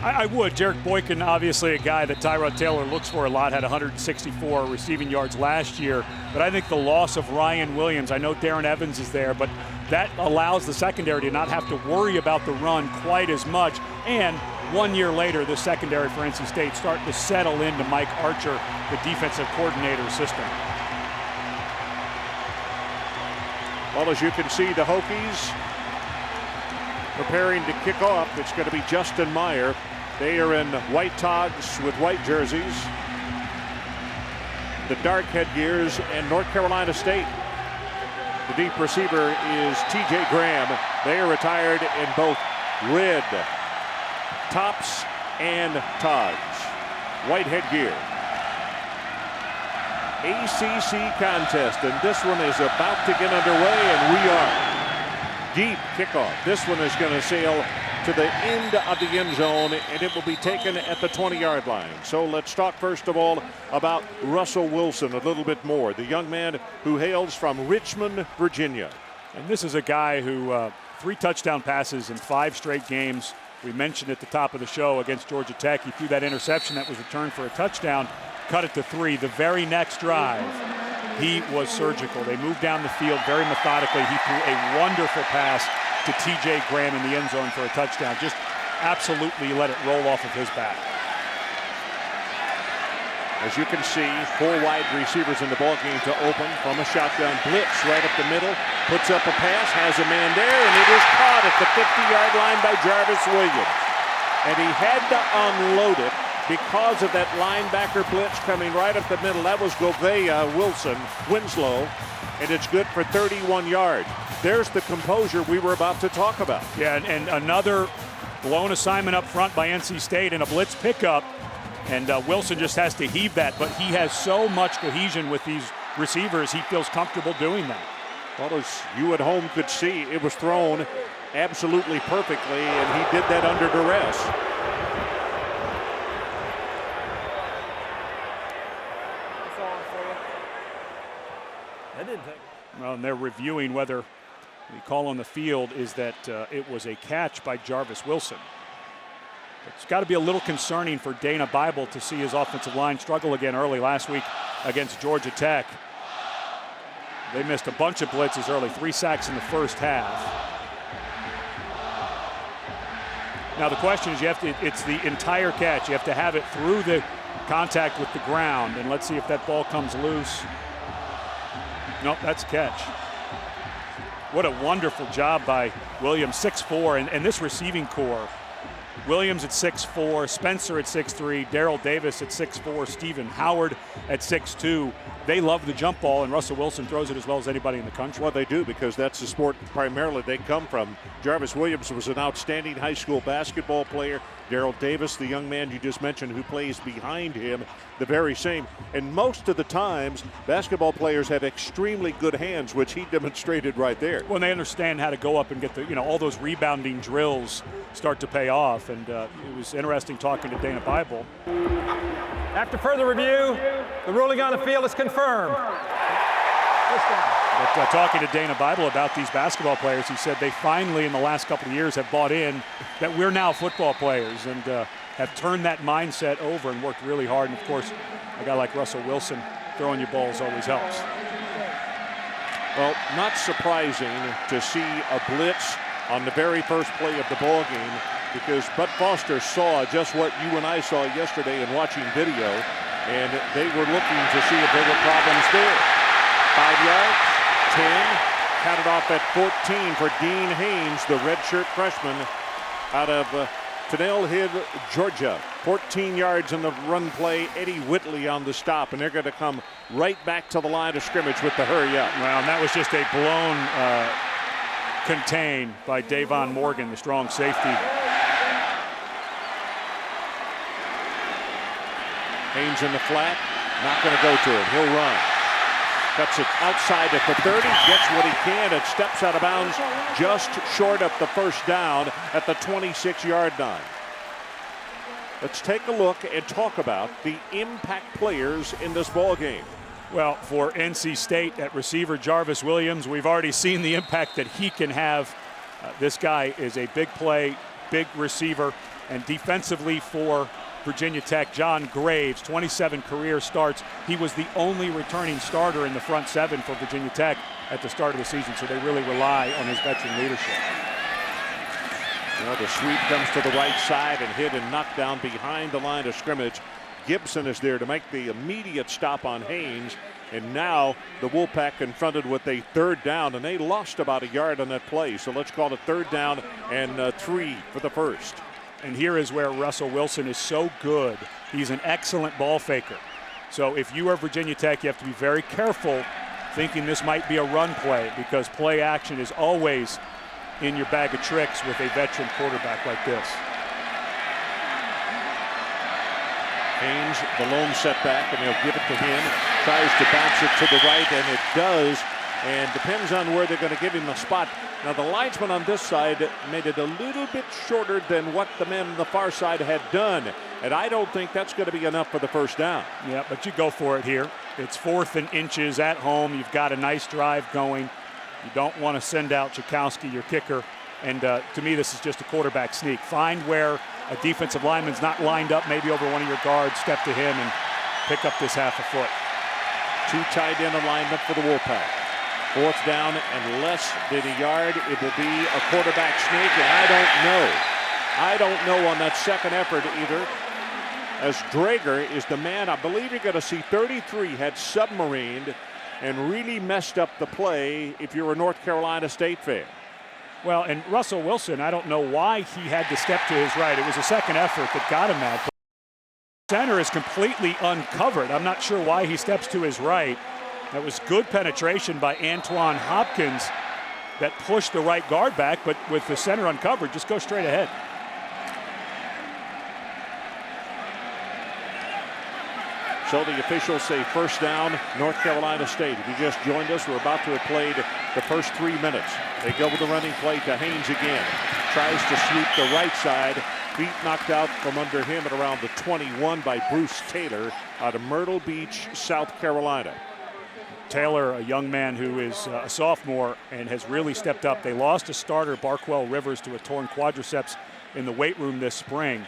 I would. Jarek Boykin, obviously a guy that Tyrod Taylor looks for a lot, had 164 receiving yards last year. But I think the loss of Ryan Williams, I know Darren Evans is there, but that allows the secondary to not have to worry about the run quite as much. And 1 year later, the secondary for NC State starting to settle into Mike Archer, the defensive coordinator system. Well, as you can see, the Hokies preparing to kick off. It's going to be Justin Meyer. They are in white togs with white jerseys, the dark headgears, and North Carolina State. The deep receiver is TJ Graham. They are retired in both red tops and togs, white headgear. ACC contest, and this one is about to get underway, and we are. Deep kickoff. This one is going to sail to the end of the end zone, and it will be taken at the 20-yard line. So let's talk first of all about Russell Wilson a little bit more, the young man who hails from Richmond, Virginia. And this is a guy who 3 touchdown passes in 5 straight games. We mentioned at the top of the show against Georgia Tech, he threw that interception that was returned for a touchdown, cut it to 3. The very next drive, he was surgical. They moved down the field very methodically. He threw a wonderful pass to TJ Graham in the end zone for a touchdown. Just absolutely let it roll off of his back. As you can see, 4 wide receivers in the ballgame to open from a shotgun blitz right up the middle. Puts up a pass, has a man there, and it is caught at the 50-yard line by Jarvis Williams. And he had to unload it because of that linebacker blitz coming right up the middle. That was Winslow, and it's good for 31 yards. There's the composure we were about to talk about. Yeah, and another blown assignment up front by NC State and a blitz pickup. And Wilson just has to heave that, but he has so much cohesion with these receivers, he feels comfortable doing that. Well, as you at home could see, it was thrown absolutely perfectly, and he did that under duress. Well, and they're reviewing whether the call on the field is that it was a catch by Jarvis Wilson. It's got to be a little concerning for Dana Bible to see his offensive line struggle again early last week against Georgia Tech. They missed a bunch of blitzes early, 3 sacks in the first half. Now the question is, it's the entire catch. You have to have it through the contact with the ground, and let's see if that ball comes loose. Nope, that's a catch. What a wonderful job by Williams, 6'4", and this receiving core. Williams at 6'4", Spencer at 6'3", Darrell Davis at 6'4", Stephen Howard at 6'2". They love the jump ball, and Russell Wilson throws it as well as anybody in the country. Well, they do, because that's the sport primarily they come from. Jarvis Williams was an outstanding high school basketball player. Darrell Davis, the young man you just mentioned who plays behind him, the very same. And most of the times, basketball players have extremely good hands, which he demonstrated right there. When they understand how to go up and get the, all those rebounding drills start to pay off. And it was interesting talking to Dana Bible. After further review, the ruling on the field is confirmed. But talking to Dana Bible about these basketball players, he said they finally, in the last couple of years, have bought in that we're now football players and have turned that mindset over and worked really hard. And, of course, a guy like Russell Wilson throwing you balls always helps. Well, not surprising to see a blitz on the very first play of the ball game, because Bud Foster saw just what you and I saw yesterday in watching video, and they were looking to see if there were problems there. 5 yards, 10, counted off at 14 for Dean Haynes, the redshirt freshman out of Tennille Hill, Georgia. 14 yards in the run play. Eddie Whitley on the stop, and they're going to come right back to the line of scrimmage with the hurry up. Well, and that was just a blown contain by Davon Morgan, the strong safety. Haynes in the flat, not going to go to him. He'll run. Cuts it outside at the 30, gets what he can, and steps out of bounds just short of the first down at the 26-yard line. Let's take a look and talk about the impact players in this ball game. Well, for NC State at receiver Jarvis Williams, we've already seen the impact that he can have. This guy is a big play, big receiver. And defensively for Virginia Tech, John Graves, 27 career starts. He was the only returning starter in the front seven for Virginia Tech at the start of the season, so they really rely on his veteran leadership. Well, the sweep comes to the right side and hit and knocked down behind the line of scrimmage. Gibson is there to make the immediate stop on Haynes. And now the Wolfpack confronted with a third down, and they lost about a yard on that play. So let's call it third down and 3 for the first. And here is where Russell Wilson is so good. He's an excellent ball faker. So if you are Virginia Tech, you have to be very careful thinking this might be a run play, because play action is always in your bag of tricks with a veteran quarterback like this. Haynes, the lone setback, and they'll give it to him. Tries to bounce it to the right, and it does. And depends on where they're going to give him the spot. Now, the linesman on this side made it a little bit shorter than what the men on the far side had done. And I don't think that's going to be enough for the first down. Yeah, but you go for it here. It's 4th and inches at home. You've got a nice drive going. You don't want to send out Chakowski, your kicker. And to me, this is just a quarterback sneak. Find where a defensive lineman's not lined up, maybe over one of your guards, step to him and pick up this half a foot. 2 tight end alignment for the Wolfpack. 4th down and less than a yard. It will be a quarterback sneak, and I don't know on that second effort either, as Drager is the man. I believe you're going to see 33 had submarined and really messed up the play if you're a North Carolina State fan. Well, and Russell Wilson, I don't know why he had to step to his right. It was a second effort that got him that. The center is completely uncovered. I'm not sure why he steps to his right. That was good penetration by Anton Hopkins that pushed the right guard back, but with the center uncovered, just go straight ahead. So the officials say first down, North Carolina State. If you just joined us, we're about to have played the first 3 minutes. They go with the running play to Haynes again. Tries to sweep the right side. Feet knocked out from under him at around the 21 by Bruce Taylor out of Myrtle Beach, South Carolina. Taylor, a young man who is a sophomore and has really stepped up. They lost a starter, Barquell Rivers, to a torn quadriceps in the weight room this spring.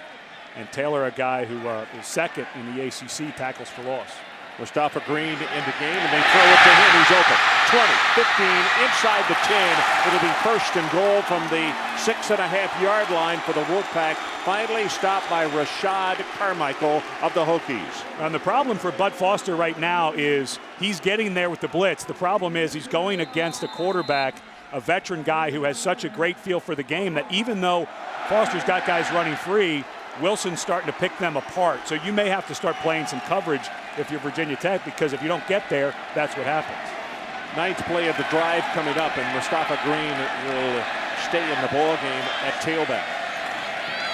And Taylor, a guy who is second in the ACC tackles for loss. Mustafa Green in the game, and they throw it to him. He's open. 20, 15, inside the 10. It'll be first and goal from the 6.5-yard line for the Wolfpack. Finally stopped by Rashad Carmichael of the Hokies. And the problem for Bud Foster right now is he's getting there with the blitz. The problem is he's going against a quarterback, a veteran guy who has such a great feel for the game that even though Foster's got guys running free, Wilson's starting to pick them apart. So you may have to start playing some coverage if you're Virginia Tech, because if you don't get there, that's what happens. 9th play of the drive coming up, and Mustafa Green will stay in the ball game at tailback.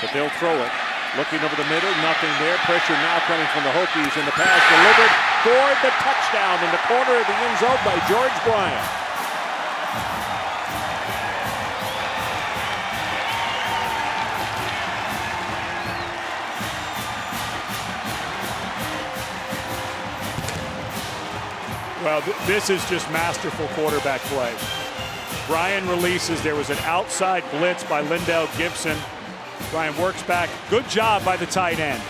But they'll throw it. Looking over the middle, nothing there. Pressure now coming from the Hokies, and the pass delivered for the touchdown in the corner of the end zone by George Bryant. Well, this is just masterful quarterback play. Brian releases. There was an outside blitz by Lindell Gibson. Brian works back. Good job by the tight end.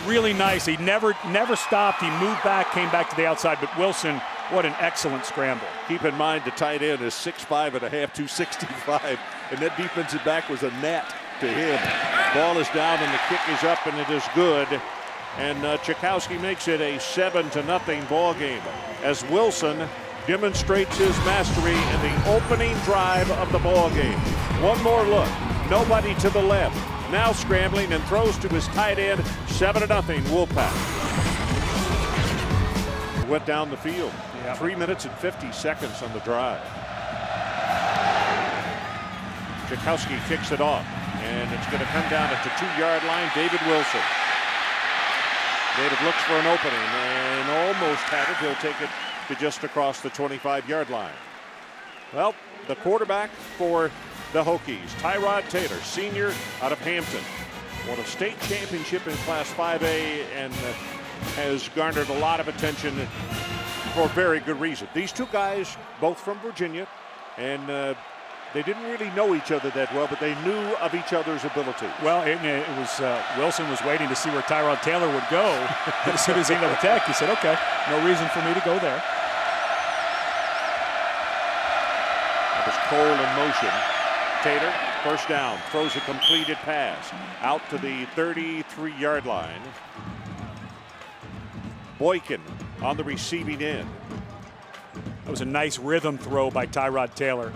Really nice. He never stopped. He moved back, came back to the outside. But Wilson, what an excellent scramble. Keep in mind the tight end is 6'5 and a half, 265. And that defensive back was a net to him. Ball is down and the kick is up, and it is good. And Chakowski makes it a 7-0 ball game as Wilson demonstrates his mastery in the opening drive of the ball game. One more look. Nobody to the left. Now scrambling and throws to his tight end. 7-0 Wolfpack. Went down the field. Yep. 3 minutes and 50 seconds on the drive. Chakowski kicks it off, and it's going to come down at the 2-yard line. David Wilson. David looks for an opening and almost had it. He'll take it to just across the 25-yard line. Well, the quarterback for the Hokies, Tyrod Taylor, senior out of Hampton, won a state championship in Class 5A and has garnered a lot of attention for very good reason. These two guys, both from Virginia, and they didn't really know each other that well, but they knew of each other's abilities. Well, it was Wilson was waiting to see where Tyrod Taylor would go. As soon as he got attacked, he said, okay, no reason for me to go there. That was Cole in motion. Taylor, first down, throws a completed pass out to the 33-yard line. Boykin on the receiving end. That was a nice rhythm throw by Tyrod Taylor.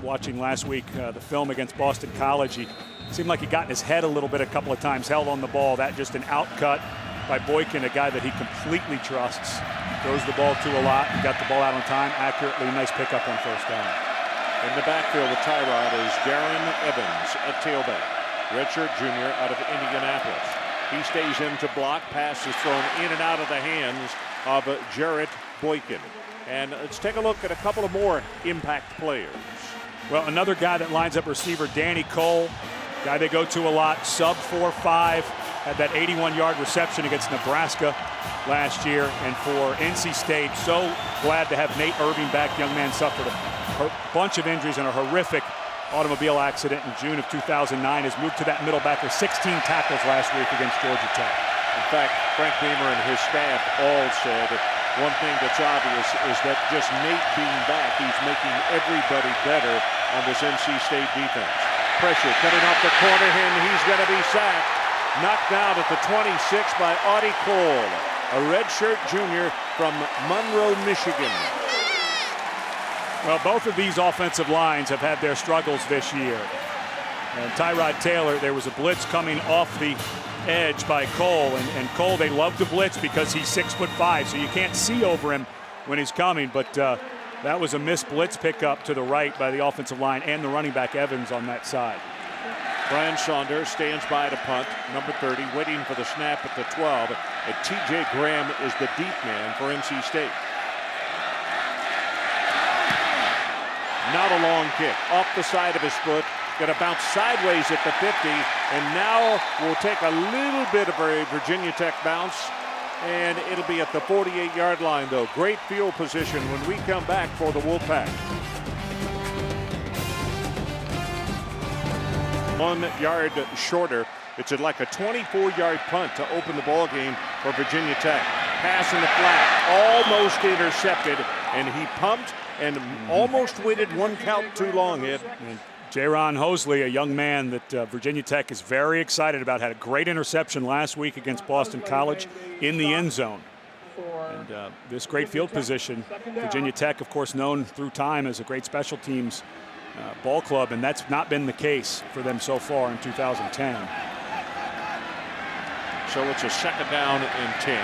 Watching last week the film against Boston College, he seemed like he got in his head a little bit a couple of times, held on the ball. That just an outcut by Boykin, a guy that he completely trusts. Throws the ball to a lot and got the ball out on time accurately. Nice pickup on first down. In the backfield with Tyrod is Darren Evans at tailback. Redshirt junior out of Indianapolis. He stays in to block. Pass is thrown in and out of the hands of Jarrett Boykin. And let's take a look at a couple of more impact players. Well, another guy that lines up receiver, Danny Cole, guy they go to a lot, sub 4.5, had that 81-yard reception against Nebraska last year. And for NC State, so glad to have Nate Irving back. Young man suffered a bunch of injuries and a horrific automobile accident in June of 2009. Has moved to that middle backer, 16 tackles last week against Georgia Tech. In fact, Frank Beamer and his staff all said one thing that's obvious is that just Nate being back, he's making everybody better on this NC State defense. Pressure coming off the corner here, and he's going to be sacked. Knocked down at the 26 by Audie Cole, a redshirt junior from Monroe, Michigan. Well, both of these offensive lines have had their struggles this year. And Tyrod Taylor, there was a blitz coming off the edge by Cole, and Cole, they love to blitz because he's 6'5", so you can't see over him when he's coming, but that was a missed blitz pickup to the right by the offensive line and the running back Evans on that side. Brian Saunders stands by to punt, number 30, waiting for the snap at the 12, and TJ Graham is the deep man for NC State. Not a long kick, off the side of his foot, going to bounce sideways at the 50, and now we'll take a little bit of a Virginia Tech bounce, and it'll be at the 48-yard line, though. Great field position when we come back for the Wolfpack. 1 yard shorter. It's like a 24-yard punt to open the ball game for Virginia Tech. Pass in the flat, almost intercepted, and he pumped and almost waited 1 count too long. Jaron Hosley, a young man that Virginia Tech is very excited about, had a great interception last week against Boston College in the end zone. And this great field position, Virginia Tech, of course, known through time as a great special teams ball club, and that's not been the case for them so far in 2010. So it's a second down and 10.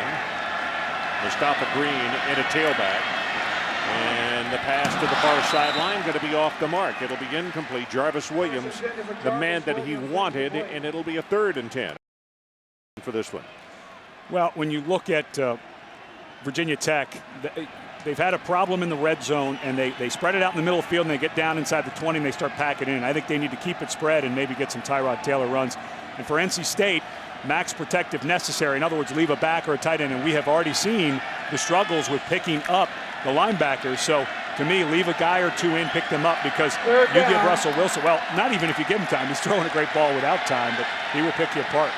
Mustafa Green in a tailback. And the pass to the far sideline going to be off the mark. It'll be incomplete. Jarvis Williams, the man that he wanted, and it'll be a 3rd and 10 for this one. Well, when you look at Virginia Tech, they've had a problem in the red zone, and they spread it out in the middle of the field, and they get down inside the 20, and they start packing in. I think they need to keep it spread and maybe get some Tyrod Taylor runs. And for NC State, max protective necessary. In other words, leave a back or a tight end, and we have already seen the struggles with picking up the linebackers. So to me, leave a guy or two in, pick them up, because you give Russell Wilson, well, not even if you give him time, he's throwing a great ball without time, but he will pick you apart.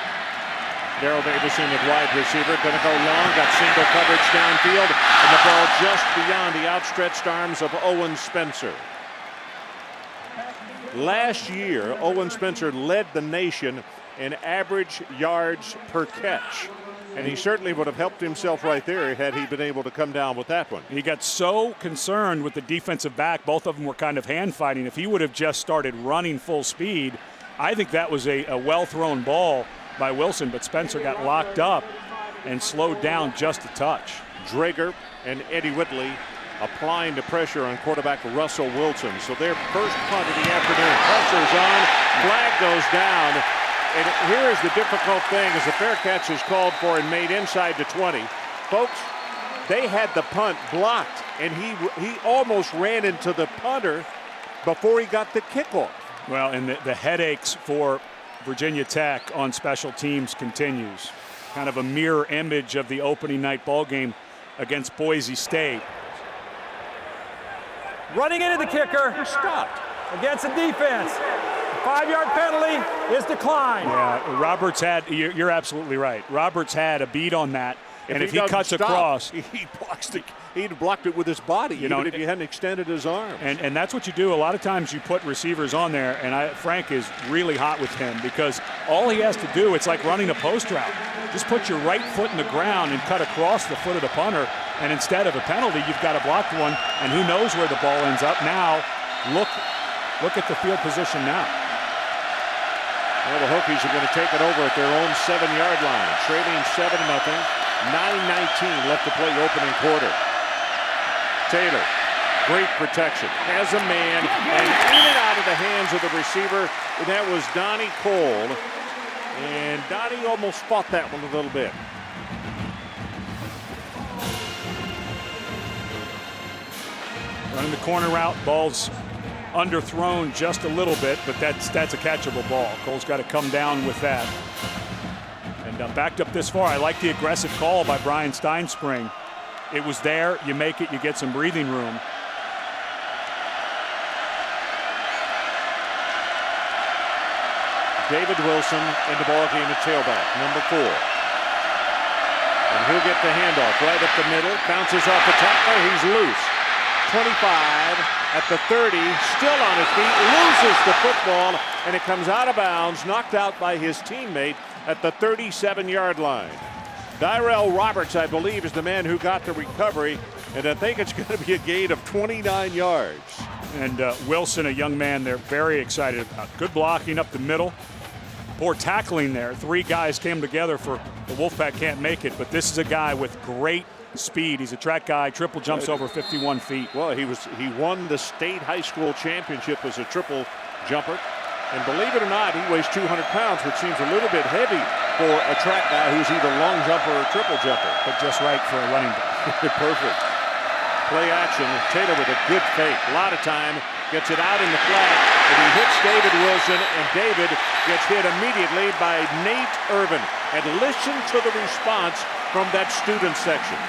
Darrell Davison at wide receiver, going to go long, got single coverage downfield, and the ball just beyond the outstretched arms of Owen Spencer. Last year, Owen Spencer led the nation in average yards per catch. And he certainly would have helped himself right there had he been able to come down with that one. He got so concerned with the defensive back. Both of them were kind of hand fighting. If he would have just started running full speed, I think that was a well-thrown ball by Wilson, but Spencer got locked up and slowed down just a touch. Drager and Eddie Whitley applying the pressure on quarterback Russell Wilson. So their first punt of the afternoon. Pressure's on, flag goes down. And here is the difficult thing, as a fair catch is called for and made inside the 20. Folks, they had the punt blocked, and he almost ran into the punter before he got the kickoff. Well, and the headaches for Virginia Tech on special teams continues. Kind of a mirror image of the opening night ball game against Boise State. Running into the kicker. Stopped. against the defense. The 5-yard penalty is declined. Yeah, Roberts had, you're absolutely right. Roberts had a beat on that. And if he cuts across, he'd blocked it with his body, even if he hadn't extended his arms. And that's what you do. A lot of times you put receivers on there, and Frank is really hot with him because all he has to do, it's like running a post route. Just put your right foot in the ground and cut across the foot of the punter, and instead of a penalty, you've got a blocked one, and who knows where the ball ends up. Now, look at the field position now. Well, the Hokies are going to take it over at their own 7-yard line, trailing 7-0. 9:19 left to play opening quarter. Taylor, great protection, has a man, and in and out of the hands of the receiver. That was Donnie Cole, and Donnie almost fought that one a little bit. Running the corner route, ball's underthrown just a little bit, but that's a catchable ball. Cole's got to come down with that. And backed up this far. I like the aggressive call by Brian Steinspring. It was there, you make it, you get some breathing room. David Wilson in the ball game at tailback, number 4. And he'll get the handoff right up the middle, bounces off the tackler, he's loose. 25 at the 30, still on his feet, loses the football, and it comes out of bounds, knocked out by his teammate at the 37-yard line. Darrell Roberts, I believe, is the man who got the recovery, and I think it's going to be a gain of 29 yards. And Wilson, a young man they're very excited about. Good blocking up the middle. Poor tackling there. 3 guys came together for the Wolfpack can't make it, but this is a guy with great speed. He's a track guy, triple jumps over 51 feet. Well, he won the state high school championship as a triple jumper. And believe it or not, he weighs 200 pounds, which seems a little bit heavy for a track guy who's either long jumper or triple jumper. But just right for a running back. Perfect. Play action. Taylor with a good fake. A lot of time. Gets it out in the flat. And he hits David Wilson, and David gets hit immediately by Nate Irving. And listen to the response from that student section.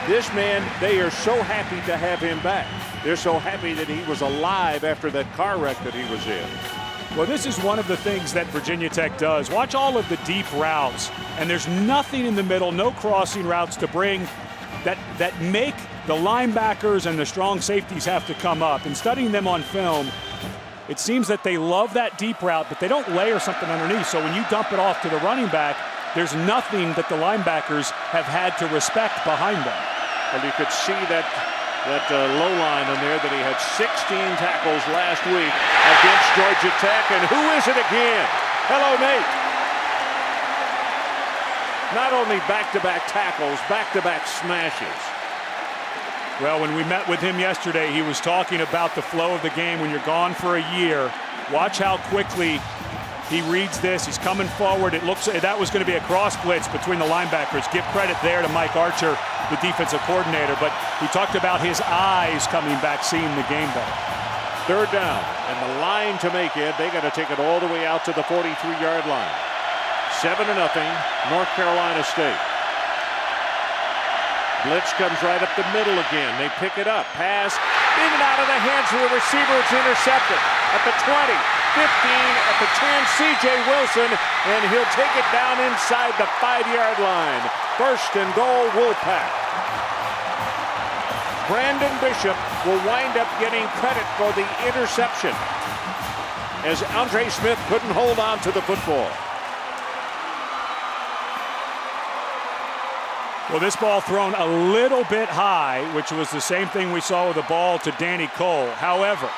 This man, they are so happy to have him back. They're so happy that he was alive after that car wreck that he was in. Well, this is one of the things that Virginia Tech does. Watch all of the deep routes, and there's nothing in the middle, no crossing routes to bring that make the linebackers and the strong safeties have to come up. And studying them on film, it seems that they love that deep route, but they don't layer something underneath. So when you dump it off to the running back, there's nothing that the linebackers have had to respect behind them. Well, you could see that low line in there that he had 16 tackles last week against Georgia Tech. And who is it again? Hello, Nate. Not only back-to-back tackles, back-to-back smashes. Well, when we met with him yesterday, he was talking about the flow of the game when you're gone for a year. Watch how quickly he reads this. He's coming forward. It looks that was going to be a cross blitz between the linebackers. Give credit there to Mike Archer, the defensive coordinator. But he talked about his eyes coming back, seeing the game better. 3rd down, and the line to make it. They got to take it all the way out to the 43-yard line. 7-0, North Carolina State. Blitz comes right up the middle again. They pick it up. Pass in and out of the hands of the receiver. It's intercepted at the 20, 15, at the 10. C.J. Wilson, and he'll take it down inside the 5-yard line. 1st and goal, Wolfpack. Brandon Bishop will wind up getting credit for the interception as Andre Smith couldn't hold on to the football. Well, this ball thrown a little bit high, which was the same thing we saw with the ball to Danny Cole. However,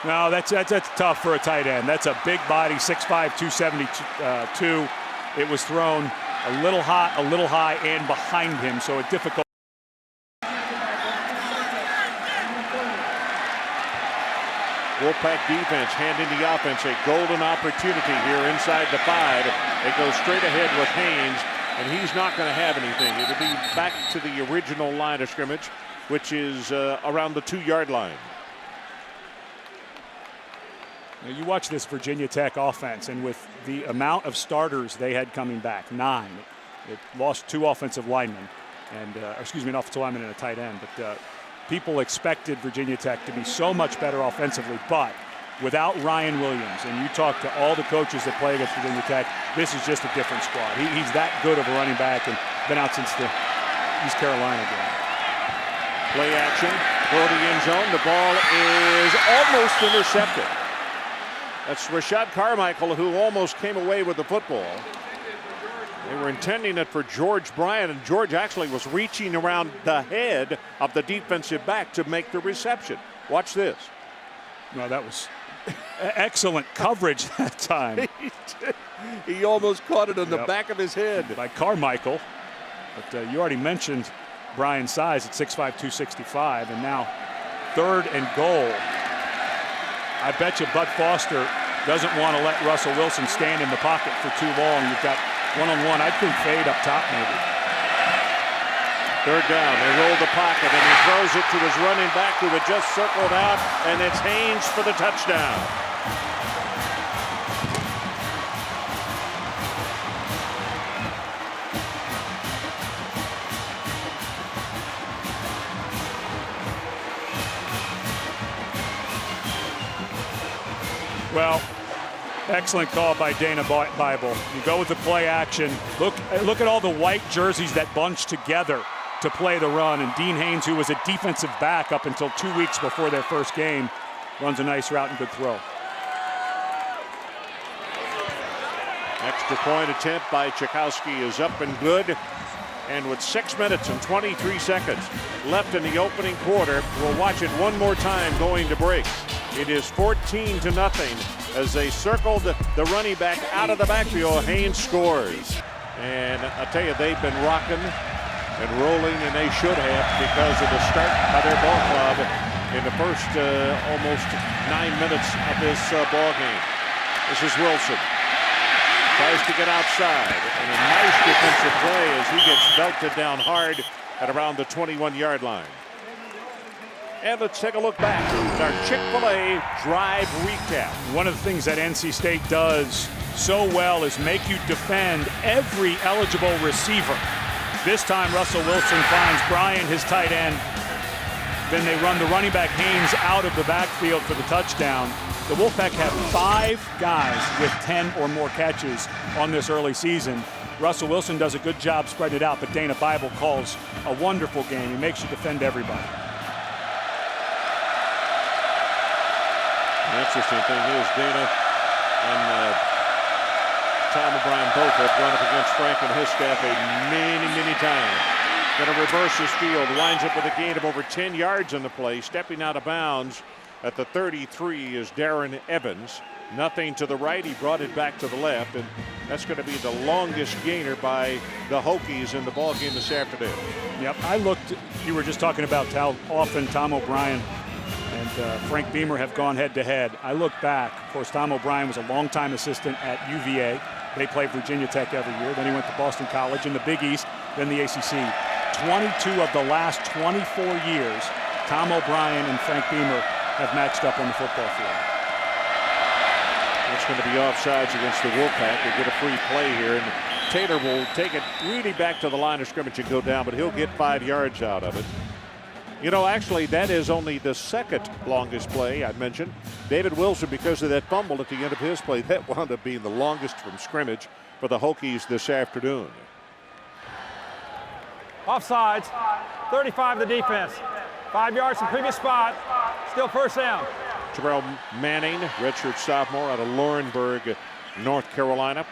no, that's tough for a tight end. That's a big body, 6'5", 272. It was thrown a little high and behind him, so a difficult. Wolfpack defense handing the offense a golden opportunity here inside the 5. It goes straight ahead with Haynes. And he's not going to have anything. It'll be back to the original line of scrimmage, which is around the 2-yard line. Now you watch this Virginia Tech offense, and with the amount of starters they had coming back, 9, it lost 2 offensive linemen, and an offensive lineman and a tight end. But people expected Virginia Tech to be so much better offensively, but without Ryan Williams, and you talk to all the coaches that play against Virginia Tech, this is just a different squad. He's that good of a running back and been out since the East Carolina game. Play action, throw the end zone. The ball is almost intercepted. That's Rashad Carmichael, who almost came away with the football. They were intending it for George Bryant, and George actually was reaching around the head of the defensive back to make the reception. Watch this. No, that was excellent coverage that time. He almost caught it on the back of his head. By Carmichael. But you already mentioned Brian's size at 6'5", 265, and now 3rd and goal. I bet you Bud Foster doesn't want to let Russell Wilson stand in the pocket for too long. You've got one-on-one. I think fade up top maybe. 3rd down. They roll the pocket, and he throws it to his running back who had just circled out, and it's Haynes for the touchdown. Well, excellent call by Dana Bible. You go with the play action. Look at all the white jerseys that bunch together to play the run. And Dean Haynes, who was a defensive back up until 2 weeks before their first game, runs a nice route and good throw. Extra point attempt by Tchaikovsky is up and good. And with 6 minutes and 23 seconds left in the opening quarter, we'll watch it one more time going to break. It is 14-0 as they circled the running back out of the backfield. Haynes scores. And I tell you, they've been rocking and rolling, and they should have, because of the start by their ball club in the first almost 9 minutes of this ball game. This is Wilson. Tries to get outside, and a nice defensive play as he gets belted down hard at around the 21-yard line. And let's take a look back at our Chick-fil-A drive recap. One of the things that NC State does so well is make you defend every eligible receiver. This time Russell Wilson finds Bryant, his tight end. Then they run the running back Haynes out of the backfield for the touchdown. The Wolfpack have 5 guys with 10 or more catches on this early season. Russell Wilson does a good job spreading it out, but Dana Bible calls a wonderful game. He makes you defend everybody. The interesting thing is Dana and Tom O'Brien both have run up against Frank and his staff many times. Going to reverse his field, winds up with a gain of over 10 yards on the play. Stepping out of bounds at the 33 is Darren Evans. Nothing to the right. He brought it back to the left, and that's going to be the longest gainer by the Hokies in the ball game this afternoon. Yep, I looked. You were just talking about how often Tom O'Brien and Frank Beamer have gone head-to-head. I look back. Of course, Tom O'Brien was a longtime assistant at UVA. They played Virginia Tech every year. Then he went to Boston College in the Big East, then the ACC. 22 of the last 24 years, Tom O'Brien and Frank Beamer have matched up on the football field. It's going to be offsides against the Wolfpack. They get a free play here, and Taylor will take it really back to the line of scrimmage and go down, but he'll get 5 yards out of it. You know, actually, that is only the second longest play I mentioned. David Wilson, because of that fumble at the end of his play, that wound up being the longest from scrimmage for the Hokies this afternoon. Offsides, 35 of the defense. 5 yards from previous spot, still first down. Terrell Manning, redshirt sophomore out of Laurinburg, North Carolina.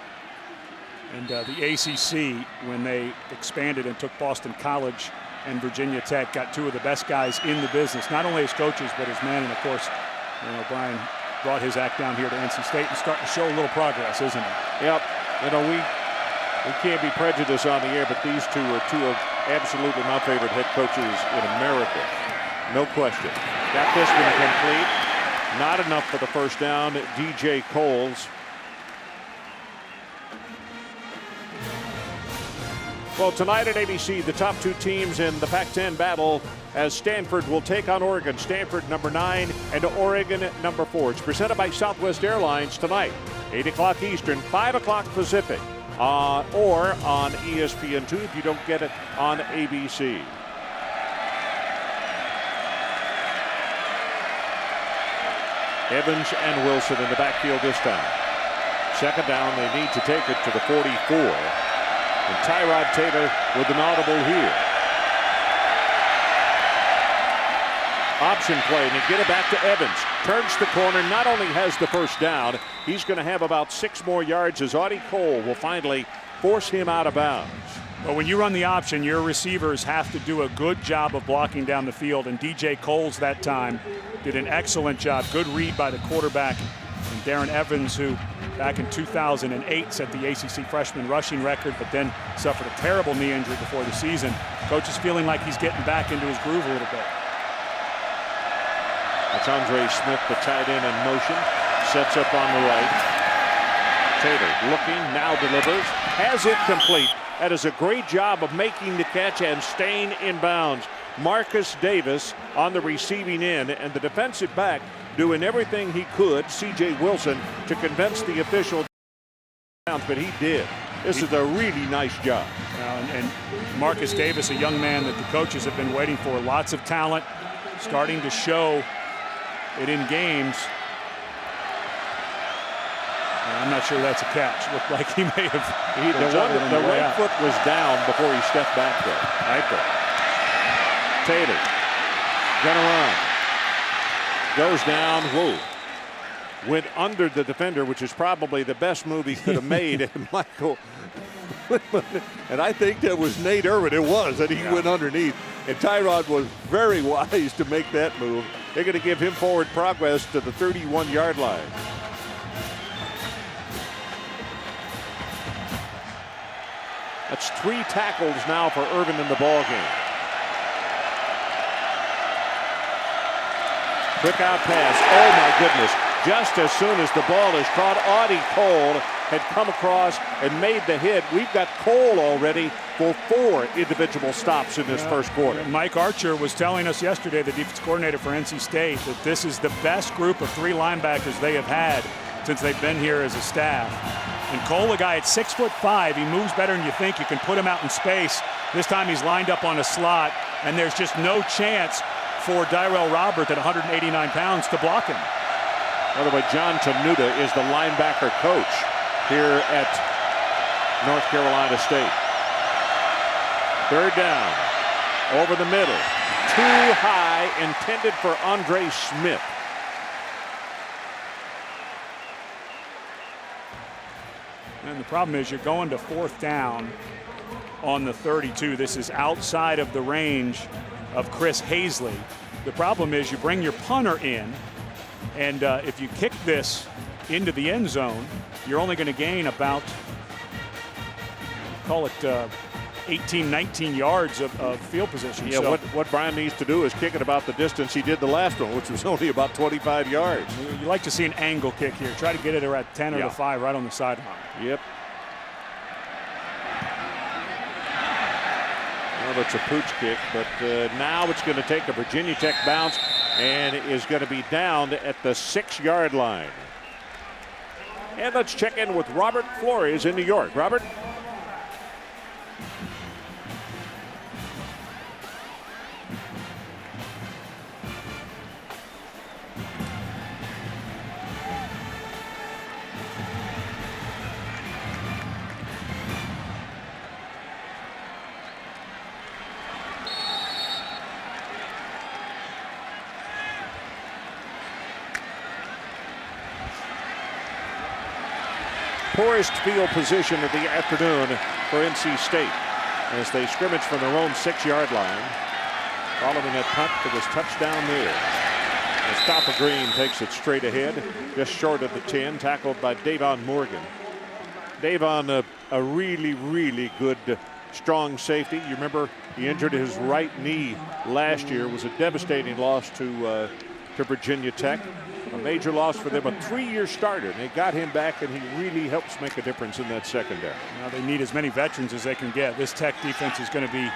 And the ACC, when they expanded and took Boston College and Virginia Tech, got 2 of the best guys in the business, not only as coaches, but as men. And of course, Brian brought his act down here to NC State and starting to show a little progress, isn't he? Yep. You know, we can't be prejudiced on the air, but these two are 2 of absolutely my favorite head coaches in America. No question. Got this one complete. Not enough for the first down. DJ Coles. Well, tonight at ABC, the top 2 teams in the Pac-10 battle as Stanford will take on Oregon. Stanford number 9 and Oregon number 4. It's presented by Southwest Airlines tonight, 8 o'clock Eastern, 5 o'clock Pacific, or on ESPN2 if you don't get it on ABC. Evans and Wilson in the backfield this time. Second down, they need to take it to the 44. And Tyrod Taylor with an audible here. Option play, and they get it back to Evans. Turns the corner, not only has the first down, he's going to have about 6 more yards as Audie Cole will finally force him out of bounds. Well, when you run the option, your receivers have to do a good job of blocking down the field, and DJ Coles that time did an excellent job. Good read by the quarterback. And Darren Evans, who back in 2008 set the ACC freshman rushing record, but then suffered a terrible knee injury before the season. Coach is feeling like he's getting back into his groove a little bit. That's Andre Smith, the tight end in motion. Sets up on the right. Taylor looking, now delivers. Has it complete. That is a great job of making the catch and staying in bounds. Marcus Davis on the receiving end, and the defensive back doing everything he could, C.J. Wilson, to convince the official, but he did. This is a really nice job. And Marcus Davis, a young man that the coaches have been waiting for. Lots of talent, starting to show it in games. I'm not sure that's a catch. Looked like he may have. The right foot was down before he stepped back there. Right there. Taylor gonna run. Goes down. Whoa. Went under the defender, which is probably the best move he could have made. And Michael. And I think that was Nate Irving. It was, and he went underneath. And Tyrod was very wise to make that move. They're going to give him forward progress to the 31-yard line. That's 3 tackles now for Irving in the ball game. Quick out pass. Oh my goodness. Just as soon as the ball is caught, Audie Cole had come across and made the hit. We've got Cole already for 4 individual stops in this first quarter. Mike Archer was telling us yesterday, the defense coordinator for NC State, that this is the best group of 3 linebackers they have had since they've been here as a staff. And Cole, a guy at 6'5", he moves better than you think. You can put him out in space. This time he's lined up on a slot, and there's just no chance for Darrell Robert at 189 pounds to block him. By the way, John Tenuta is the linebacker coach here at North Carolina State. Third down, over the middle, too high, intended for Andre Smith. And the problem is you're going to 4th down on the 32. This is outside of the range of Chris Hazley. The problem is you bring your punter in, and if you kick this into the end zone, you're only going to gain about, call it 18, 19 yards of field position. Yeah, so what Brian needs to do is kick it about the distance he did the last one, which was only about 25 yards. You like to see an angle kick here. Try to get it around 10 or the 5 right on the sideline. Yep. Well, it's a pooch kick, but now it's going to take a Virginia Tech bounce and is going to be down at the 6-yard line. And let's check in with Robert Flores in New York. Robert? Poorest field position of the afternoon for NC State as they scrimmage from their own 6-yard line. Following that punt that was touchdown there. Mustafa Green takes it straight ahead, just short of the 10, tackled by Davon Morgan. Davon, a really, really good, strong safety. You remember he injured his right knee last year. It was a devastating loss to Virginia Tech. A major loss for them, a 3-year starter. They got him back, and he really helps make a difference in that secondary. Now they need as many veterans as they can get. This Tech defense is going to be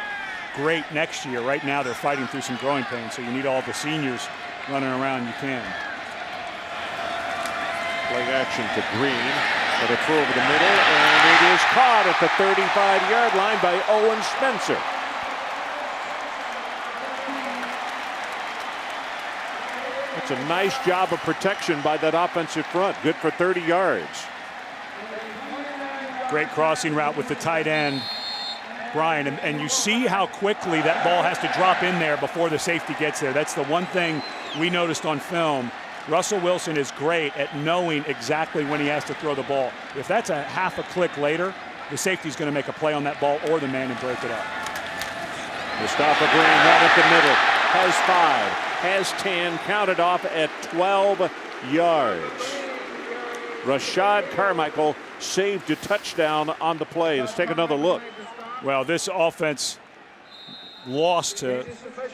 great next year. Right now they're fighting through some growing pains, so you need all the seniors running around you can. Play action to Green, but a throw over the middle, and it is caught at the 35-yard line by Owen Spencer. It's a nice job of protection by that offensive front. Good for 30 yards. Great crossing route with the tight end, Brian. And you see how quickly that ball has to drop in there before the safety gets there. That's the one thing we noticed on film. Russell Wilson is great at knowing exactly when he has to throw the ball. If that's a half a click later, the safety's going to make a play on that ball or the man and break it up. Mustafa Green right at the middle. Has 5, has 10, counted off at 12 yards. Rashad Carmichael saved a touchdown on the play. Let's take another look. Well, this offense lost to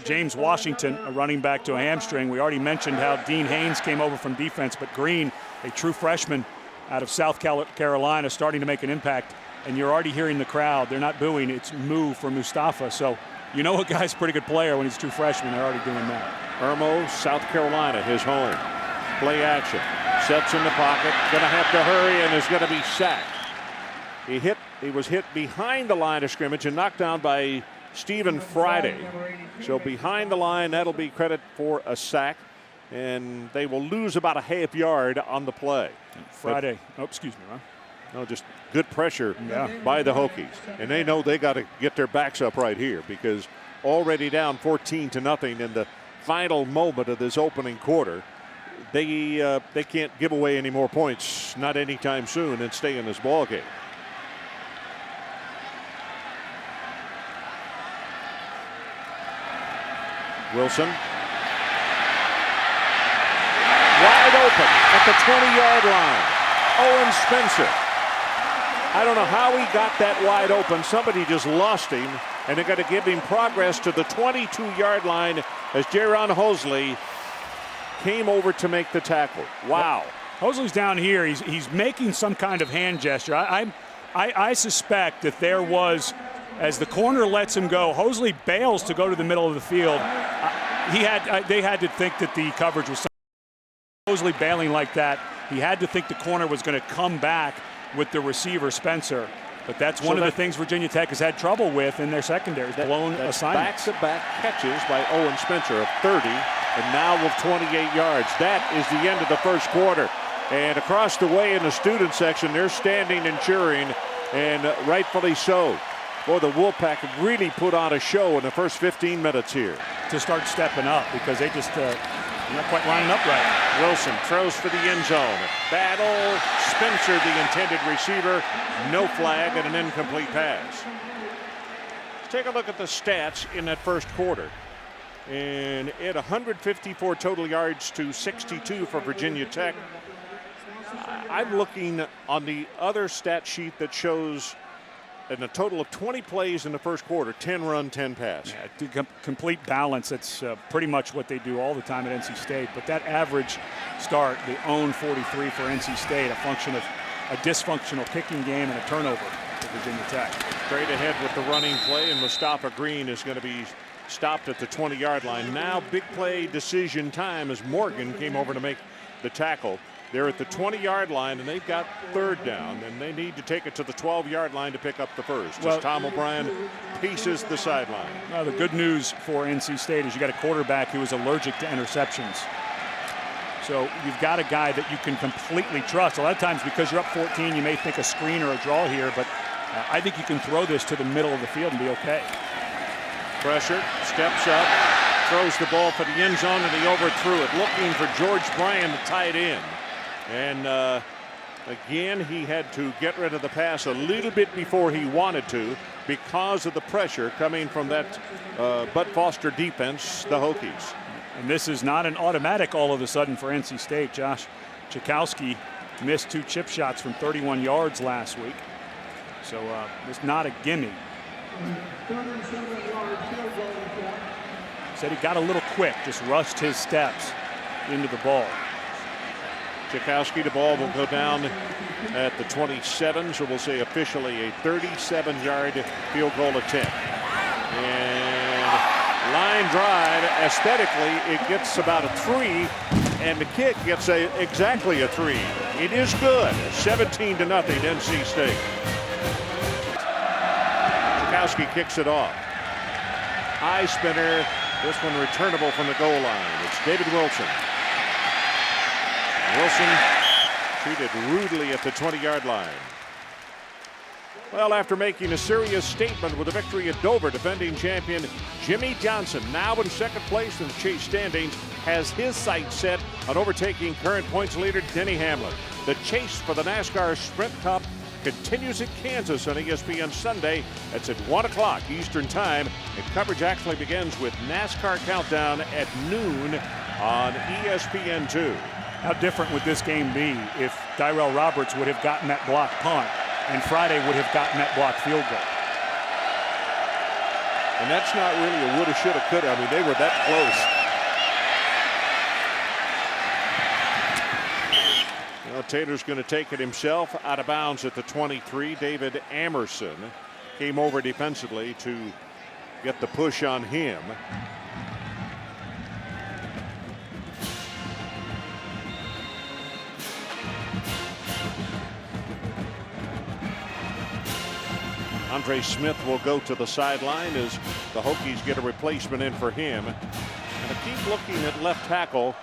James Washington, a running back, to a hamstring. We already mentioned how Dean Haynes came over from defense, but Green, a true freshman out of South Carolina, starting to make an impact. And you're already hearing the crowd. They're not booing. It's moo for Mustafa. So you know a guy's a pretty good player when he's a true freshman. They're already doing that. Irmo, South Carolina, his home. Play action. Sets in the pocket. Going to have to hurry and is going to be sacked. He was hit behind the line of scrimmage and knocked down by Stephen Friday. So behind the line, that'll be credit for a sack. And they will lose about a half yard on the play. Friday. Excuse me, Ron. No, just good pressure by the Hokies. And they know they got to get their backs up right here because already down 14-0 in the final moment of this opening quarter. They can't give away any more points, not anytime soon, and stay in this ball game. Wilson. Wide open at the 20-yard line. Owen Spencer. I don't know how he got that wide open. Somebody just lost him, and they're going to give him progress to the 22-yard line as Jaron Hosley came over to make the tackle. Wow. Hosley's down here. He's making some kind of hand gesture. I suspect that there was, as the corner lets him go, Hosley bails to go to the middle of the field. They had to think that the coverage was Hosley bailing like that. He had to think the corner was going to come back with the receiver Spencer. But that's one of the things Virginia Tech has had trouble with in their secondary, blown assignments. Back-to-back catches by Owen Spencer of 30 and now with 28 yards. That is the end of the first quarter. And across the way in the student section, they're standing and cheering, and rightfully so. Boy, the Wolfpack really put on a show in the first 15 minutes here. To start stepping up because they just not quite lining up right. Wilson throws for the end zone. Battle. Spencer, the intended receiver. No flag and an incomplete pass. Let's take a look at the stats in that first quarter. And at 154 total yards to 62 for Virginia Tech. I'm looking on the other stat sheet that shows in a total of 20 plays in the first quarter, 10 run, 10 pass. Yeah, complete balance. That's pretty much what they do all the time at NC State. But that average start, the own 43 for NC State, a function of a dysfunctional kicking game and a turnover for Virginia Tech. Straight ahead with the running play, and Mustafa Green is going to be stopped at the 20-yard line. Now big play decision time as Morgan came over to make the tackle. They're at the 20-yard line, and they've got third down, and they need to take it to the 12-yard line to pick up the first. As Tom O'Brien pieces the sideline. Well, the good news for NC State is you got a quarterback who is allergic to interceptions. So you've got a guy that you can completely trust. A lot of times because you're up 14, you may think a screen or a draw here, but I think you can throw this to the middle of the field and be okay. Pressure, steps up, throws the ball for the end zone, and he overthrew it, looking for George Bryan, the tight end. And again, he had to get rid of the pass a little bit before he wanted to because of the pressure coming from that Bud Foster defense, the Hokies. And this is not an automatic all of a sudden for NC State. Josh Chakowski missed 2 chip shots from 31 yards last week. So it's not a gimme. Said he got a little quick, just rushed his steps into the ball. Chakowski, the ball will go down at the 27, so we'll say officially a 37-yard field goal attempt. And line drive, aesthetically, it gets about a 3, and the kick gets exactly a 3. It is good, 17-0 NC State. Chakowski kicks it off. High spinner, this one returnable from the goal line. It's David Wilson. Wilson treated rudely at the 20-yard line. Well, after making a serious statement with a victory at Dover, defending champion Jimmy Johnson, now in second place in the chase standings, has his sights set on overtaking current points leader Denny Hamlin. The chase for the NASCAR Sprint Cup continues at Kansas on ESPN Sunday. That's at 1 o'clock Eastern Time, and coverage actually begins with NASCAR Countdown at noon on ESPN2. How different would this game be if Tyrell Roberts would have gotten that block punt and Friday would have gotten that block field goal? And that's not really a woulda, shoulda, coulda. I mean, they were that close. Well, Taylor's going to take it himself out of bounds at the 23. David Amerson came over defensively to get the push on him. Andre Smith will go to the sideline as the Hokies get a replacement in for him. And I keep looking at left tackle.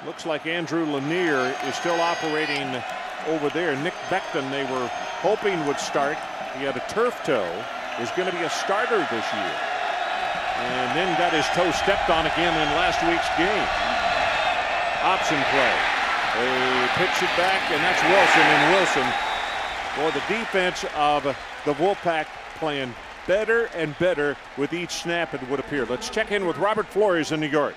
Looks like Andrew Lanier is still operating over there. Nick Beckton, they were hoping would start. He had a turf toe. Is going to be a starter this year. And then got his toe stepped on again in last week's game. Option play. They pitch it back, and that's Wilson. And Wilson, boy, the defense of the Wolfpack playing better and better with each snap, it would appear. Let's check in with Robert Flores in New York.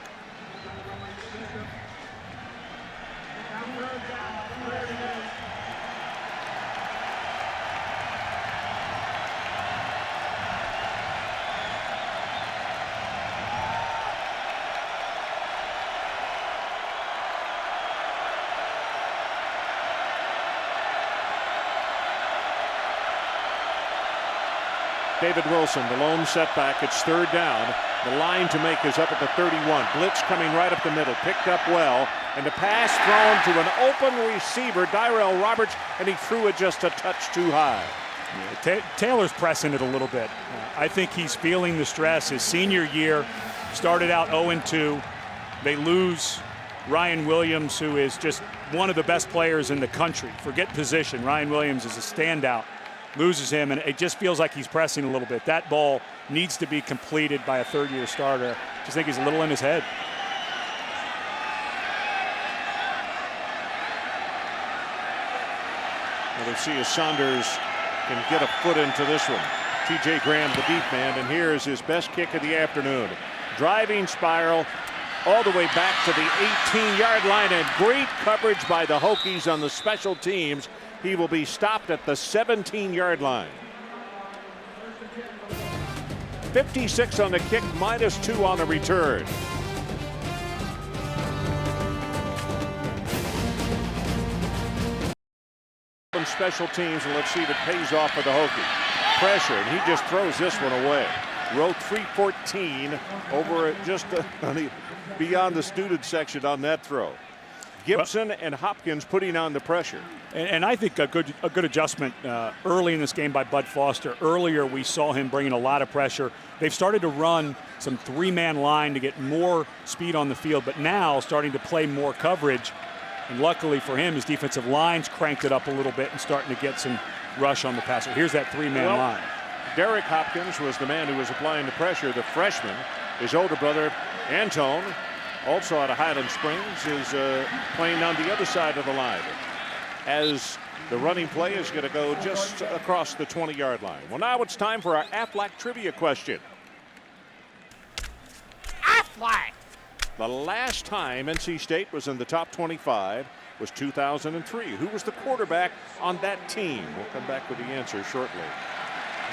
David Wilson, the lone setback. It's third down. The line to make is up at the 31. Blitz coming right up the middle. Picked up well. And the pass thrown to an open receiver, Tyrell Roberts, and he threw it just a touch too high. Taylor's pressing it a little bit. I think he's feeling the stress. His senior year started out 0-2. They lose Ryan Williams, who is just one of the best players in the country. Forget position. Ryan Williams is a standout. Loses him, and it just feels like he's pressing a little bit. That ball needs to be completed by a third-year starter. Just think he's a little in his head. Well, let's see if Saunders can get a foot into this one. T.J. Graham, the deep man, and here is his best kick of the afternoon. Driving spiral all the way back to the 18-yard line, and great coverage by the Hokies on the special teams. He will be stopped at the 17-yard line. 56 on the kick, -2 on the return. Special teams, and let's see if it pays off for the Hokies. Pressure, and he just throws this one away. Row 314 over just beyond the student section on that throw. Gibson and Hopkins putting on the pressure. And I think a good adjustment early in this game by Bud Foster. Earlier we saw him bringing a lot of pressure. They've started to run some three-man line to get more speed on the field, but now starting to play more coverage. And luckily for him, his defensive line's cranked it up a little bit and starting to get some rush on the passer. Here's that three-man line. Derek Hopkins was the man who was applying the pressure. The freshman, his older brother, Anton, also out of Highland Springs, is playing on the other side of the line. As the running play is going to go just across the 20-yard line. Well, now it's time for our Aflac trivia question. Aflac! The last time NC State was in the top 25 was 2003. Who was the quarterback on that team? We'll come back with the answer shortly.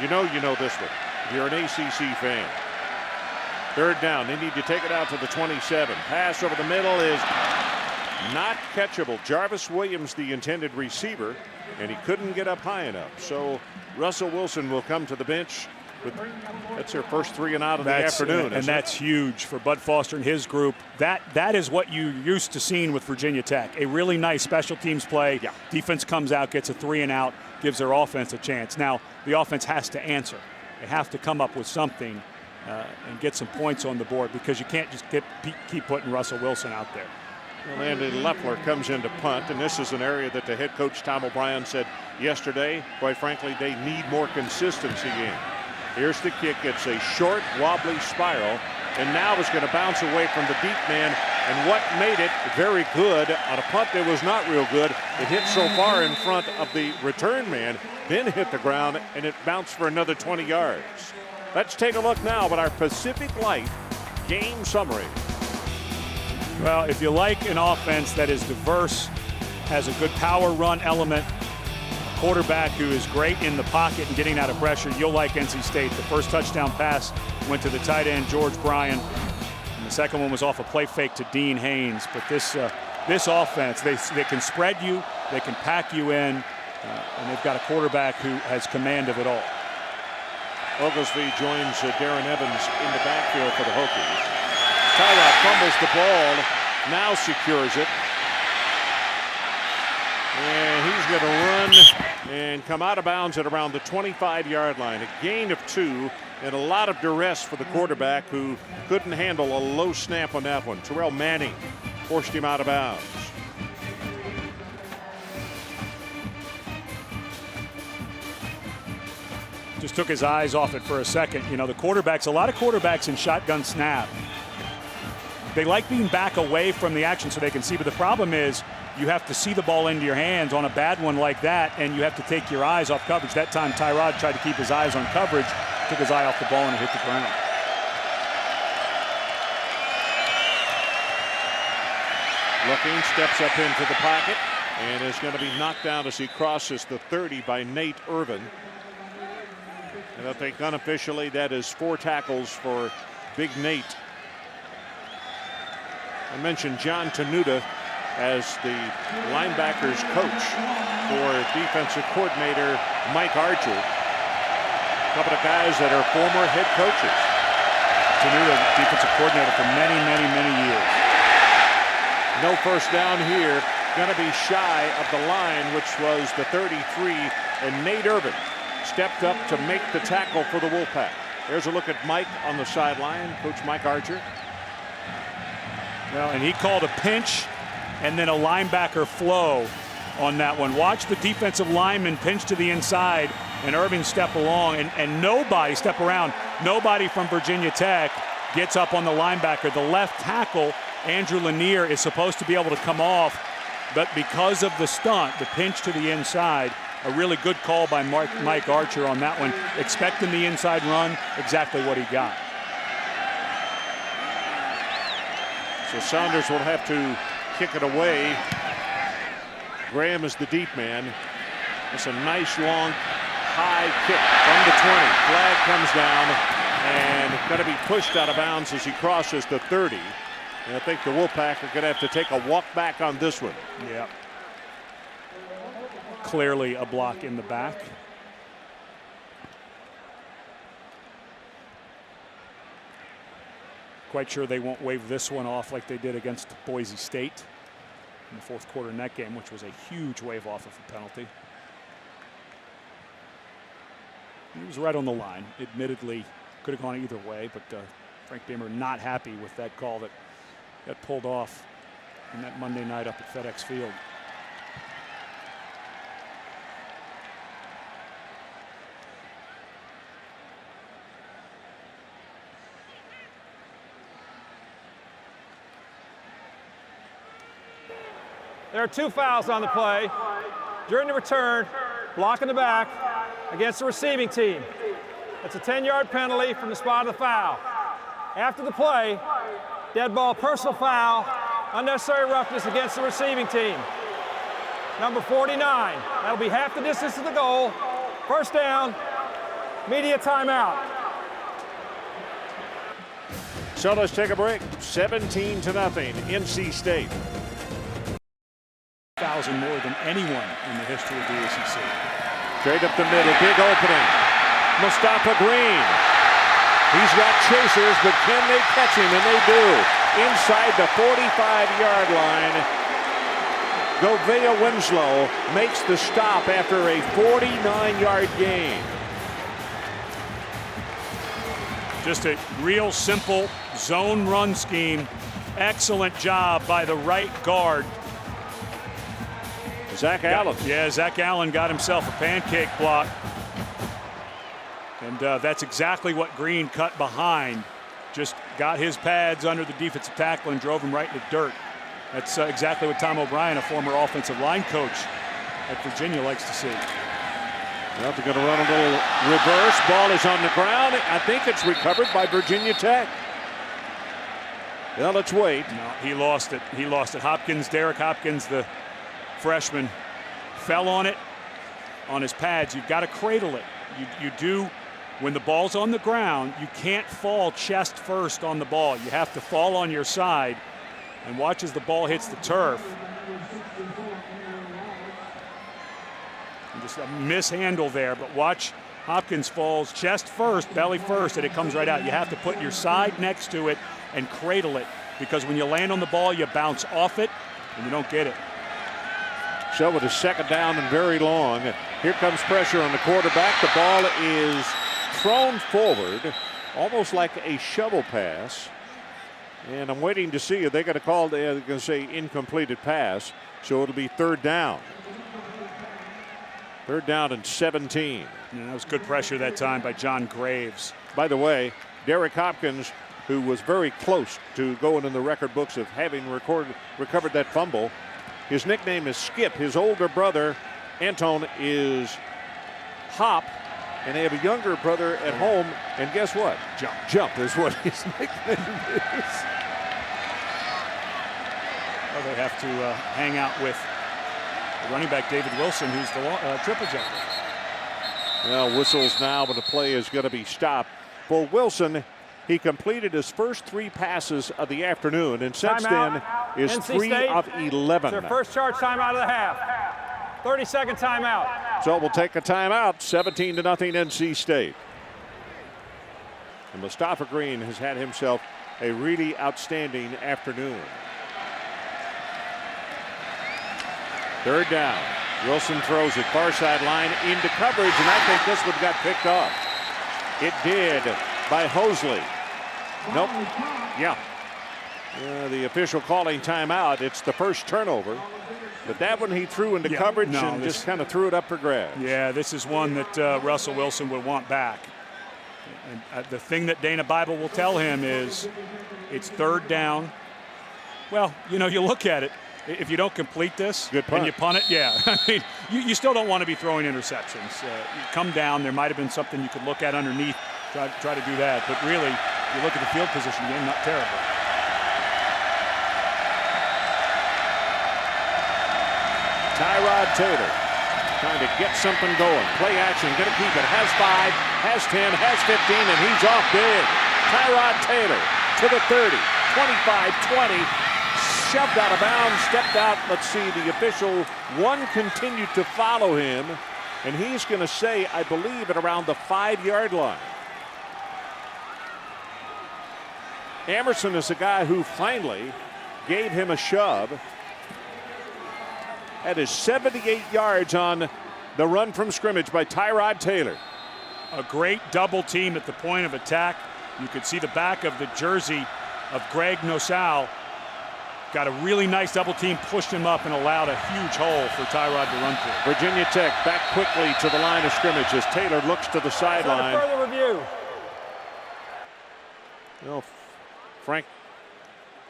You know this one. You're an ACC fan. Third down. They need to take it out to the 27. Pass over the middle is not catchable. Jarvis Williams, the intended receiver, and he couldn't get up high enough. So Russell Wilson will come to the bench. That's their first 3 and out of the afternoon. And that's huge for Bud Foster and his group. That is what you used to seeing with Virginia Tech. A really nice special teams play. Yeah. Defense comes out, gets a 3 and out, gives their offense a chance. Now, the offense has to answer. They have to come up with something and get some points on the board, because you can't just keep putting Russell Wilson out there. Well, Andy Leffler comes in to punt, and this is an area that the head coach Tom O'Brien said yesterday, quite frankly, they need more consistency in. Here's the kick. It's a short, wobbly spiral, and now it's going to bounce away from the deep man. And what made it very good on a punt that was not real good, it hit so far in front of the return man, then hit the ground, and it bounced for another 20 yards. Let's take a look now at our Pacific Life game summary. Well, if you like an offense that is diverse, has a good power run element, a quarterback who is great in the pocket and getting out of pressure, you'll like NC State. The first touchdown pass went to the tight end, George Bryan. And the second one was off a play fake to Dean Haynes. But this offense, they can spread you, they can pack you in, and they've got a quarterback who has command of it all. Oglesby joins Darren Evans in the backfield for the Hokies. Tyrod fumbles the ball, now secures it. And he's going to run and come out of bounds at around the 25-yard line. A gain of 2 and a lot of duress for the quarterback who couldn't handle a low snap on that one. Terrell Manning forced him out of bounds. Just took his eyes off it for a second. You know, the quarterbacks, a lot of quarterbacks in shotgun snap, they like being back away from the action so they can see, but the problem is you have to see the ball into your hands on a bad one like that, and you have to take your eyes off coverage. That time Tyrod tried to keep his eyes on coverage, took his eye off the ball, and it hit the ground. Looking, steps up into the pocket, and is going to be knocked down as he crosses the 30 by Nate Irving. And I think unofficially that is 4 tackles for Big Nate. I mentioned John Tenuta as the linebackers coach for defensive coordinator Mike Archer. A couple of guys that are former head coaches. Tenuta, defensive coordinator for many, many, many years. No first down here. Going to be shy of the line, which was the 33, and Nate Irving stepped up to make the tackle for the Wolfpack. There's a look at Mike on the sideline, Coach Mike Archer. Well, and he called a pinch and then a linebacker flow on that one. Watch the defensive lineman pinch to the inside and Irving step along, and nobody step around. Nobody from Virginia Tech gets up on the linebacker. The left tackle, Andrew Lanier, is supposed to be able to come off, but because of the stunt, the pinch to the inside, a really good call by Mike Archer on that one. Expecting the inside run, exactly what he got. So Saunders will have to kick it away. Graham is the deep man. It's a nice long high kick from the 20. Flag comes down and going to be pushed out of bounds as he crosses the 30. And I think the Wolfpack are going to have to take a walk back on this one. Yeah. Clearly a block in the back. Quite sure they won't wave this one off like they did against Boise State in the fourth quarter in that game, which was a huge wave off of a penalty. He was right on the line. Admittedly, could have gone either way, but Frank Beamer not happy with that call that got pulled off in that Monday night up at FedEx Field. There are 2 fouls on the play. During the return, block in the back against the receiving team. That's a 10-yard penalty from the spot of the foul. After the play, dead ball, personal foul, unnecessary roughness against the receiving team. Number 49. That'll be half the distance to the goal. First down, media timeout. So let's take a break. 17-0, NC State. 1,000 more than anyone in the history of the ACC. Straight up the middle, big opening. Mustafa Green. He's got chasers, but can they catch him? And they do. Inside the 45-yard line, Govea Winslow makes the stop after a 49-yard gain. Just a real simple zone run scheme. Excellent job by the right guard. Zach Allen. Yeah, Zach Allen got himself a pancake block. And that's exactly what Green cut behind. Just got his pads under the defensive tackle and drove him right in the dirt. That's exactly what Tom O'Brien, a former offensive line coach at Virginia, likes to see. Well, they're going to run a little reverse. Ball is on the ground. I think it's recovered by Virginia Tech. Well, let's wait. No, he lost it. He lost it. Derek Hopkins, the freshman, fell on it on his pads. You've got to cradle it. You do. When the ball's on the ground, you can't fall chest first on the ball. You have to fall on your side and watch as the ball hits the turf. And just a mishandle there, but watch Hopkins falls chest first, belly first, and it comes right out. You have to put your side next to it and cradle it, because when you land on the ball, you bounce off it and you don't get it. So with a second down and very long, here comes pressure on the quarterback. The ball is thrown forward, almost like a shovel pass. And I'm waiting to see if they're going to call, they're going to say incompleted pass. So it'll be third down. Third down and 17. Yeah, that was good pressure that time by John Graves. By the way, Derek Hopkins, who was very close to going in the record books of having recovered that fumble, his nickname is Skip. His older brother, Anton, is Hop, and they have a younger brother at home, and guess what? Jump. Jump is what his nickname is. Well, they have to hang out with running back David Wilson, who's the triple jumper. Well, whistles now, but the play is going to be stopped. For Wilson, he completed his first 3 passes of the afternoon, and since then is NC 3 State, of 11. It's their first charge timeout of the half. 30-second timeout. So we'll take a timeout. 17-0 NC State. And Mustafa Green has had himself a really outstanding afternoon. Third down. Wilson throws it far sideline into coverage, and I think this one got picked off. It did by Hosley. Nope. Yeah. The official calling timeout. It's the first turnover. But that one he threw into coverage and just kind of threw it up for grabs. Yeah, this is one that Russell Wilson would want back. And the thing that Dana Bible will tell him is it's third down. Well, you look at it. If you don't complete this and you punt it, I mean, you still don't want to be throwing interceptions. You come down, there might have been something you could look at underneath, try to do that. But really, you look at the field position game, not terrible. Tyrod Taylor trying to get something going. Play action, going to keep it. Has 5, has 10, has 15, and he's off big. Tyrod Taylor to the 30, 25, 20. Shoved out of bounds, stepped out. Let's see, the official, one continued to follow him, and he's going to say, I believe, at around the 5-yard line. Emerson is the guy who finally gave him a shove. That is 78 yards on the run from scrimmage by Tyrod Taylor. A great double team at the point of attack. You could see the back of the jersey of Greg Nosal. Got a really nice double team, pushed him up and allowed a huge hole for Tyrod to run through. Virginia Tech back quickly to the line of scrimmage as Taylor looks to the sideline. Further review. Well, Frank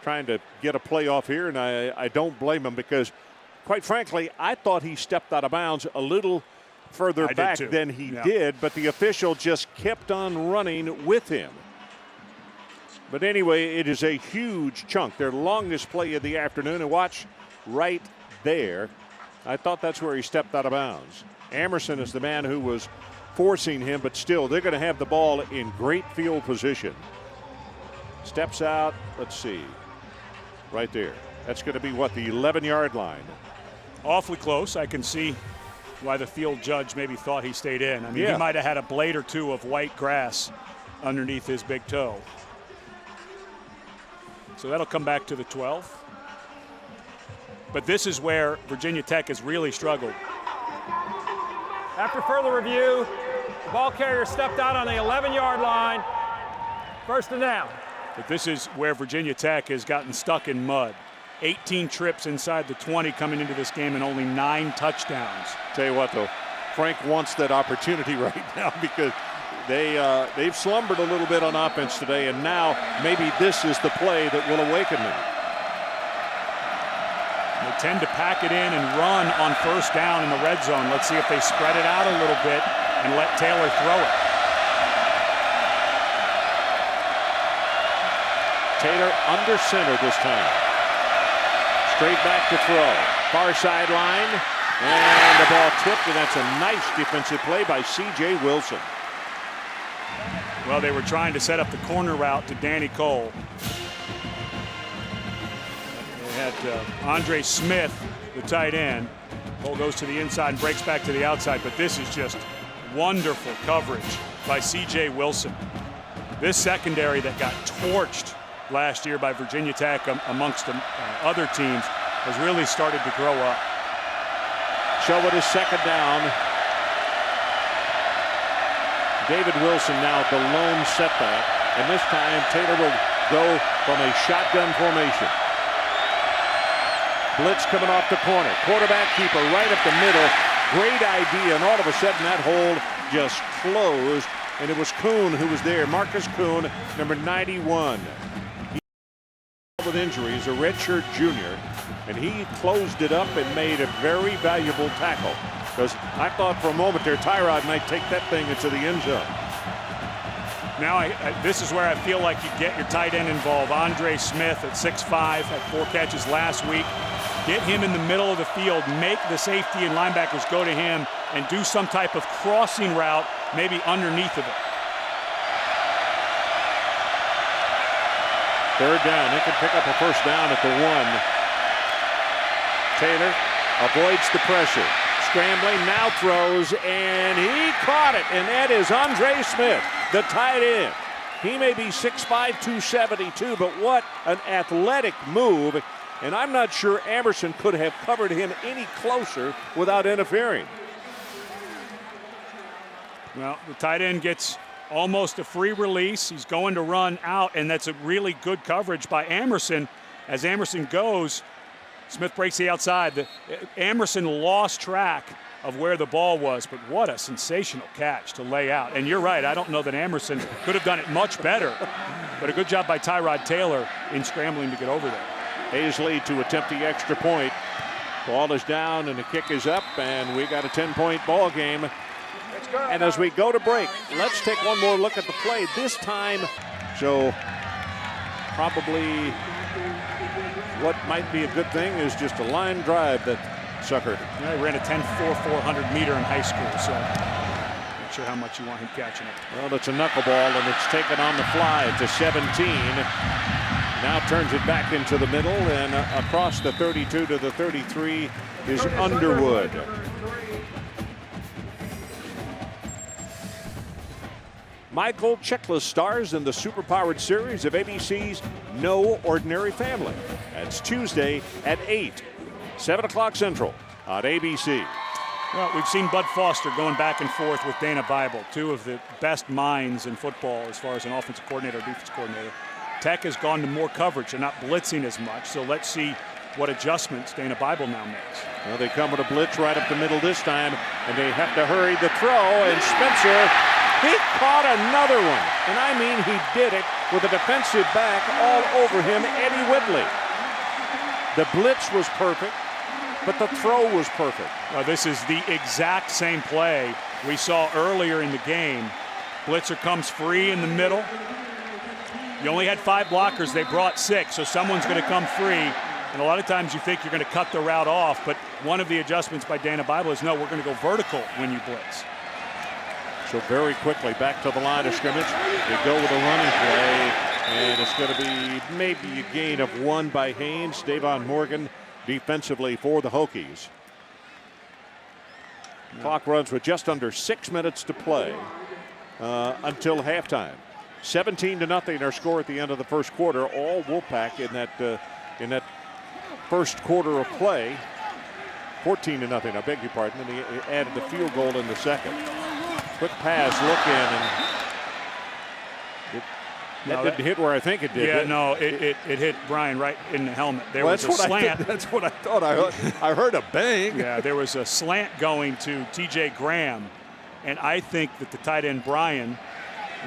trying to get a play off here, and I don't blame him because, quite frankly, I thought he stepped out of bounds a little further back than he did, but the official just kept on running with him. But anyway, it is a huge chunk, their longest play of the afternoon. And watch right there. I thought that's where he stepped out of bounds. Emerson is the man who was forcing him, but still, they're going to have the ball in great field position. Steps out, let's see, right there. That's going to be, what, the 11-yard line. Awfully close. I can see why the field judge maybe thought he stayed in. I mean, he might have had a blade or two of white grass underneath his big toe. So that'll come back to the 12. But this is where Virginia Tech has really struggled. After further review, the ball carrier stepped out on the 11-yard line. First and down. But this is where Virginia Tech has gotten stuck in mud. 18 trips inside the 20 coming into this game and only 9 touchdowns. Tell you what, though, Frank wants that opportunity right now because they've slumbered a little bit on offense today, and now maybe this is the play that will awaken them. They tend to pack it in and run on first down in the red zone. Let's see if they spread it out a little bit and let Taylor throw it. Taylor under center this time. Straight back to throw. Far sideline. And the ball tipped, and that's a nice defensive play by C.J. Wilson. Well, they were trying to set up the corner route to Danny Cole. They had Andre Smith, the tight end. Cole goes to the inside and breaks back to the outside, but this is just wonderful coverage by C.J. Wilson. This secondary that got torched last year by Virginia Tech amongst other teams has really started to grow up. So it is second down. David Wilson now the lone setback, and this time Taylor will go from a shotgun formation. Blitz coming off the corner. Quarterback keeper right up the middle. Great idea, and all of a sudden that hole just closed, and it was Kuhn who was there. Marcus Kuhn, number 91. With injuries, a redshirt junior, and he closed it up and made a very valuable tackle. Because I thought for a moment there Tyrod might take that thing into the end zone. Now this is where I feel like you get your tight end involved. Andre Smith at 6'5", had 4 catches last week. Get him in the middle of the field, make the safety and linebackers go to him, and do some type of crossing route, maybe underneath of it. Third down. They can pick up a first down at the 1. Taylor avoids the pressure. Scrambling, now throws, and he caught it. And that is Andre Smith, the tight end. He may be 6'5", 272, but what an athletic move. And I'm not sure Emerson could have covered him any closer without interfering. Well, the tight end gets almost a free release. He's going to run out, and that's a really good coverage by Emerson. As Emerson goes, Smith breaks the outside. Emerson lost track of where the ball was, but what a sensational catch to lay out. And you're right, I don't know that Emerson could have done it much better, but a good job by Tyrod Taylor in scrambling to get over there. Hazley to attempt the extra point. Ball is down and the kick is up, and we got a 10-point ball game. And as we go to break, let's take one more look at the play. This time, so probably what might be a good thing is just a line drive that suckered. Yeah, he ran a 10.4 400 meter in high school, so not sure how much you want him catching it. Well, it's a knuckleball, and it's taken on the fly to 17. Now turns it back into the middle, and across the 32 to the 33 is Underwood. Michael Chiklis stars in the super-powered series of ABC's No Ordinary Family. That's Tuesday at 8, 7 o'clock Central on ABC. Well, we've seen Bud Foster going back and forth with Dana Bible, 2 of the best minds in football as far as an offensive coordinator or defensive coordinator. Tech has gone to more coverage and not blitzing as much, so let's see what adjustments Dana Bible now makes. Well, they come with a blitz right up the middle this time, and they have to hurry the throw, and Spencer, he caught another one. And I mean, he did it with a defensive back all over him, Eddie Whitley. The blitz was perfect, but the throw was perfect. Well, this is the exact same play we saw earlier in the game. Blitzer comes free in the middle. You only had 5 blockers, they brought 6, so someone's going to come free. And a lot of times you think you're going to cut the route off, but one of the adjustments by Dana Bible is, no, we're going to go vertical when you blitz. So very quickly back to the line of scrimmage. They go with a running play, and it's going to be maybe a gain of 1 by Haynes. Davon Morgan defensively for the Hokies. Clock runs with just under 6 minutes to play until halftime. 17-0 our score at the end of the first quarter. All Wolfpack in that first quarter of play. 14-0, I beg your pardon, and he added the field goal in the second. Quick pass, look in, and That didn't hit where I think it did. Yeah, no, it hit Brian right in the helmet. There was a slant. That's what I thought. I heard a bang. Yeah, there was a slant going to T.J. Graham, and I think that the tight end Brian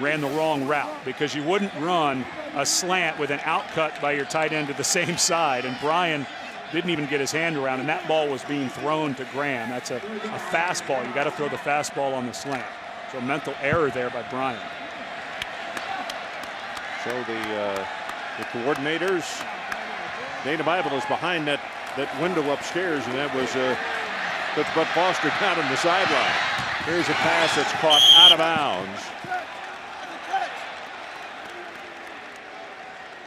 ran the wrong route, because you wouldn't run a slant with an outcut by your tight end to the same side, and Brian didn't even get his hand around, and that ball was being thrown to Graham. That's a fastball. You got to throw the fastball on the slant. So mental error there by Brian. So the coordinators, Dana Bible is behind that window upstairs, and that was Bud Foster down on the sideline. Here's a pass that's caught out of bounds.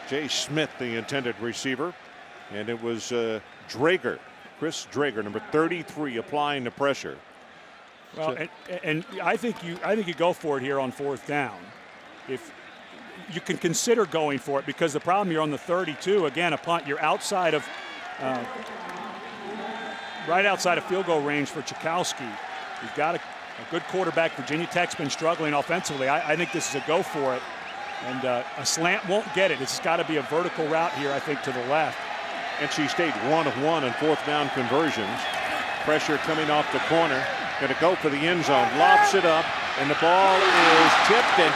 Jay Smith, the intended receiver, and it was Drager, Chris Drager, number 33, applying the pressure. Well, and I think you go for it here on 4th down. If you can consider going for it, because the problem, you're on the 32, again, a punt, you're outside of right outside of field goal range for Chakowski. You've got a good quarterback. Virginia Tech's been struggling offensively. I think this is a go for it. And a slant won't get it. It's got to be a vertical route here, I think, to the left. NC State 1 of 1 on 4th down conversions. Pressure coming off the corner. Going to go for the end zone. Lobs it up, and the ball is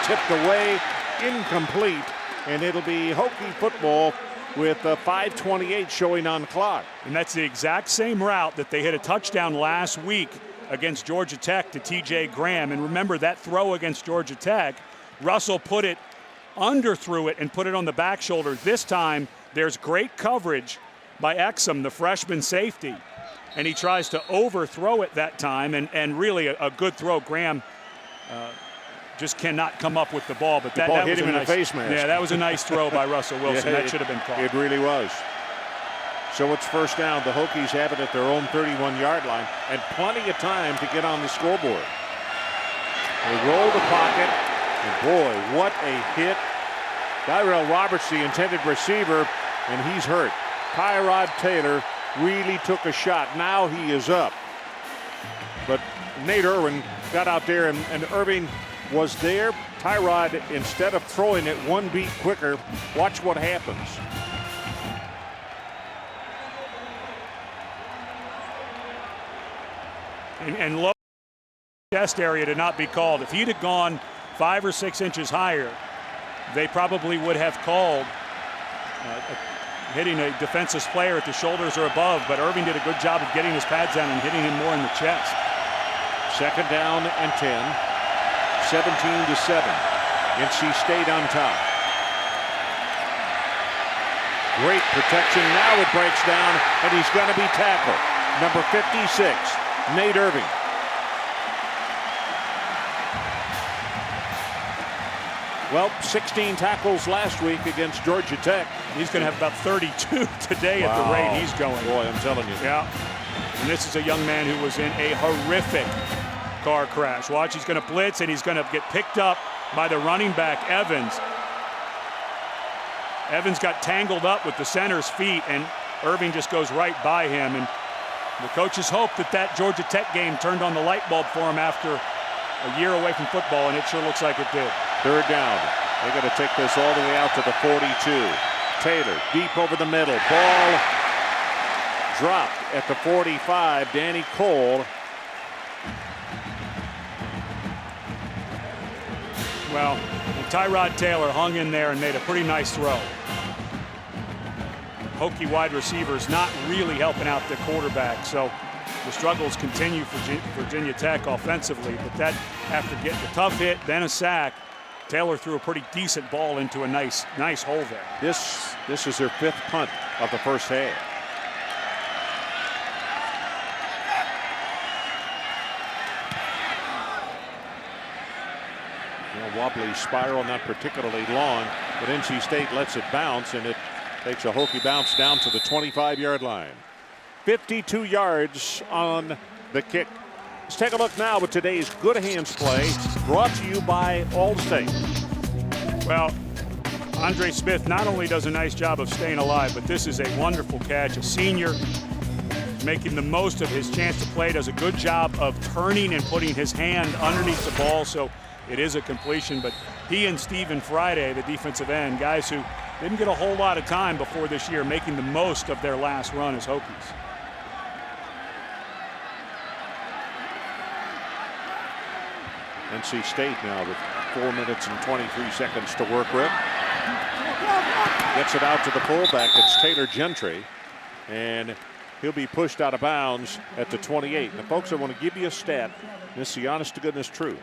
tipped away. Incomplete. And it'll be Hokie football with 5:28 showing on the clock. And that's the exact same route that they hit a touchdown last week against Georgia Tech to T.J. Graham. And remember that throw against Georgia Tech, Russell underthrew it and put it on the back shoulder. This time, there's great coverage by Exum, the freshman safety, and he tries to overthrow it that time, and really a good throw. Graham just cannot come up with the ball, but that hit was him in the face mask. Yeah, that was a nice throw by Russell Wilson. Yeah, that should have been caught. It really was. So it's 1st down. The Hokies have it at their own 31-yard line, and plenty of time to get on the scoreboard. They roll the pocket, and boy, what a hit. Tyrell Roberts, the intended receiver, and he's hurt. Tyrod Taylor really took a shot. Now he is up. But Nate Irving got out there, and Irving was there. Tyrod, instead of throwing it 1 beat quicker, watch what happens. And low chest area to not be called. If he'd have gone 5 or 6 inches higher, they probably would have called hitting a defenseless player at the shoulders or above, but Irving did a good job of getting his pads down and hitting him more in the chest. 2nd down and 10, 17-7. NC State on top. Great protection. Now it breaks down, and he's going to be tackled. Number 56, Nate Irving. Well, 16 tackles last week against Georgia Tech. He's going to have about 32 today at the rate he's going. Boy, I'm telling you. Yeah. And this is a young man who was in a horrific car crash. Watch, he's going to blitz, and he's going to get picked up by the running back, Evans. Evans got tangled up with the center's feet, and Irving just goes right by him. And the coaches hope that Georgia Tech game turned on the light bulb for him after a year away from football, and it sure looks like it did. 3rd down. They're going to take this all the way out to the 42. Taylor deep over the middle. Ball dropped at the 45. Danny Cole. Well, Tyrod Taylor hung in there and made a pretty nice throw. Hokie wide receivers not really helping out the quarterback, so the struggles continue for Virginia Tech offensively, but that after getting a tough hit, then a sack, Taylor threw a pretty decent ball into a nice hole there. This is their 5th punt of the first half. Wobbly spiral, not particularly long, but NC State lets it bounce, and it takes a Hokie bounce down to the 25-yard line. 52 yards on the kick. Let's take a look now at today's Good Hands play, brought to you by Allstate. Well, Andre Smith not only does a nice job of staying alive, but this is a wonderful catch. A senior making the most of his chance to play, does a good job of turning and putting his hand underneath the ball. So it is a completion, but he and Stephen Friday, the defensive end, guys who didn't get a whole lot of time before this year, making the most of their last run as Hokies. NC State now with 4 minutes and 23 seconds to work with. Gets it out to the fullback. It's Taylor Gentry, and he'll be pushed out of bounds at the 28. Now, folks, I want to give you a stat. This is the honest to goodness truth.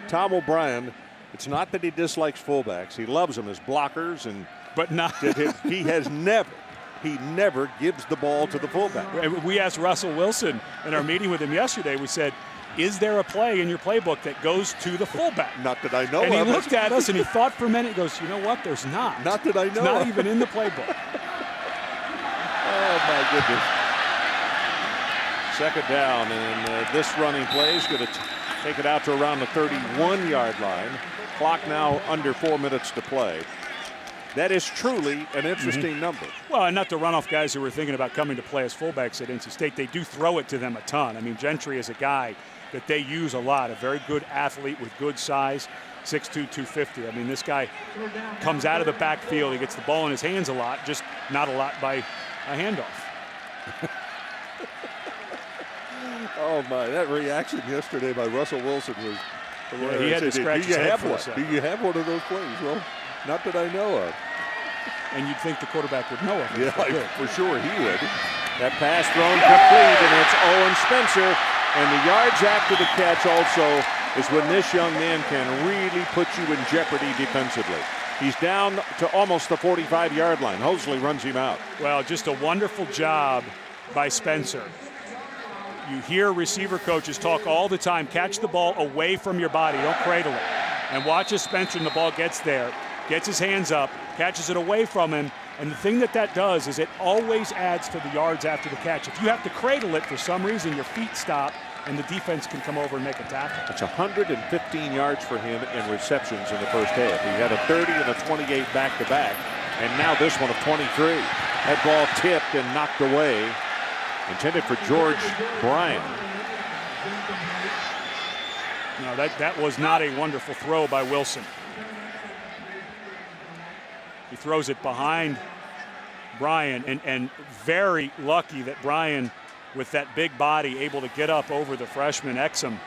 Tom O'Brien, it's not that he dislikes fullbacks. He loves them as blockers, and but not he never gives the ball to the fullback. We asked Russell Wilson in our meeting with him yesterday. We said, is there a play in your playbook that goes to the fullback? Not that I know of. And he looked at us and he thought for a minute. He goes, you know what? There's not. Not that I know It's not of. even in the playbook. Oh, my goodness. Second down, and this running play is going to take it out to around the 31-yard line. Clock now under 4 minutes to play. That is truly an interesting number. Well, and not to run off guys who were thinking about coming to play as fullbacks at NC State. They do throw it to them a ton. I mean, Gentry is a guy that they use a lot, a very good athlete with good size, 6'2", 250. I mean, this guy comes out of the backfield. He gets the ball in his hands a lot, just not a lot by a handoff. Oh, my. That reaction yesterday by Russell Wilson was hilarious. He had to scratch his head for a second. Do you have one of those plays? Well, not that I know of. And you'd think the quarterback would know of it. Yeah, for sure he would. That pass thrown complete, and it's Owen Spencer. And the yards after the catch also is when this young man can really put you in jeopardy defensively. He's down to almost the 45-yard line. Hosley runs him out. Well, just a wonderful job by Spencer. You hear receiver coaches talk all the time, catch the ball away from your body, don't cradle it. And watch as Spencer, and the ball gets there, gets his hands up, catches it away from him, and the thing that does is it always adds to the yards after the catch. If you have to cradle it for some reason, your feet stop, and the defense can come over and make a tackle. It's 115 yards for him in receptions in the first half. He had a 30 and a 28 back-to-back, and now this one of 23. That ball tipped and knocked away. Intended for George Bryan. No, that was not a wonderful throw by Wilson. He throws it behind Bryan, and very lucky that Bryan, with that big body, able to get up over the freshman Exum.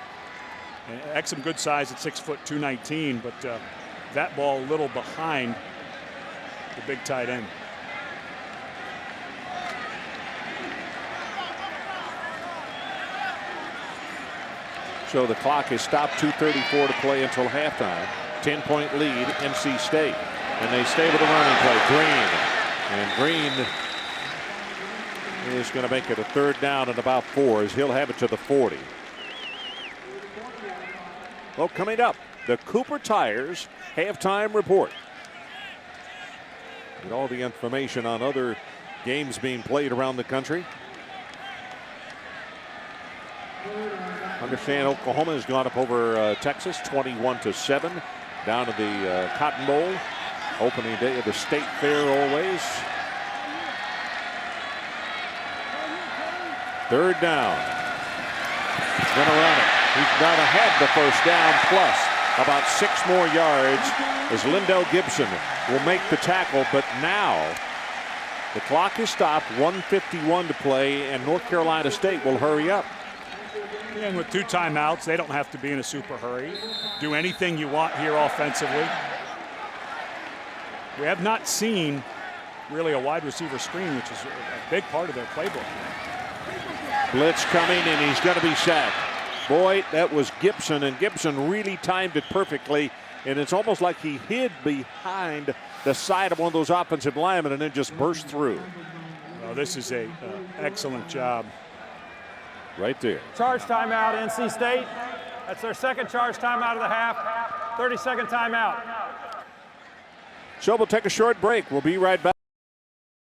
Exum good size at 6', 219, but that ball a little behind the big tight end. So the clock is stopped, 2:34 to play until halftime. 10-point lead, NC State. And they stay with the running play. Green. And Green is going to make it a third down and about 4 as he'll have it to the 40. Well, coming up, the Cooper Tires halftime report. Get all the information on other games being played around the country. Understand Oklahoma has gone up over Texas 21-7 down to the Cotton Bowl. Opening day of the State Fair always. Third down. He's going to run it. He's going to have the first down plus about 6 more yards as Lindell Gibson will make the tackle. But now the clock is stopped, 1:51 to play, and North Carolina State will hurry up. And with 2 timeouts, they don't have to be in a super hurry. Do anything you want here offensively. We have not seen really a wide receiver screen, which is a big part of their playbook. Blitz coming, and he's going to be sacked. Boy, that was Gibson, and Gibson really timed it perfectly, and it's almost like he hid behind the side of one of those offensive linemen and then just burst through. Well, this is a excellent job. Right there. Charge timeout, NC State. That's their second charge timeout of the half. 30-second timeout. So we'll take a short break. We'll be right back.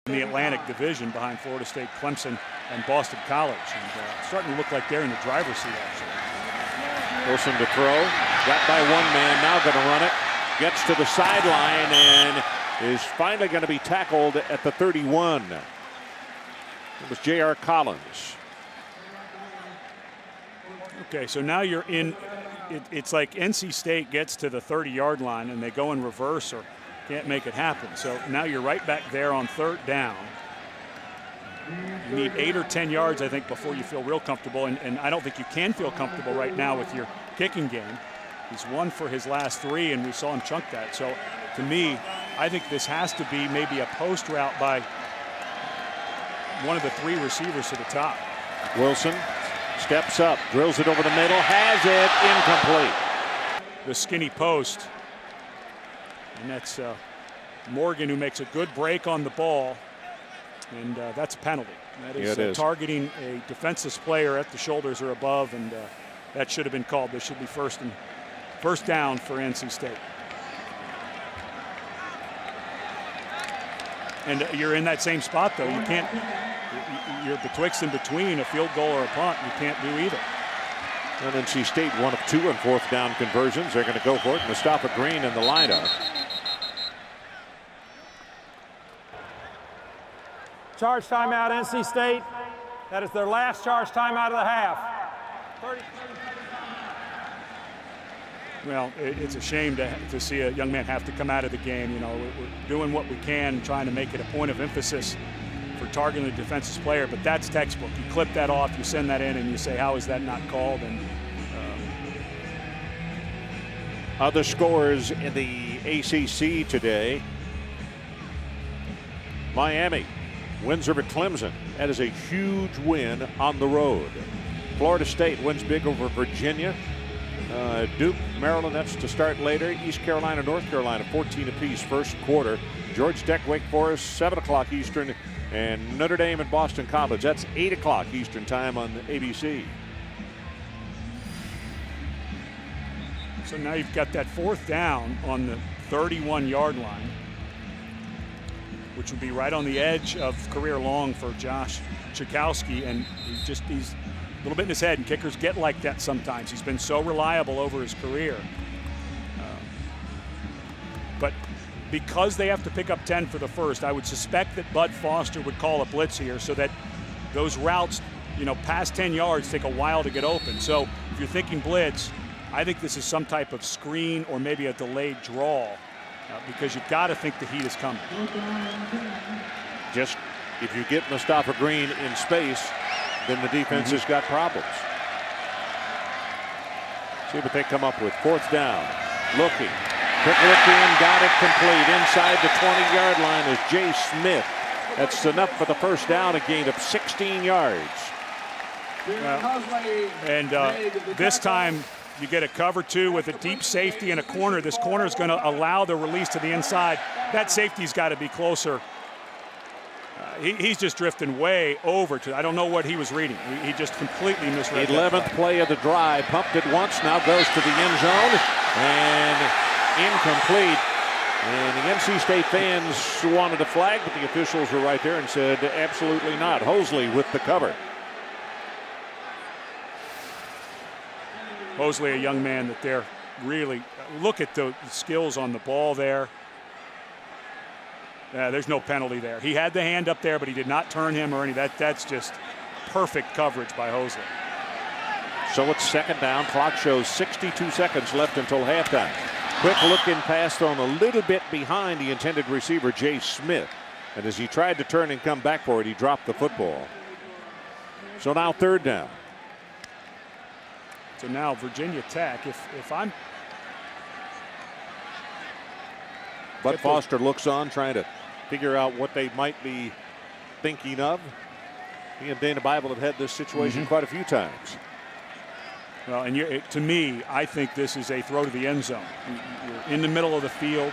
In the Atlantic Division behind Florida State, Clemson, and Boston College. And it's starting to look like they're in the driver's seat, actually. Wilson to throw. Got by one man, now going to run it. Gets to the sideline and is finally going to be tackled at the 31. It was J.R. Collins. Okay, so now you're in it's like NC State gets to the 30-yard line and they go in reverse or can't make it happen. So now you're right back there on 3rd down. You need 8 or 10 yards, I think, before you feel real comfortable. And I don't think you can feel comfortable right now with your kicking game. He's 1 for his last 3, and we saw him chunk that. So to me, I think this has to be maybe a post route by one of the 3 receivers to the top. Wilson steps up, drills it over the middle, has it, incomplete. The skinny post. And that's Morgan, who makes a good break on the ball. And that's a penalty. That is, targeting a defenseless player at the shoulders or above, and that should have been called. This should be first down for NC State. And you're in that same spot, though. You can't. You're betwixt and between a field goal or a punt. You can't do either. And NC State 1 of 2 on 4th down conversions. They're going to go for it. Mustafa Green in the lineup. Charge timeout, NC State. That is their last charge timeout of the half. 30. Well, it's a shame to see a young man have to come out of the game. You know, we're doing what we can, trying to make it a point of emphasis for targeting the defensive player, but that's textbook. You clip that off, you send that in, and you say, how is that not called? And other scores in the ACC today. Miami wins over Clemson. That is a huge win on the road. Florida State wins big over Virginia. Duke, Maryland, that's to start later. East Carolina, North Carolina, 14 apiece first quarter. Georgia Tech, Wake Forest, 7 o'clock Eastern. And Notre Dame and Boston College, that's 8 o'clock Eastern time on ABC. So now you've got that 4th down on the 31-yard line, which would be right on the edge of career long for Josh Chakowski. And he's a little bit in his head, and kickers get like that sometimes. He's been so reliable over his career. But because they have to pick up 10 for the first, I would suspect that Bud Foster would call a blitz here so that those routes, you know, past 10 yards take a while to get open. So if you're thinking blitz, I think this is some type of screen or maybe a delayed draw because you've got to think the heat is coming. Just if you get Mustafa Green in space, then the defense has got problems. See what they come up with. 4th down. Looking. Quick look in. Got it complete. Inside the 20-yard line is Jay Smith. That's enough for the first down. A gain of 16 yards. And this time you get a cover 2 with a deep safety and a corner. This corner is going to allow the release to the inside. That safety's got to be closer. He's just drifting way over to, I don't know what he was reading. He just completely misread. 11th play of the drive. Pumped it once, now goes to the end zone. And incomplete. And the NC State fans wanted a flag, but the officials were right there and said absolutely not. Hosley with the cover. Hosley, a young man that they're really, look at the skills on the ball there. There's no penalty there. He had the hand up there, but he did not turn him or any. That's just perfect coverage by Hosley. So it's 2nd down. Clock shows 62 seconds left until halftime. Quick look-in pass thrown a little bit behind the intended receiver, Jay Smith. And as he tried to turn and come back for it, he dropped the football. So now 3rd down. So now Virginia Tech, if I'm... Bud Foster looks on, trying to figure out what they might be thinking of. He and Dana Bible have had this situation quite a few times. Well, and to me, I think this is a throw to the end zone. You're in the middle of the field,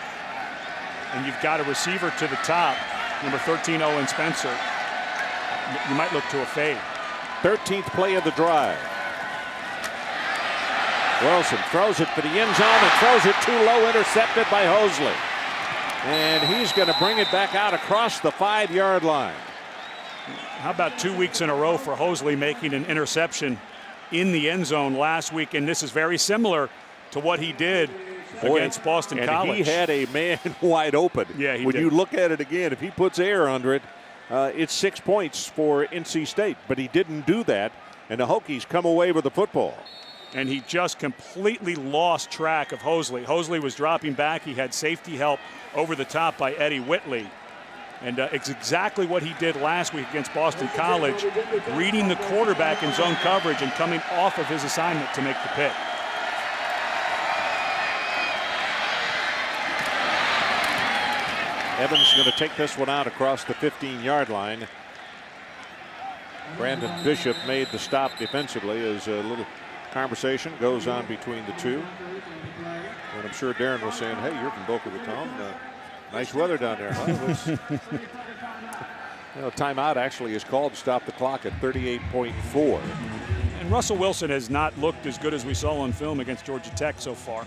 and you've got a receiver to the top, number 13, Owen Spencer. You might look to a fade. 13th play of the drive. Wilson throws it for the end zone and throws it too low, intercepted by Hosley. And he's going to bring it back out across the 5-yard line. How about 2 weeks in a row for Hosley making an interception in the end zone last week? And this is very similar to what he did against Boston College. He had a man wide open. Yeah, he when did. You look at it again, if he puts air under it, it's 6 points for NC State. But he didn't do that, and the Hokies come away with the football. and he just completely lost track of Hosley. Hosley was dropping back. He had safety help over the top by Eddie Whitley. And it's exactly what he did last week against Boston College, reading the quarterback in zone coverage and coming off of his assignment to make the pick. Evans is going to take this one out across the 15-yard line. Brandon Bishop made the stop defensively as a little conversation goes on between the two. And I'm sure Darren was saying, hey, you're from Boca Raton. Nice weather down there, huh? Timeout actually is called to stop the clock at 38.4. And Russell Wilson has not looked as good as we saw on film against Georgia Tech so far.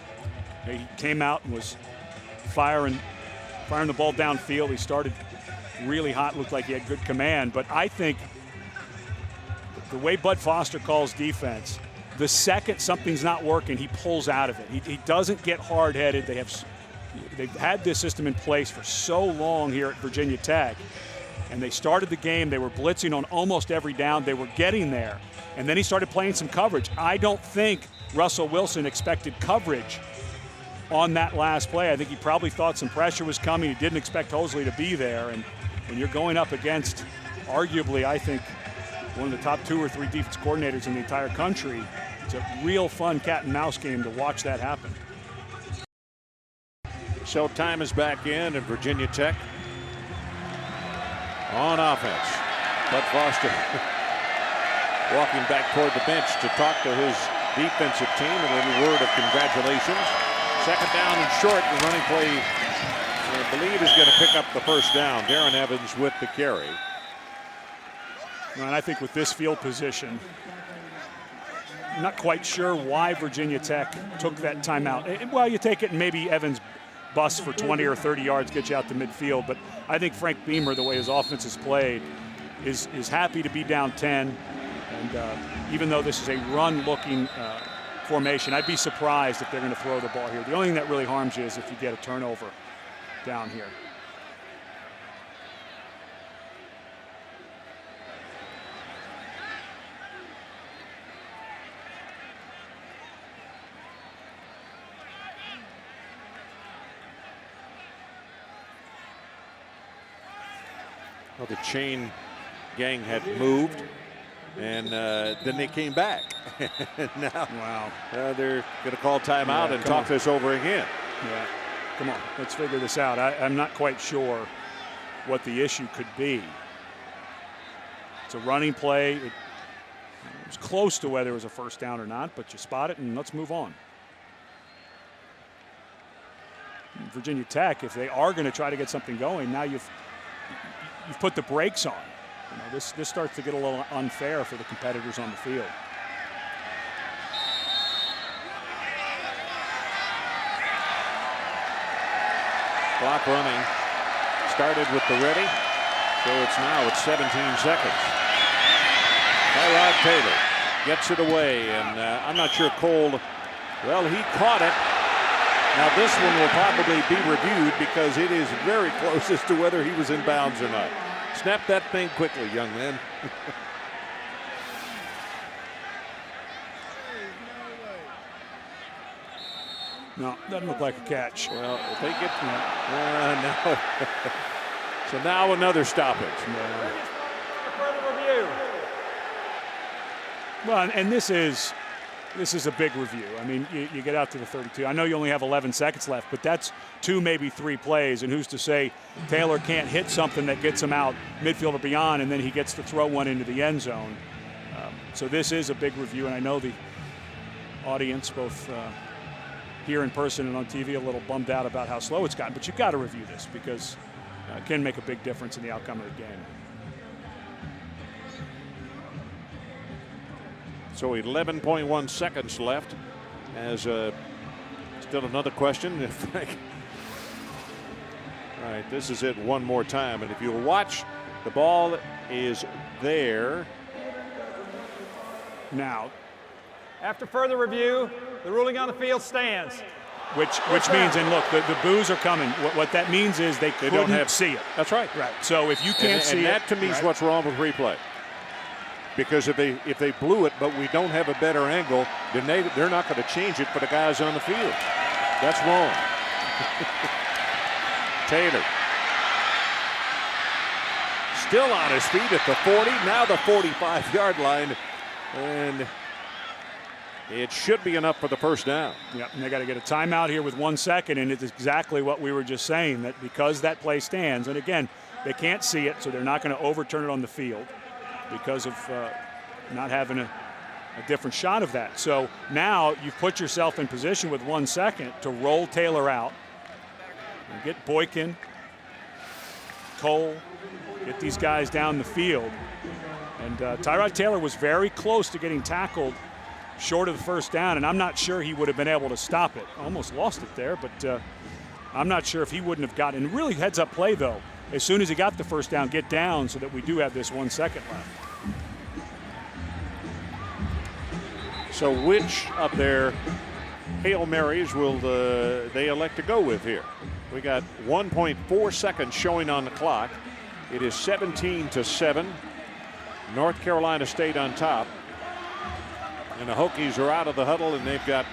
He came out and was firing the ball downfield. He started really hot, looked like he had good command. But I think the way Bud Foster calls defense, the second something's not working, he pulls out of it. He doesn't get hard-headed. They've had this system in place for so long here at Virginia Tech, and they started the game. They were blitzing on almost every down. They were getting there, and then he started playing some coverage. I don't think Russell Wilson expected coverage on that last play. I think he probably thought some pressure was coming. He didn't expect Hosley to be there, and when you're going up against arguably, I think, one of the top 2 or 3 defense coordinators in the entire country, it's a real fun cat and mouse game to watch that happen. So time is back in, and Virginia Tech on offense. Bud Foster walking back toward the bench to talk to his defensive team. A little word of congratulations. Second down and short. The running play, I believe, is going to pick up the first down. Darren Evans with the carry. And I think with this field position, I'm not quite sure why Virginia Tech took that timeout. Well, you take it and maybe Evans busts for 20 or 30 yards, get you out to midfield. But I think Frank Beamer, the way his offense is played, is happy to be down 10. And even though this is a run-looking formation, I'd be surprised if they're going to throw the ball here. The only thing that really harms you is if you get a turnover down here. Well, the chain gang had moved, and then they came back. Now, wow. They're going to call timeout and talk this over again. Yeah, come on, let's figure this out. I'm not quite sure what the issue could be. It's a running play. It was close to whether it was a first down or not, but you spot it, and let's move on. Virginia Tech, if they are going to try to get something going, now you've put the brakes on. This starts to get a little unfair for the competitors on the field. Clock running. Started with the ready, so it's 17 seconds. Tyrod Taylor gets it away, and I'm not sure Cole, well, he caught it. Now this one will probably be reviewed because it is very close as to whether he was in bounds or not. Snap that thing quickly, young man. No, doesn't look like a catch. Well, if they get no. So now another stoppage. Further review. Well, and this is a big review. I mean, you get out to the 32. I know you only have 11 seconds left, but that's 2, maybe 3 plays. And who's to say Taylor can't hit something that gets him out midfield or beyond, and then he gets to throw one into the end zone. So this is a big review, and I know the audience, both here in person and on TV, a little bummed out about how slow it's gotten. But you've got to review this because it can make a big difference in the outcome of the game. So 11.1 seconds left. As still another question. All right, this is it one more time. And if you'll watch, the ball is there. Now, after further review, the ruling on the field stands. Which means, and look, the boos are coming. What that means is they don't have see it. That's right. Right. So if you can't see and that it, to me is right, what's wrong with replay. because if they blew it, but we don't have a better angle, then they're not going to change it for the guys on the field. That's wrong. Taylor. Still on his feet at the 40, now the 45-yard line, and it should be enough for the first down. Yeah, and they got to get a timeout here with 1 second, and it's exactly what we were just saying, that because that play stands, and again, they can't see it, so they're not going to overturn it on the field because of not having a different shot of that. So now you've put yourself in position with 1 second to roll Taylor out and get Boykin, Cole, get these guys down the field. And Tyrod Taylor was very close to getting tackled short of the first down, and I'm not sure he would have been able to stop it. Almost lost it there, but I'm not sure if he wouldn't have gotten. And really heads-up play, though. As soon as he got the first down, get down so that we do have this 1 second left. So which of their Hail Marys will they elect to go with here? We got 1.4 seconds showing on the clock. It is 17-7. North Carolina State on top. And the Hokies are out of the huddle, and they've got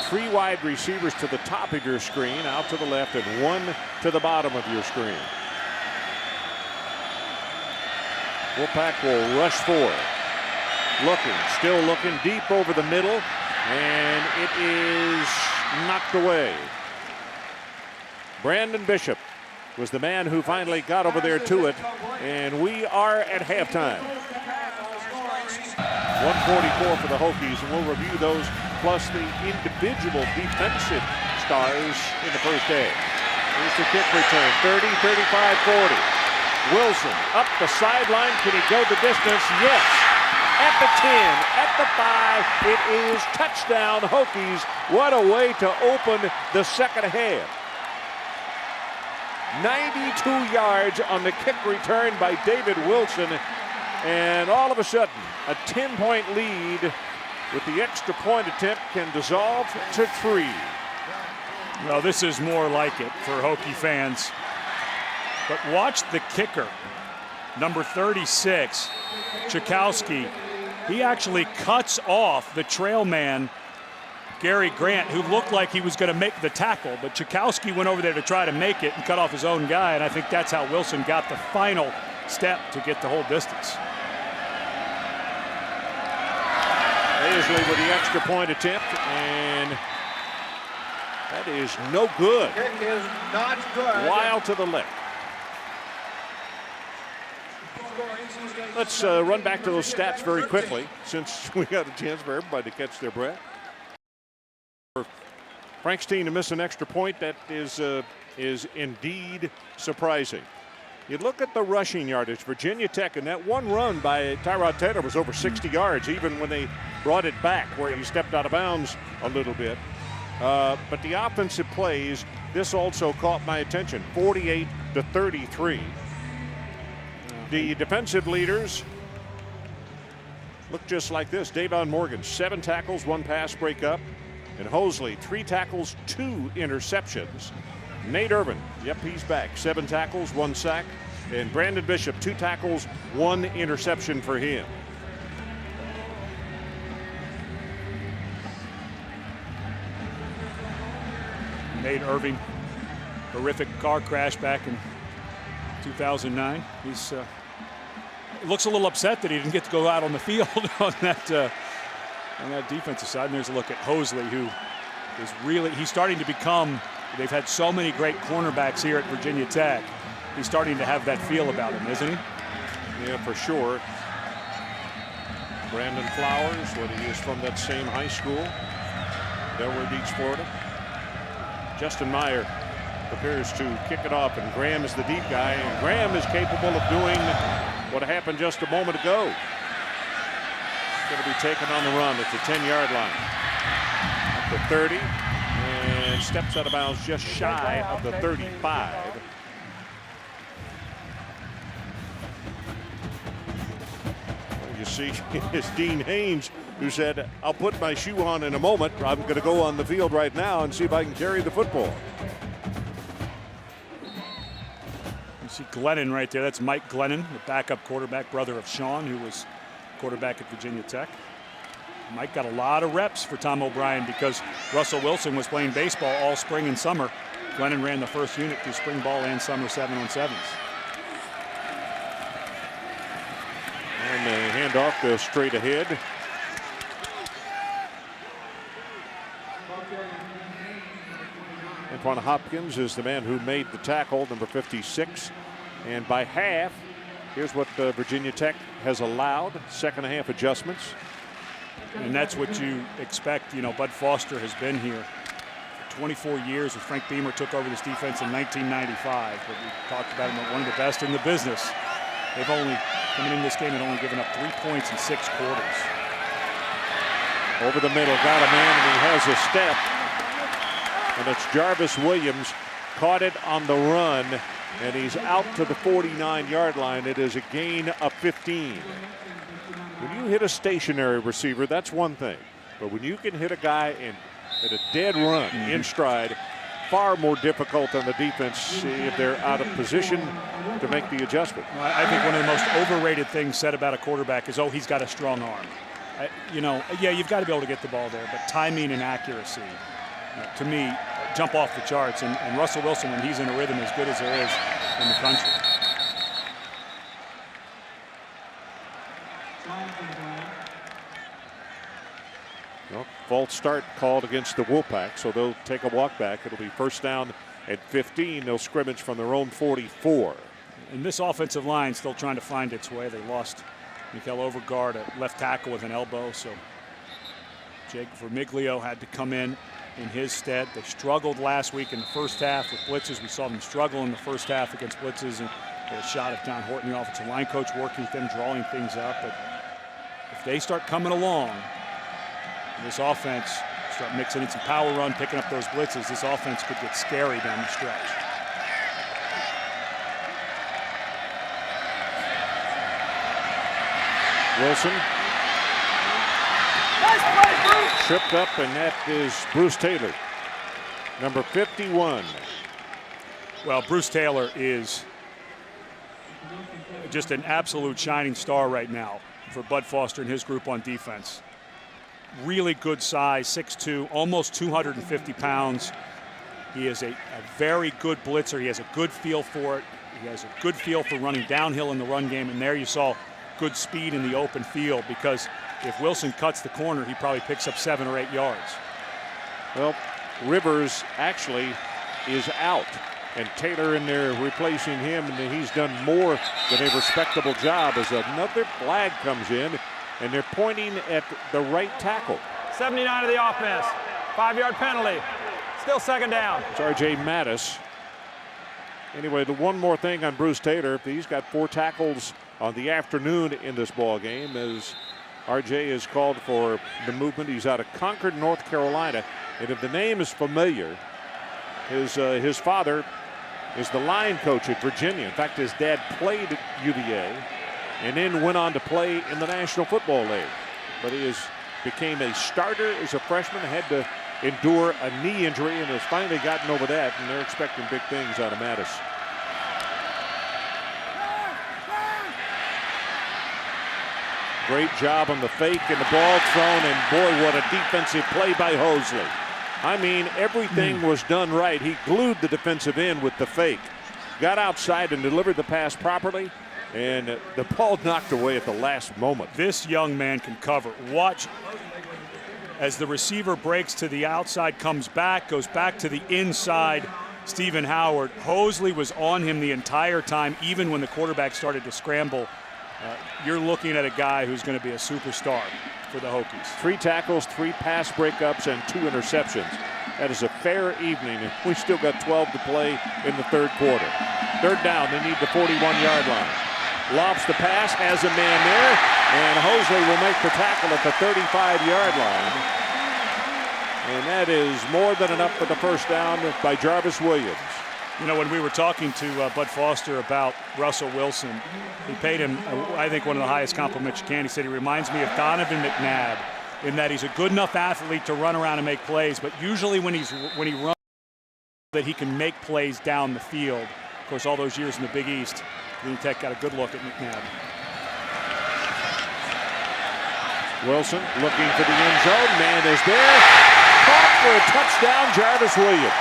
3 wide receivers to the top of your screen, out to the left, and 1 to the bottom of your screen. Wolfpack will rush forward. Still looking deep over the middle, and it is knocked away. Brandon Bishop was the man who finally got over there to it, and we are at halftime. 144 for the Hokies, and we'll review those plus the individual defensive stars in the first half. Here's the kick return, 30, 35, 40. Wilson up the sideline. Can he go the distance? Yes. At the 10, at the 5, it is touchdown Hokies. What a way to open the second half. 92 yards on the kick return by David Wilson. And all of a sudden, a 10-point lead with the extra point attempt can dissolve to 3. Well, this is more like it for Hokie fans. But watch the kicker, number 36, Chakowski. He actually cuts off the trail man, Gary Grant, who looked like he was going to make the tackle, but Chakowski went over there to try to make it and cut off his own guy, and I think that's how Wilson got the final step to get the whole distance. Paisley with the extra point attempt, and that is no good. It is not good. Wild to the left. Let's run back to those stats very quickly, since we got a chance for everybody to catch their breath. For Frank's team to miss an extra point, that is indeed surprising. You look at the rushing yardage, Virginia Tech, and that one run by Tyrod Taylor was over 60 yards, even when they brought it back where he stepped out of bounds a little bit. But the offensive plays, this also caught my attention, 48-33. The defensive leaders look just like this. Davon Morgan, 7 tackles, 1 pass breakup. And Hosley, 3 tackles, 2 interceptions. Nate Irving, yep, he's back. 7 tackles, 1 sack. And Brandon Bishop, 2 tackles, 1 interception for him. Nate Irving, horrific car crash back in 2009. He's looks a little upset that he didn't get to go out on the field on that defensive side. And there's a look at Hosley, who is really, he's starting to become, they've had so many great cornerbacks here at Virginia Tech. He's starting to have that feel about him, isn't he? Yeah, for sure. Brandon Flowers, what he is from that same high school, Delray Beach, Florida. Justin Meyer prepares to kick it off, and Graham is the deep guy, and Graham is capable of doing what happened just a moment ago. Going to be taken on the run at the 10-yard line. Up to 30, and steps out of bounds just shy of the 35. You see, it's Dean Haynes who said, I'll put my shoe on in a moment. I'm going to go on the field right now and see if I can carry the football. You see Glennon right there. That's Mike Glennon, the backup quarterback, brother of Sean, who was quarterback at Virginia Tech. Mike got a lot of reps for Tom O'Brien because Russell Wilson was playing baseball all spring and summer. Glennon ran the first unit through spring ball and summer 7-on-7s. And the handoff goes straight ahead. Anton Hopkins is the man who made the tackle, number 56. And by half, here's what Virginia Tech has allowed, second half adjustments. And that's what you expect. You know, Bud Foster has been here for 24 years. As Frank Beamer took over this defense in 1995. But we talked about him, one of the best in the business. They've only, coming in this game, had only given up 3 points in 6 quarters. Over the middle, got a man, and he has a step. And it's Jarvis Williams, caught it on the run, and he's out to the 49-yard line. It is a gain of 15. When you hit a stationary receiver, that's one thing. But when you can hit a guy at a dead run in stride, far more difficult on the defense. See if they're out of position to make the adjustment. Well, I think one of the most overrated things said about a quarterback is, oh, he's got a strong arm. You know, yeah, you've got to be able to get the ball there, but timing and accuracy, to me, jump off the charts. And Russell Wilson, when he's in a rhythm, as good as there is in the country. Well, false start called against the Wolfpack, so they'll take a walk back. It'll be first down at 15. They'll scrimmage from their own 44. And this offensive line still trying to find its way. They lost Mikel Overgaard at left tackle with an elbow, so Jake Vermiglio had to come in his stead. They struggled last week in the first half with blitzes. We saw them struggle in the first half against blitzes, and a shot at Don Horton, the offensive line coach, working with them, drawing things up. But if they start coming along, this offense start mixing in some power run, picking up those blitzes, this offense could get scary down the stretch. Wilson. Tripped up, and that is Bruce Taylor, number 51. Well, Bruce Taylor is just an absolute shining star right now for Bud Foster and his group on defense. Really good size, 6'2", almost 250 pounds. He is a very good blitzer. He has a good feel for it. He has a good feel for running downhill in the run game, and there you saw good speed in the open field, because if Wilson cuts the corner, he probably picks up 7 or 8 yards. Well, Rivers actually is out, and Taylor in there replacing him, and he's done more than a respectable job as another flag comes in, and they're pointing at the right tackle. 79 of the offense, 5-yard penalty, still second down. It's R.J. Mattis. Anyway, the one more thing on Bruce Taylor, he's got 4 tackles on the afternoon in this ball game, as R.J. is called for the movement. He's out of Concord, North Carolina, and if the name is familiar, his father is the line coach at Virginia. In fact, his dad played at UVA and then went on to play in the National Football League. But he became a starter as a freshman, had to endure a knee injury, and has finally gotten over that, and they're expecting big things out of Mattis. Great job on the fake and the ball thrown, and boy, what a defensive play by Hosley. I mean, everything was done right. He glued the defensive end with the fake, got outside and delivered the pass properly, and the ball knocked away at the last moment. This young man can cover. Watch as the receiver breaks to the outside, comes back, goes back to the inside. Stephen Howard, Hosley was on him the entire time, even when the quarterback started to scramble. You're looking at a guy who's going to be a superstar for the Hokies. 3 tackles, 3 pass breakups, and 2 interceptions. That is a fair evening, and we still got 12 to play in the third quarter. Third down, they need the 41-yard line. Lobs the pass, has a man there, and Hosley will make the tackle at the 35-yard line. And that is more than enough for the first down by Jarvis Williams. You know, when we were talking to Bud Foster about Russell Wilson, he paid him, I think, one of the highest compliments you can. He said he reminds me of Donovan McNabb in that he's a good enough athlete to run around and make plays, but usually when he runs, that he can make plays down the field. Of course, all those years in the Big East, Virginia Tech got a good look at McNabb. Wilson looking for the end zone. Man is there. Caught for a touchdown, Jarvis Williams.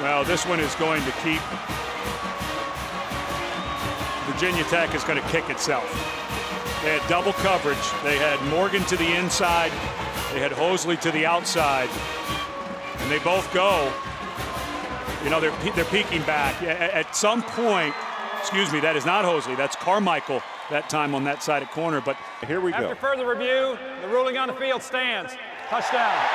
Well, this one is going to keep. Virginia Tech is going to kick itself. They had double coverage. They had Morgan to the inside. They had Hosley to the outside. And they both go. You know, they're peeking back. At some point, excuse me, that is not Hosley. That's Carmichael that time on that side of corner. But here we go. After further review, the ruling on the field stands. Touchdown.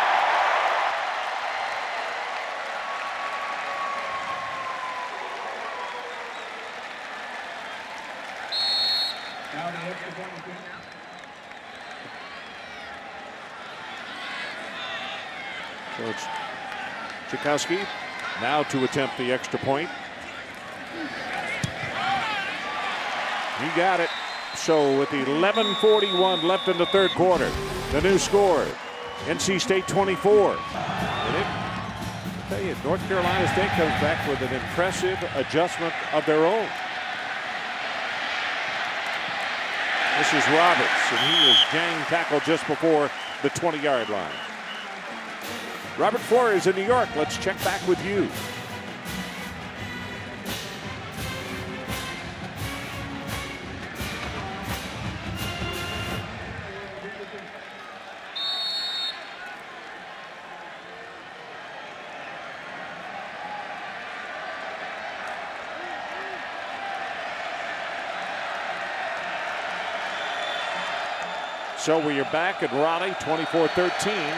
So it's Tchaikovsky now to attempt the extra point. He got it. So with 11:41 left in the third quarter, the new score, NC State 24. I tell you, North Carolina State comes back with an impressive adjustment of their own. This is Roberts, and he is gang tackled just before the 20-yard line. Robert Flores in New York. Let's check back with you. So we are back at Raleigh, 24-13.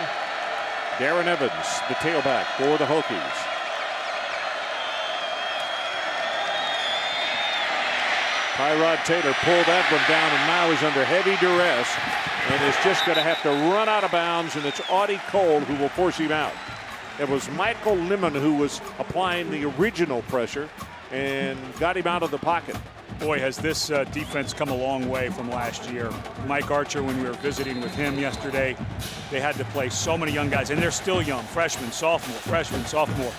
Darren Evans, the tailback for the Hokies. Tyrod Taylor pulled that one down and now is under heavy duress and is just going to have to run out of bounds, and it's Audie Cole who will force him out. It was Michael Lemon who was applying the original pressure and got him out of the pocket. Boy, has this defense come a long way from last year. Mike Archer, when we were visiting with him yesterday, they had to play so many young guys, and they're still young, freshman, sophomore.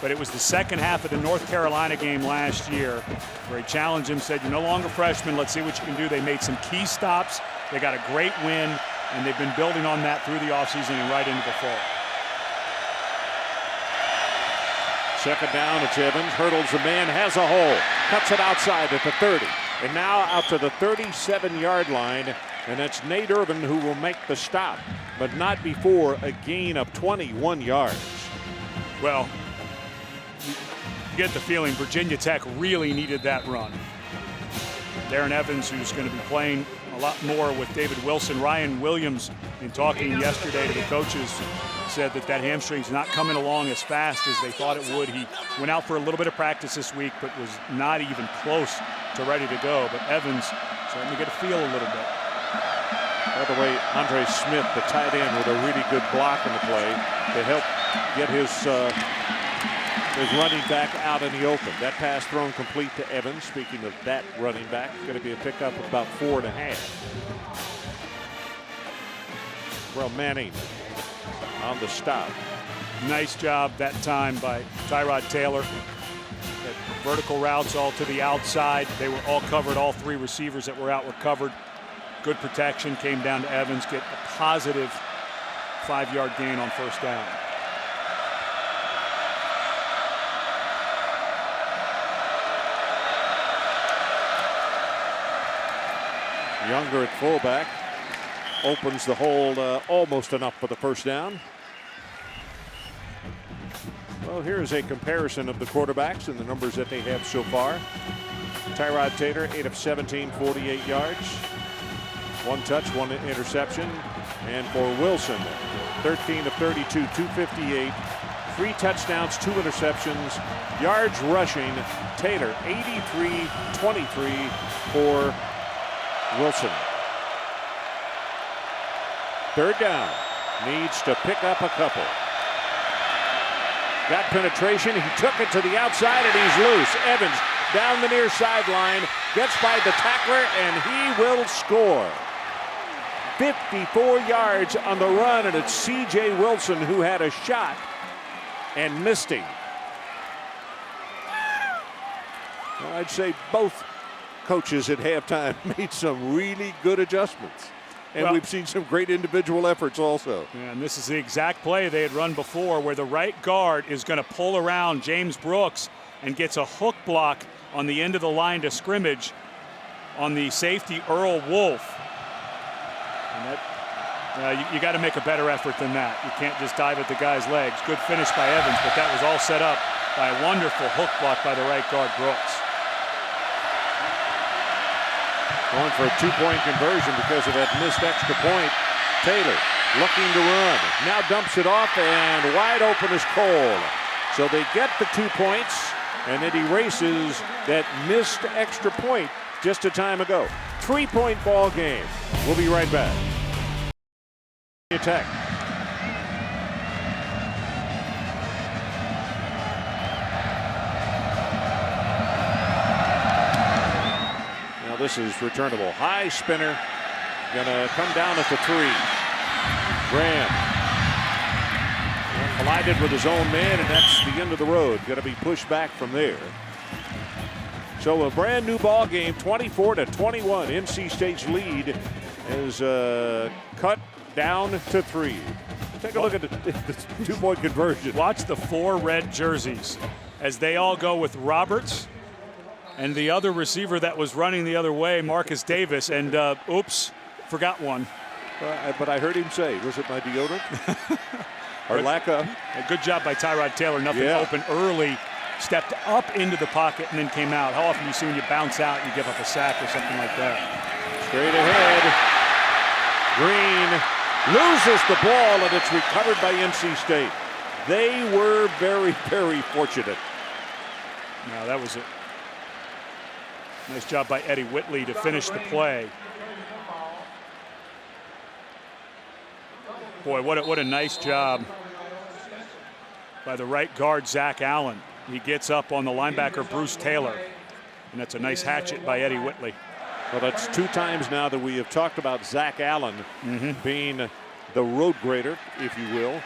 But it was the second half of the North Carolina game last year where he challenged him, said, you're no longer freshmen, let's see what you can do. They made some key stops. They got a great win, and they've been building on that through the offseason and right into the fall. Second down, it's Evans, hurdles the man, has a hole, cuts it outside at the 30, and now out to the 37-yard line, and that's Nate Irving who will make the stop, but not before a gain of 21 yards. Well, you get the feeling Virginia Tech really needed that run. Darren Evans, who's going to be playing a lot more with David Wilson. Ryan Williams, in talking yesterday to the coaches, said that hamstring's not coming along as fast as they thought it would. He went out for a little bit of practice this week, but was not even close to ready to go. But Evans starting to get a feel a little bit. By the way, Andre Smith, the tight end, with a really good block in the play to help get his running back out in the open. That pass thrown complete to Evans. Speaking of that running back, going to be a pickup of about 4.5. Well, Manning on the stop. Nice job that time by Tyrod Taylor. Vertical routes all to the outside. They were all covered. All three receivers that were out were covered. Good protection. Came down to Evans. Get a positive 5-yard gain on first down. Younger at fullback opens the hold almost enough for the first down. Well, here's a comparison of the quarterbacks and the numbers that they have so far. Tyrod Taylor, 8 of 17, 48 yards. 1 touch, 1 interception. And for Wilson, 13 of 32, 258. 3 touchdowns, 2 interceptions. Yards rushing, Taylor, 83-23 for Wilson. Third down, needs to pick up a couple. Got penetration, he took it to the outside and he's loose. Evans down the near sideline, gets by the tackler and he will score. 54 yards on the run, and it's C.J. Wilson who had a shot and missed him. I'd say both coaches at halftime made some really good adjustments. And we've seen some great individual efforts also. And this is the exact play they had run before, where the right guard is going to pull around James Brooks and gets a hook block on the end of the line to scrimmage on the safety Earl Wolf. And that, you got to make a better effort than that. You can't just dive at the guy's legs. Good finish by Evans, but that was all set up by a wonderful hook block by the right guard Brooks. Going for a two-point conversion because of that missed extra point. Taylor looking to run. Now dumps it off, and wide open is Cole. So they get the 2 points, and it erases that missed extra point just a time ago. 3-point ball game. We'll be right back. Virginia Tech. This is returnable. High spinner. Gonna come down at the 3. Graham. Collided with his own man, and that's the end of the road. Gonna be pushed back from there. So a brand new ball game, 24-21. NC State's lead is cut down to 3. Take a look at the 2-point conversion. Watch the 4 red jerseys as they all go with Roberts and the other receiver that was running the other way, Marcus Davis, and oops, forgot one. But I heard him say, was it my deodorant? Or lack of? A good job by Tyrod Taylor. Nothing open early, stepped up into the pocket and then came out. How often do you see when you bounce out and you give up a sack or something like that? Straight ahead. Green loses the ball, and it's recovered by NC State. They were very, very fortunate. No, that was it. Nice job by Eddie Whitley to finish the play. Boy, what a nice job by the right guard, Zach Allen. He gets up on the linebacker, Bruce Taylor. And that's a nice hatchet by Eddie Whitley. Well, that's 2 times now that we have talked about Zach Allen being the road grader, if you will.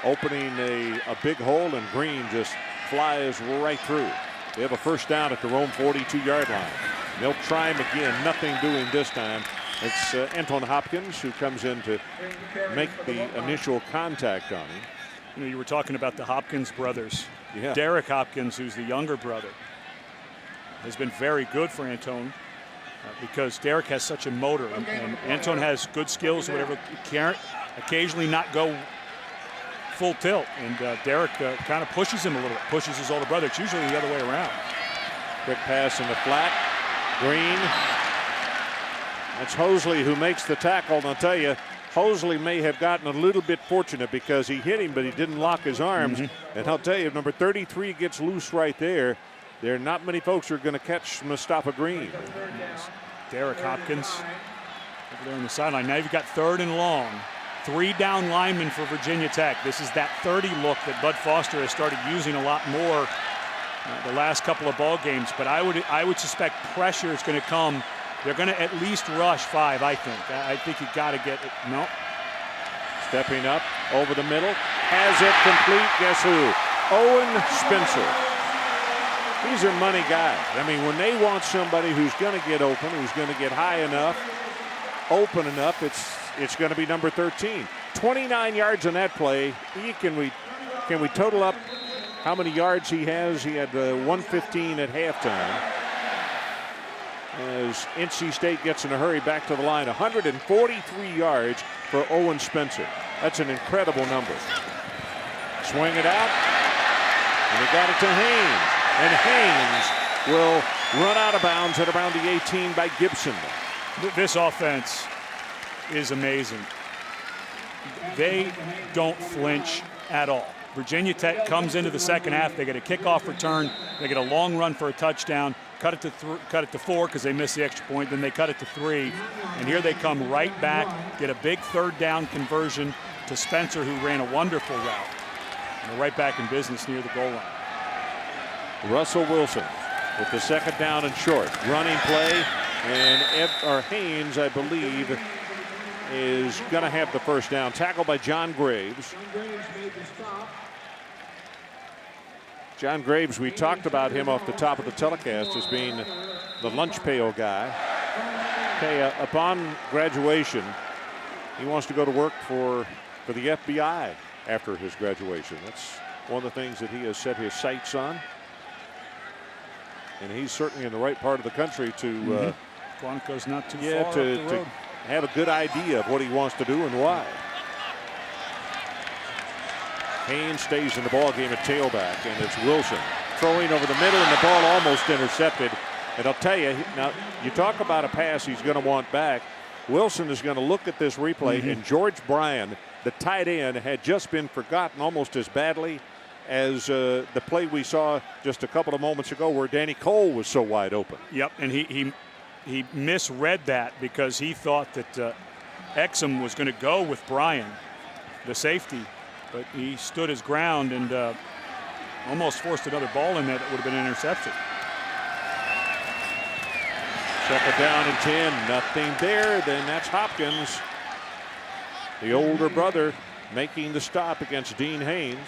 Opening a big hole, and Green just flies right through. They have a first down at their own 42-yard line. They'll try him again. Nothing doing this time. It's Anton Hopkins who comes in to make the initial contact on him. You know, you were talking about the Hopkins brothers. Yeah. Derek Hopkins, who's the younger brother, has been very good for Anton because Derek has such a motor, and Anton has good skills, whatever. Can't occasionally not go full tilt, and Derek kind of pushes him a little bit, pushes his older brother. It's usually the other way around. Quick pass in the flat. Green. That's Hosley who makes the tackle. And I'll tell you, Hosley may have gotten a little bit fortunate because he hit him, but he didn't lock his arms. And I'll tell you, if number 33 gets loose right there, there are not many folks who are going to catch Mustafa Green. Derek Hopkins over there on the sideline. Now you've got 3rd and long. 3 down linemen for Virginia Tech. This is that 30 look that Bud Foster has started using a lot more the last couple of ball games. But I would suspect pressure is going to come. They're going to at least rush 5, I think. I think you got to get it. No. Stepping up over the middle. Has it complete. Guess who? Owen Spencer. These are money guys. I mean, when they want somebody who's going to get open, who's going to get high enough, open enough, it's going to be number 13. 29 yards on that play. Can we total up how many yards he has? He had 115 at halftime. As NC State gets in a hurry back to the line, 143 yards for Owen Spencer. That's an incredible number. Swing it out, and they got it to Haynes. And Haynes will run out of bounds at around the 18 by Gibson. This offense is amazing. They don't flinch at all. Virginia Tech comes into the second half. They get a kickoff return. They get a long run for a touchdown. Cut it to 4 because they missed the extra point. Then they cut it to 3. And here they come right back, get a big 3rd down conversion to Spencer, who ran a wonderful route. And they're right back in business near the goal line. Russell Wilson with the 2nd down and short. Running play, and Haynes, I believe, is going to have the first down. Tackled by John Graves. John Graves, we talked about him off the top of the telecast as being the lunch pail guy. Okay, upon graduation, he wants to go to work for the FBI after his graduation. That's one of the things that he has set his sights on. And he's certainly in the right part of the country to Quantico's not too yeah, far to up the road. have a good idea of what he wants to do and why. Haynes stays in the ball game at tailback, and it's Wilson throwing over the middle, and the ball almost intercepted. And I'll tell you, now you talk about a pass he's going to want back. Wilson is going to look at this replay, and George Bryan, the tight end, had just been forgotten almost as badly as the play we saw just a couple of moments ago where Danny Cole was so wide open. Yep, and he misread that because he thought that Exum was going to go with Bryan, the safety, but he stood his ground and almost forced another ball in there that would have been an interception. Second down and 10, nothing there. Then that's Hopkins, the older brother, making the stop against Dean Haynes.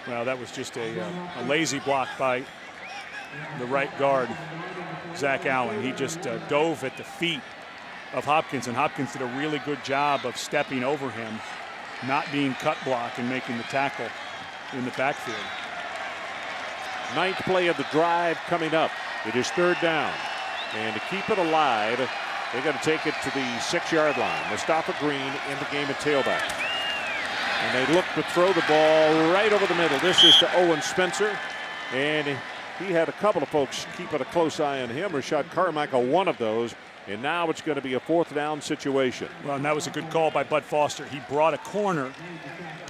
Well, that was just a lazy block by the right guard, Zach Allen. He just dove at the feet of Hopkins, and Hopkins did a really good job of stepping over him, not being cut block and making the tackle in the backfield. Ninth play of the drive coming up. It is third down. And to keep it alive, they got to take it to the 6-yard line. Mustafa Green in the game at tailback. And they look to throw the ball right over the middle. This is to Owen Spencer. And he had a couple of folks keeping a close eye on him. Rashad Carmichael, one of those. And now it's going to be a fourth down situation. Well, and that was a good call by Bud Foster. He brought a corner,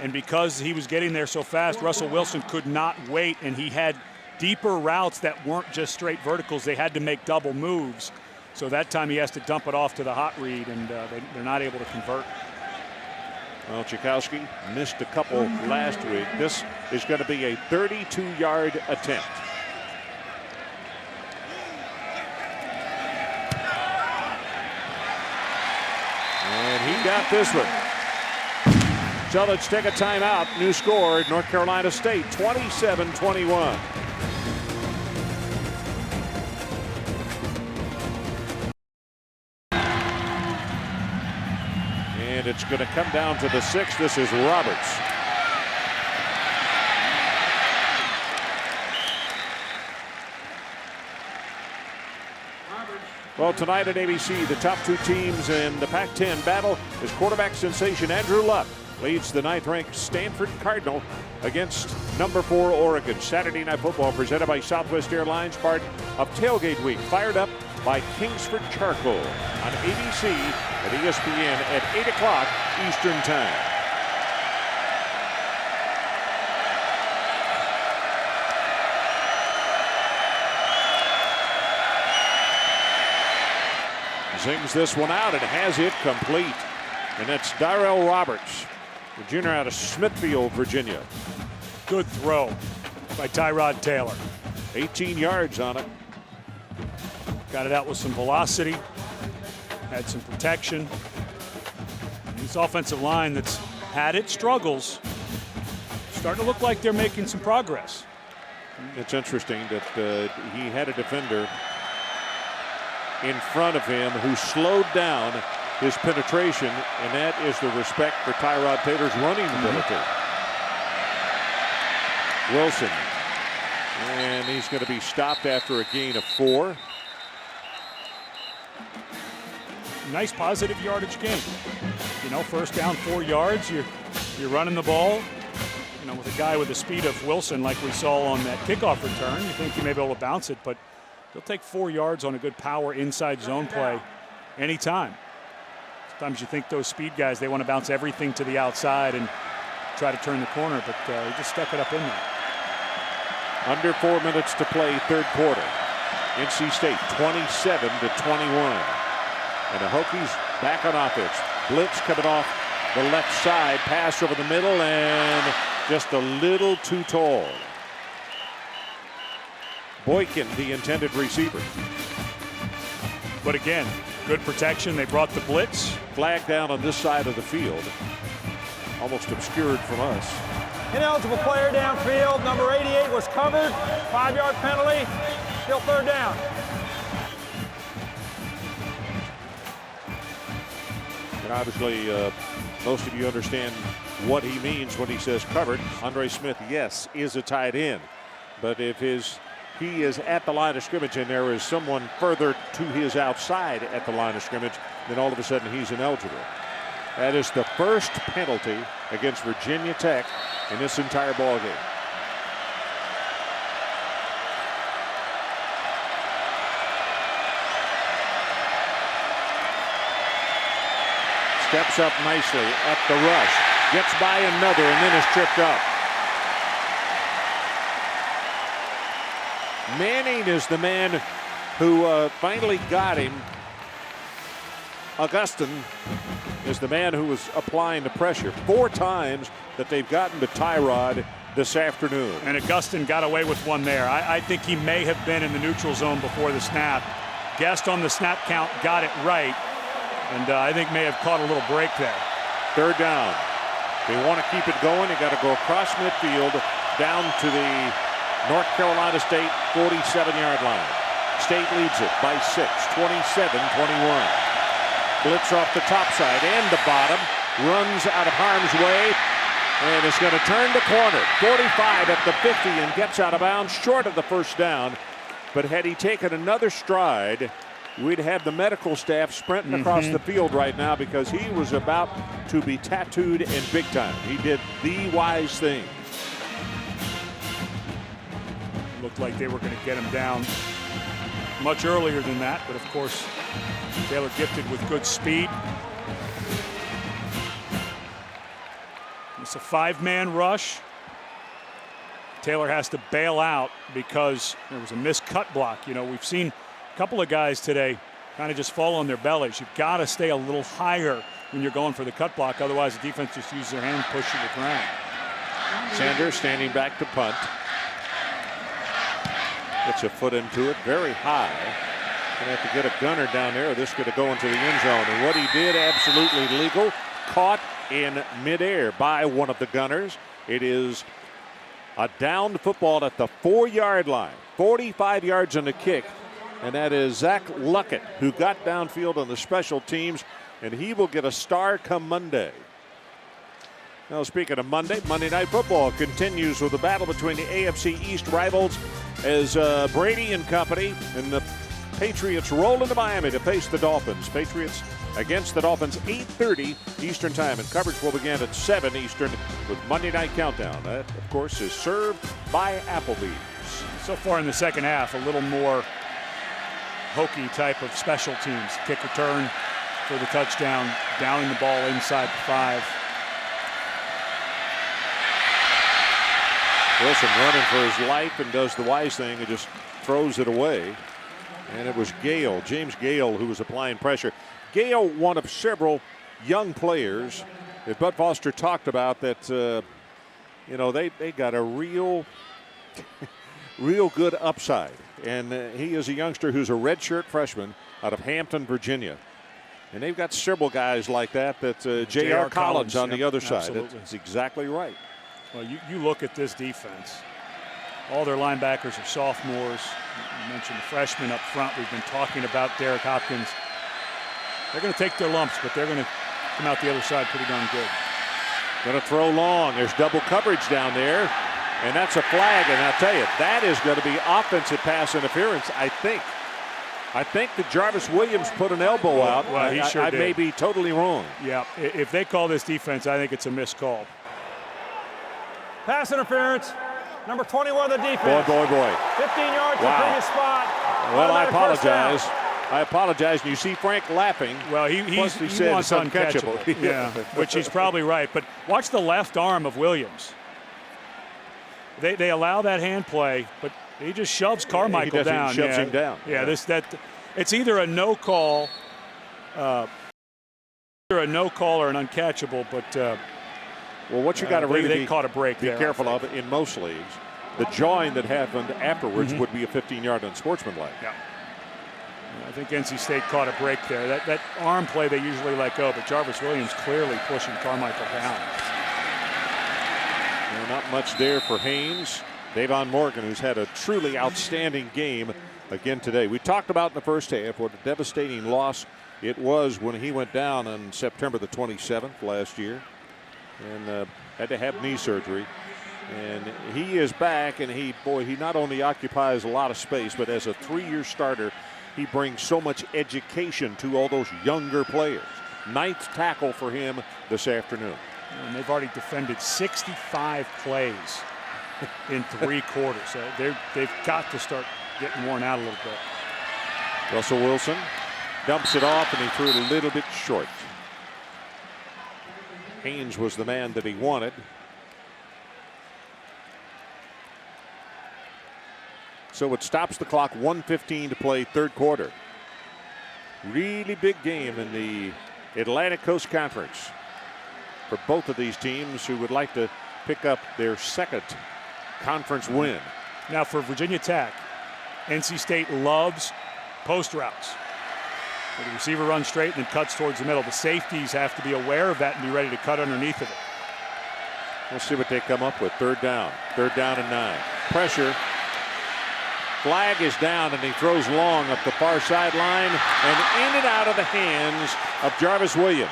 and because he was getting there so fast, Russell Wilson could not wait, and he had deeper routes that weren't just straight verticals. They had to make double moves. So that time he has to dump it off to the hot read, and they're not able to convert. Well, Tchaikovsky missed a couple last week. This is going to be a 32-yard attempt. And he got this one. So let's take a timeout. New score, North Carolina State 27-21. And it's going to come down to the 6. This is Roberts. Well, tonight at ABC, the top two teams in the Pac-10 battle is quarterback sensation Andrew Luck leads the 9th-ranked Stanford Cardinal against number 4 Oregon. Saturday Night Football presented by Southwest Airlines, part of Tailgate Week, fired up by Kingsford Charcoal on ABC at ESPN at 8 o'clock Eastern Time. Zings this one out and has it complete. And that's Darrell Roberts, the junior out of Smithfield, Virginia. Good throw by Tyrod Taylor. 18 yards on it. Got it out with some velocity, had some protection. This offensive line that's had its struggles, starting to look like they're making some progress. It's interesting that he had a defender in front of him who slowed down his penetration, and that is the respect for Tyrod Taylor's running ability. Wilson, and he's going to be stopped after a gain of 4. Nice positive yardage game. You know, first down, 4 yards. You're running the ball. You know, with a guy with the speed of Wilson, like we saw on that kickoff return, you think you may be able to bounce it, but he'll take 4 yards on a good power inside zone play anytime. Sometimes you think those speed guys, they want to bounce everything to the outside and try to turn the corner, but he just stuck it up in there. Under 4 minutes to play, third quarter. NC State 27-21. And the Hokies back on offense. Blitz coming off the left side, pass over the middle, and just a little too tall. Boykin, the intended receiver. But again, good protection. They brought the blitz. Flag down on this side of the field. Almost obscured from us. Ineligible player downfield. Number 88 was covered. 5-yard penalty. Still third down. And obviously, most of you understand what he means when he says covered. Andre Smith, yes, is a tight end. But if he is at the line of scrimmage and there is someone further to his outside at the line of scrimmage, then all of a sudden he's ineligible. That is the first penalty against Virginia Tech in this entire ball game. Steps up nicely at the rush. Gets by another and then is tripped up. Manning is the man who finally got him. Augustin is the man who was applying the pressure. 4 times that they've gotten to Tyrod this afternoon. And Augustin got away with one there. I think he may have been in the neutral zone before the snap. Guessed on the snap count, got it right. And I think may have caught a little break there. Third down. They want to keep it going. They got to go across midfield down to the North Carolina State 47-yard line. State leads it by 6, 27-21. Blitz off the top side and the bottom. Runs out of harm's way. And is going to turn the corner. 45 at the 50 and gets out of bounds short of the first down. But had he taken another stride, we'd have the medical staff sprinting across the field right now because he was about to be tattooed in big time. He did the wise thing. Looked like they were going to get him down much earlier than that, but of course Taylor gifted with good speed. It's a 5-man rush. Taylor has to bail out because there was a missed cut block. You know, we've seen a couple of guys today kind of just fall on their bellies. You've got to stay a little higher when you're going for the cut block. Otherwise, the defense just uses their hand and pushes the ground. Sanders standing back to punt. Gets a foot into it very high. Gonna have to get a gunner down there, or this is going to go into the end zone. And what he did, absolutely legal. Caught in midair by one of the gunners. It is a downed football at the 4-yard line. 45 yards on the kick. And that is Zach Luckett, who got downfield on the special teams. And he will get a star come Monday. Now, speaking of Monday Night Football continues with the battle between the AFC East rivals as Brady and company and the Patriots roll into Miami to face the Dolphins. Patriots against the Dolphins, 8:30 Eastern Time. And coverage will begin at 7 Eastern with Monday Night Countdown. That, of course, is served by Applebee's. So far in the second half, a little more Hokie type of special teams. Kick return for the touchdown, downing the ball inside the 5. Wilson running for his life and does the wise thing and just throws it away. And it was Gale, James Gale, who was applying pressure. Gale, one of several young players that Bud Foster talked about that, you know, they got a real good upside. And he is a youngster who's a redshirt freshman out of Hampton, Virginia. And they've got several guys like that. J.R. Collins on the other side. That's exactly right. Well, you look at this defense. All their linebackers are sophomores. You mentioned the freshmen up front. We've been talking about Darren Hopkins. They're going to take their lumps, but they're going to come out the other side pretty darn good. Going to throw long. There's double coverage down there. And that's a flag. And I'll tell you, that is going to be offensive pass interference, I think. I think that Jarvis Williams put an elbow out. Well, he sure did. I may be totally wrong. Yeah, if they call this defense, I think it's a missed call. Pass interference. Number 21 of the defense. Boy. 15 yards to the previous spot. Well, I apologize. I apologize. And you see Frank laughing. Well, he said wants it's uncatchable. Yeah, which he's probably right. But watch the left arm of Williams. They allow that hand play, but he just shoves Carmichael down. He shoves him down. Yeah, it's either a no call, or an uncatchable. But well, what you got to really caught a break be there, careful of in most leagues, the jawing that happened afterwards would be a 15-yard unsportsmanlike. Yeah. I think NC State caught a break there. That arm play they usually let go, but Jarvis Williams clearly pushing Carmichael down. And not much there for Haynes. Davon Morgan, who's had a truly outstanding game again today. We talked about in the first half what a devastating loss it was when he went down on September the 27th last year and had to have knee surgery. And he is back, and he not only occupies a lot of space, but as a 3-year starter, he brings so much education to all those younger players. 9th tackle for him this afternoon. And they've already defended 65 plays in 3 quarters. So they've got to start getting worn out a little bit. Russell Wilson dumps it off, and he threw it a little bit short. Haynes was the man that he wanted. So it stops the clock, 1:15 to play, 3rd quarter. Really big game in the Atlantic Coast Conference for both of these teams who would like to pick up their 2nd conference win. Now for Virginia Tech, NC State loves post routes. So the receiver runs straight and then cuts towards the middle. The safeties have to be aware of that and be ready to cut underneath of it. We'll see what they come up with. 3rd down. 3rd down and 9. Pressure. Flag is down, and he throws long up the far sideline and in and out of the hands of Jarvis Williams.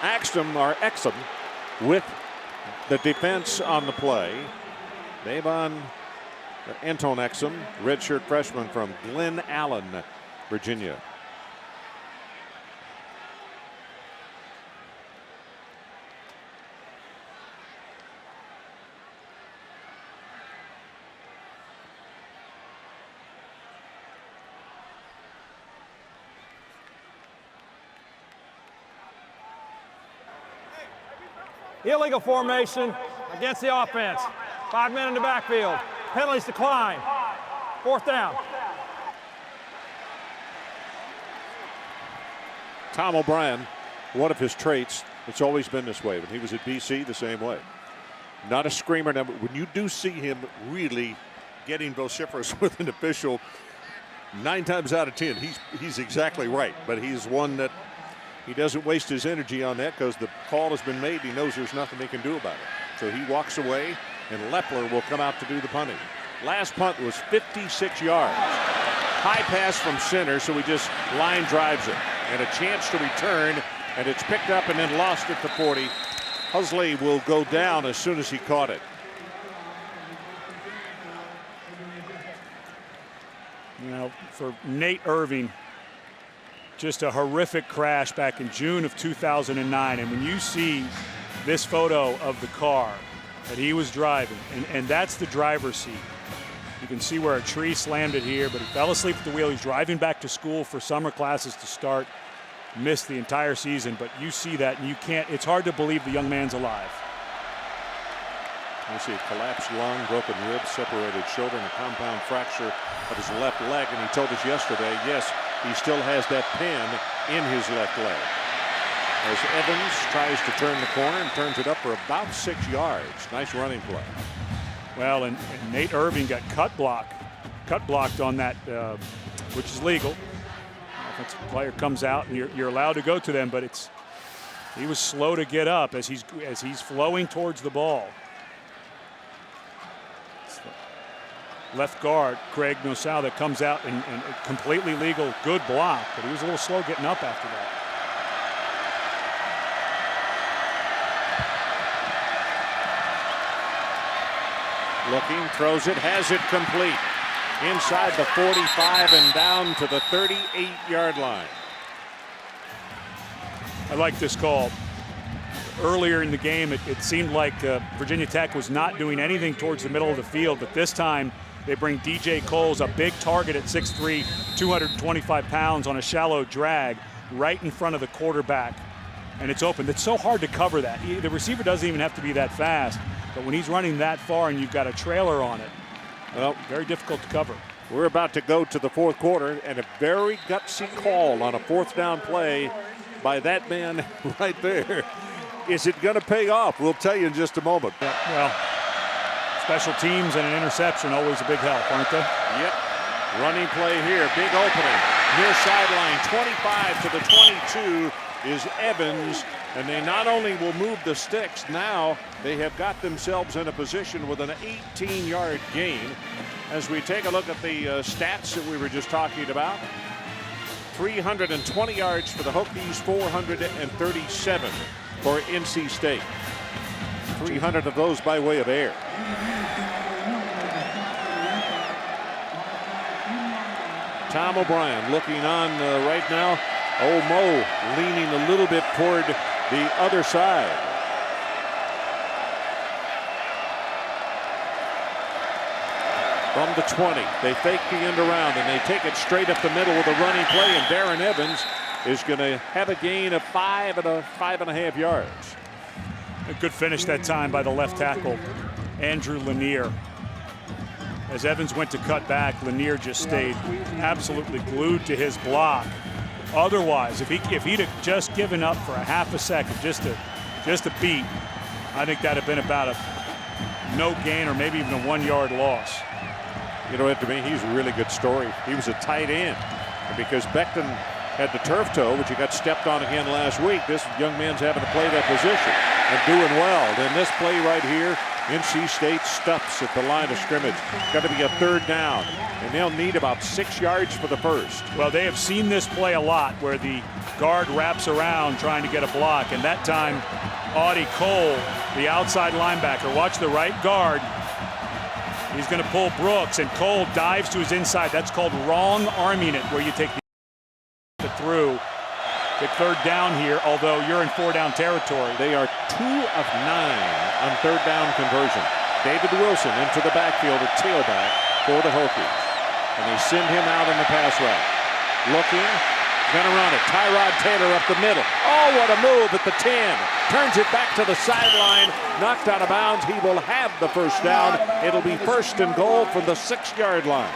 Exum with the defense on the play. Anton Exum, redshirt freshman from Glen Allen, Virginia. Illegal formation against the offense. 5 men in the backfield. Penalties decline. 4th down. Tom O'Brien, one of his traits, it's always been this way. When he was at BC, the same way. Not a screamer. Now, when you do see him really getting vociferous with an official, 9 times out of 10, he's exactly right. But he's one that he doesn't waste his energy on that because the call has been made. He knows there's nothing they can do about it. So he walks away, and Lepler will come out to do the punting. Last punt was 56 yards. High pass from center, so he just line drives it. And a chance to return, and it's picked up and then lost at the 40. Husley will go down as soon as he caught it. You know, for Nate Irving, just a horrific crash back in June of 2009. And when you see this photo of the car that he was driving, and that's the driver's seat. You can see where a tree slammed it here, but he fell asleep at the wheel. He's driving back to school for summer classes to start. Missed the entire season, but you see that and you can't, it's hard to believe the young man's alive. You see a collapsed lung, broken ribs, separated shoulder, and a compound fracture of his left leg. And he told us yesterday, yes, he still has that pin in his left leg. As Evans tries to turn the corner and turns it up for about 6 yards. Nice running play. Well, and Nate Irving got cut blocked on that, which is legal. Offensive player comes out and you're allowed to go to them, but he was slow to get up as he's flowing towards the ball. Left guard Craig Nosal that comes out and completely legal, good block, but he was a little slow getting up after that. Looking, throws it, has it complete. Inside the 45 and down to the 38-yard line. I like this call. Earlier in the game, it seemed like Virginia Tech was not doing anything towards the middle of the field, but this time they bring DJ Coles, a big target at 6'3", 225 pounds on a shallow drag right in front of the quarterback, and it's open. It's so hard to cover that. The receiver doesn't even have to be that fast, but when he's running that far and you've got a trailer on it, well, very difficult to cover. We're about to go to the 4th quarter, and a very gutsy call on a 4th down play by that man right there. Is it going to pay off? We'll tell you in just a moment. Yeah, well, special teams and an interception always a big help, aren't they? Yep. Running play here. Big opening. near sideline. 25 to the 22 is Evans. And they not only will move the sticks, now they have got themselves in a position with an 18-yard gain. As we take a look at the stats that we were just talking about. 320 yards for the Hokies, 437 for NC State. 300 of those by way of air. Tom O'Brien looking on right now. Mo leaning a little bit toward the other side. From the 20, they fake the end around and they take it straight up the middle with a running play, and Darren Evans is going to have a gain of 5.5 yards. A good finish that time by the left tackle, Andrew Lanier. As Evans went to cut back, Lanier just stayed absolutely glued to his block. Otherwise, if he'd have just given up for a half a second, just a beat, I think that'd have been about a no gain or maybe even a 1 yard loss. You know, to me, he's a really good story. He was a tight end, and because Becton had the turf toe, which he got stepped on again last week, this young man's having to play that position and doing well. Then this play right here, NC State stuffs at the line of scrimmage. Got to be a third down, and they'll need about 6 yards for the first. Well, they have seen this play a lot where the guard wraps around trying to get a block, and that time Audie Cole, the outside linebacker, watch the right guard. He's going to pull Brooks, and Cole dives to his inside. That's called wrong arming it, where you take the through. Big third down here, although you're in 4-down territory. They are 2 of 9 on third down conversion. David Wilson into the backfield at tailback for the Hokies. And they send him out in the pass route. Looking, gonna run it. Tyrod Taylor up the middle. Oh, what a move at the 10. Turns it back to the sideline. Knocked out of bounds. He will have the first down. It'll be 1st and goal from the 6-yard line.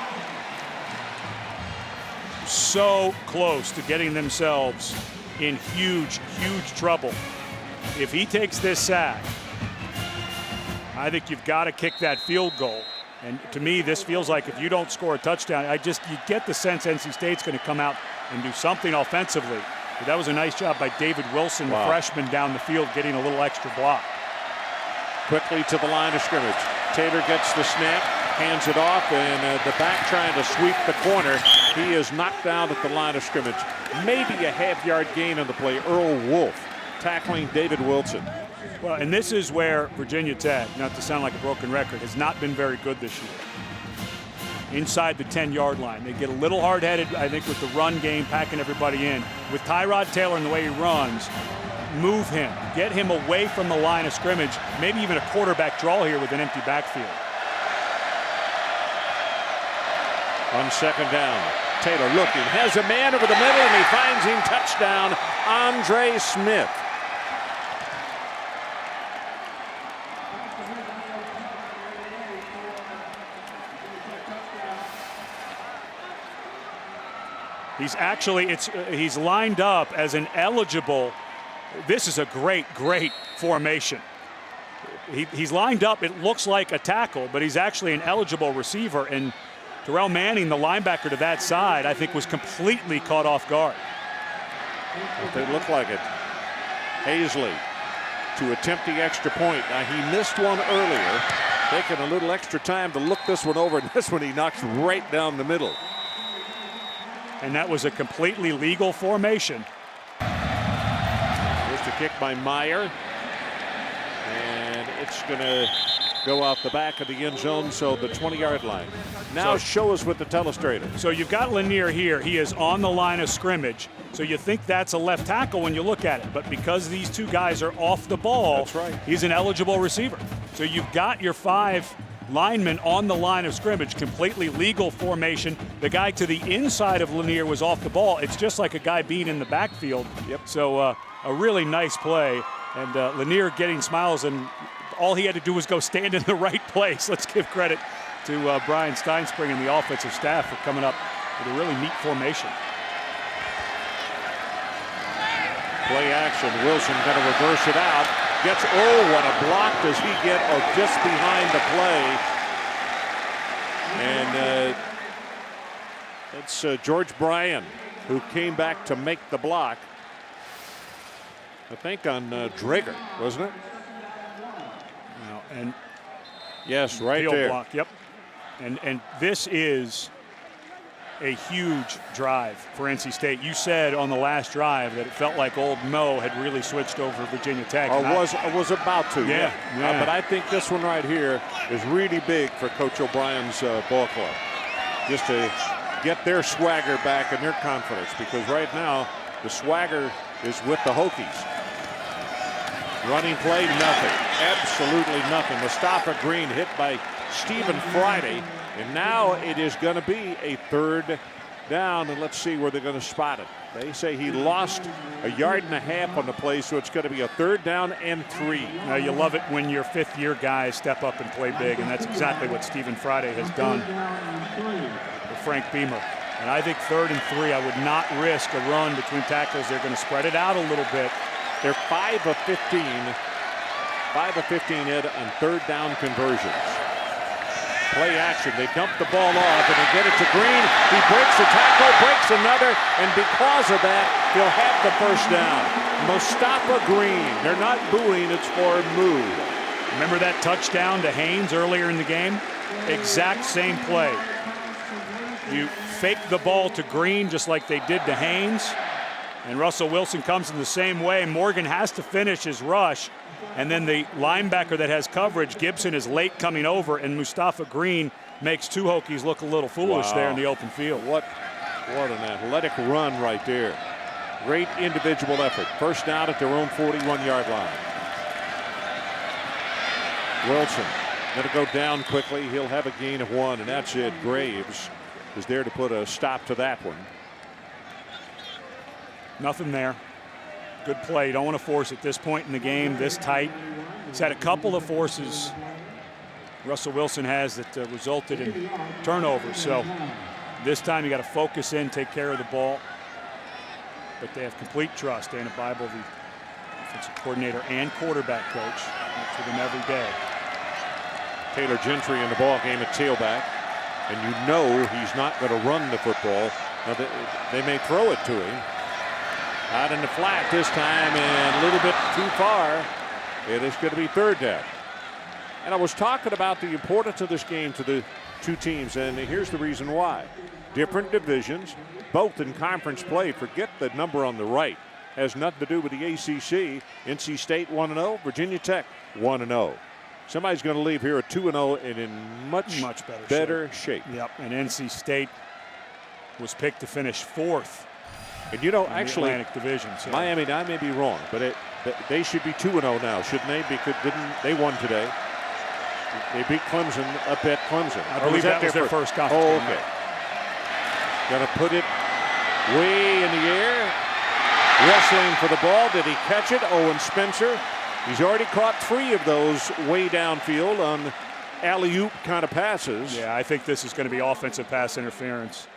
So close to getting themselves in huge trouble. If he takes this sack, I think you've got to kick that field goal. And to me, this feels like if you don't score a touchdown, you get the sense NC State's going to come out and do something offensively. But that was a nice job by David Wilson, the freshman down the field, getting a little extra block. Quickly to the line of scrimmage. Taylor gets the snap, hands it off, and the back trying to sweep the corner. He is knocked down at the line of scrimmage. Maybe a half-yard gain on the play. Earl Wolf tackling David Wilson. Well, and this is where Virginia Tech, not to sound like a broken record, has not been very good this year. Inside the 10-yard line. They get a little hard-headed, I think, with the run game, packing everybody in. With Tyrod Taylor and the way he runs, move him. Get him away from the line of scrimmage. Maybe even a quarterback draw here with an empty backfield. On 2nd down, Taylor looking, has a man over the middle, and he finds him. Touchdown, Andre Smith. He's lined up as an eligible. This is a great formation. He's lined up, it looks like a tackle, but he's actually an eligible receiver. And Terrell Manning, the linebacker to that side, I think was completely caught off guard. They look like it. Hazley to attempt the extra point. Now, he missed one earlier, taking a little extra time to look this one over, and this one he knocks right down the middle. And that was a completely legal formation. Here's the kick by Meyer. And it's going to go out the back of the end zone, so the 20-yard line. Now show us with the telestrator. So you've got Lanier here. He is on the line of scrimmage. So you think that's a left tackle when you look at it. But because these two guys are off the ball, that's right, he's an eligible receiver. So you've got your 5 linemen on the line of scrimmage, completely legal formation. The guy to the inside of Lanier was off the ball. It's just like a guy being in the backfield. Yep. So a really nice play. And Lanier getting smiles, and all he had to do was go stand in the right place. Let's give credit to Brian Steinspring and the offensive staff for coming up with a really neat formation. Play action. Wilson going to reverse it out. Gets, oh, what a block does he get, or just behind the play. And It's George Bryan who came back to make the block. I think on Drager, wasn't it? No, and yes, right field there. Block, yep. And this is a huge drive for NC State. You said on the last drive that it felt like Old Mo had really switched over Virginia Tech. Or was about to. Yeah. But I think this one right here is really big for Coach O'Brien's ball club, just to get their swagger back and their confidence, because right now the swagger is with the Hokies. Running play, nothing. Absolutely nothing. Mustafa Green hit by Stephen Friday, and now it is going to be a third down, and let's see where they're going to spot it. They say he lost 1.5 yards on the play, so it's going to be a 3rd down and 3. Now you love it when your 5th-year guys step up and play big, and that's exactly what Stephen Friday has done for Frank Beamer. And I think 3rd and 3, I would not risk a run between tackles. They're going to spread it out a little bit. They're 5 of 15, Ed, on 3rd down conversions. Play action. They dump the ball off and they get it to Green. He breaks a tackle, breaks another, and because of that, he'll have the 1st down. Mustafa Green. They're not booing, it's for a move. Remember that touchdown to Haynes earlier in the game? Exact same play. You fake the ball to Green just like they did to Haynes, and Russell Wilson comes in the same way. Morgan has to finish his rush. And then the linebacker that has coverage, Gibson, is late coming over, and Mustafa Green makes 2 Hokies look a little foolish there in the open field. What an athletic run right there. Great individual effort. 1st down at their own 41-yard line. Wilson going to go down quickly. He'll have a gain of 1, and that's it. Graves is there to put a stop to that one. Nothing there. Good play. You don't want to force at this point in the game, this tight. He's had a couple of forces Russell Wilson has that resulted in turnovers. So this time you got to focus in, take care of the ball. But they have complete trust. Dana Bible, the offensive coordinator and quarterback coach, works with them every day. Taylor Gentry in the ball game at tailback, and you know he's not going to run the football. Now they may throw it to him. Out in the flat this time and a little bit too far. It is going to be 3rd down. And I was talking about the importance of this game to the 2 teams, and here's the reason why. Different divisions, both in conference play. Forget the number on the right. Has nothing to do with the ACC. NC State 1-0, Virginia Tech 1-0. Somebody's going to leave here at 2-0 and in much better shape. Yep, and NC State was picked to finish 4th. And you know, actually, Atlantic Division. So. Miami, I may be wrong, but they should be 2-0 now, shouldn't they? Because they won today. They beat Clemson up at Clemson. I believe that was their first conference. Oh, okay. Gonna put it way in the air. Wrestling for the ball. Did he catch it? Owen Spencer. He's already caught 3 of those way downfield on alley-oop kind of passes. Yeah, I think this is going to be offensive pass interference.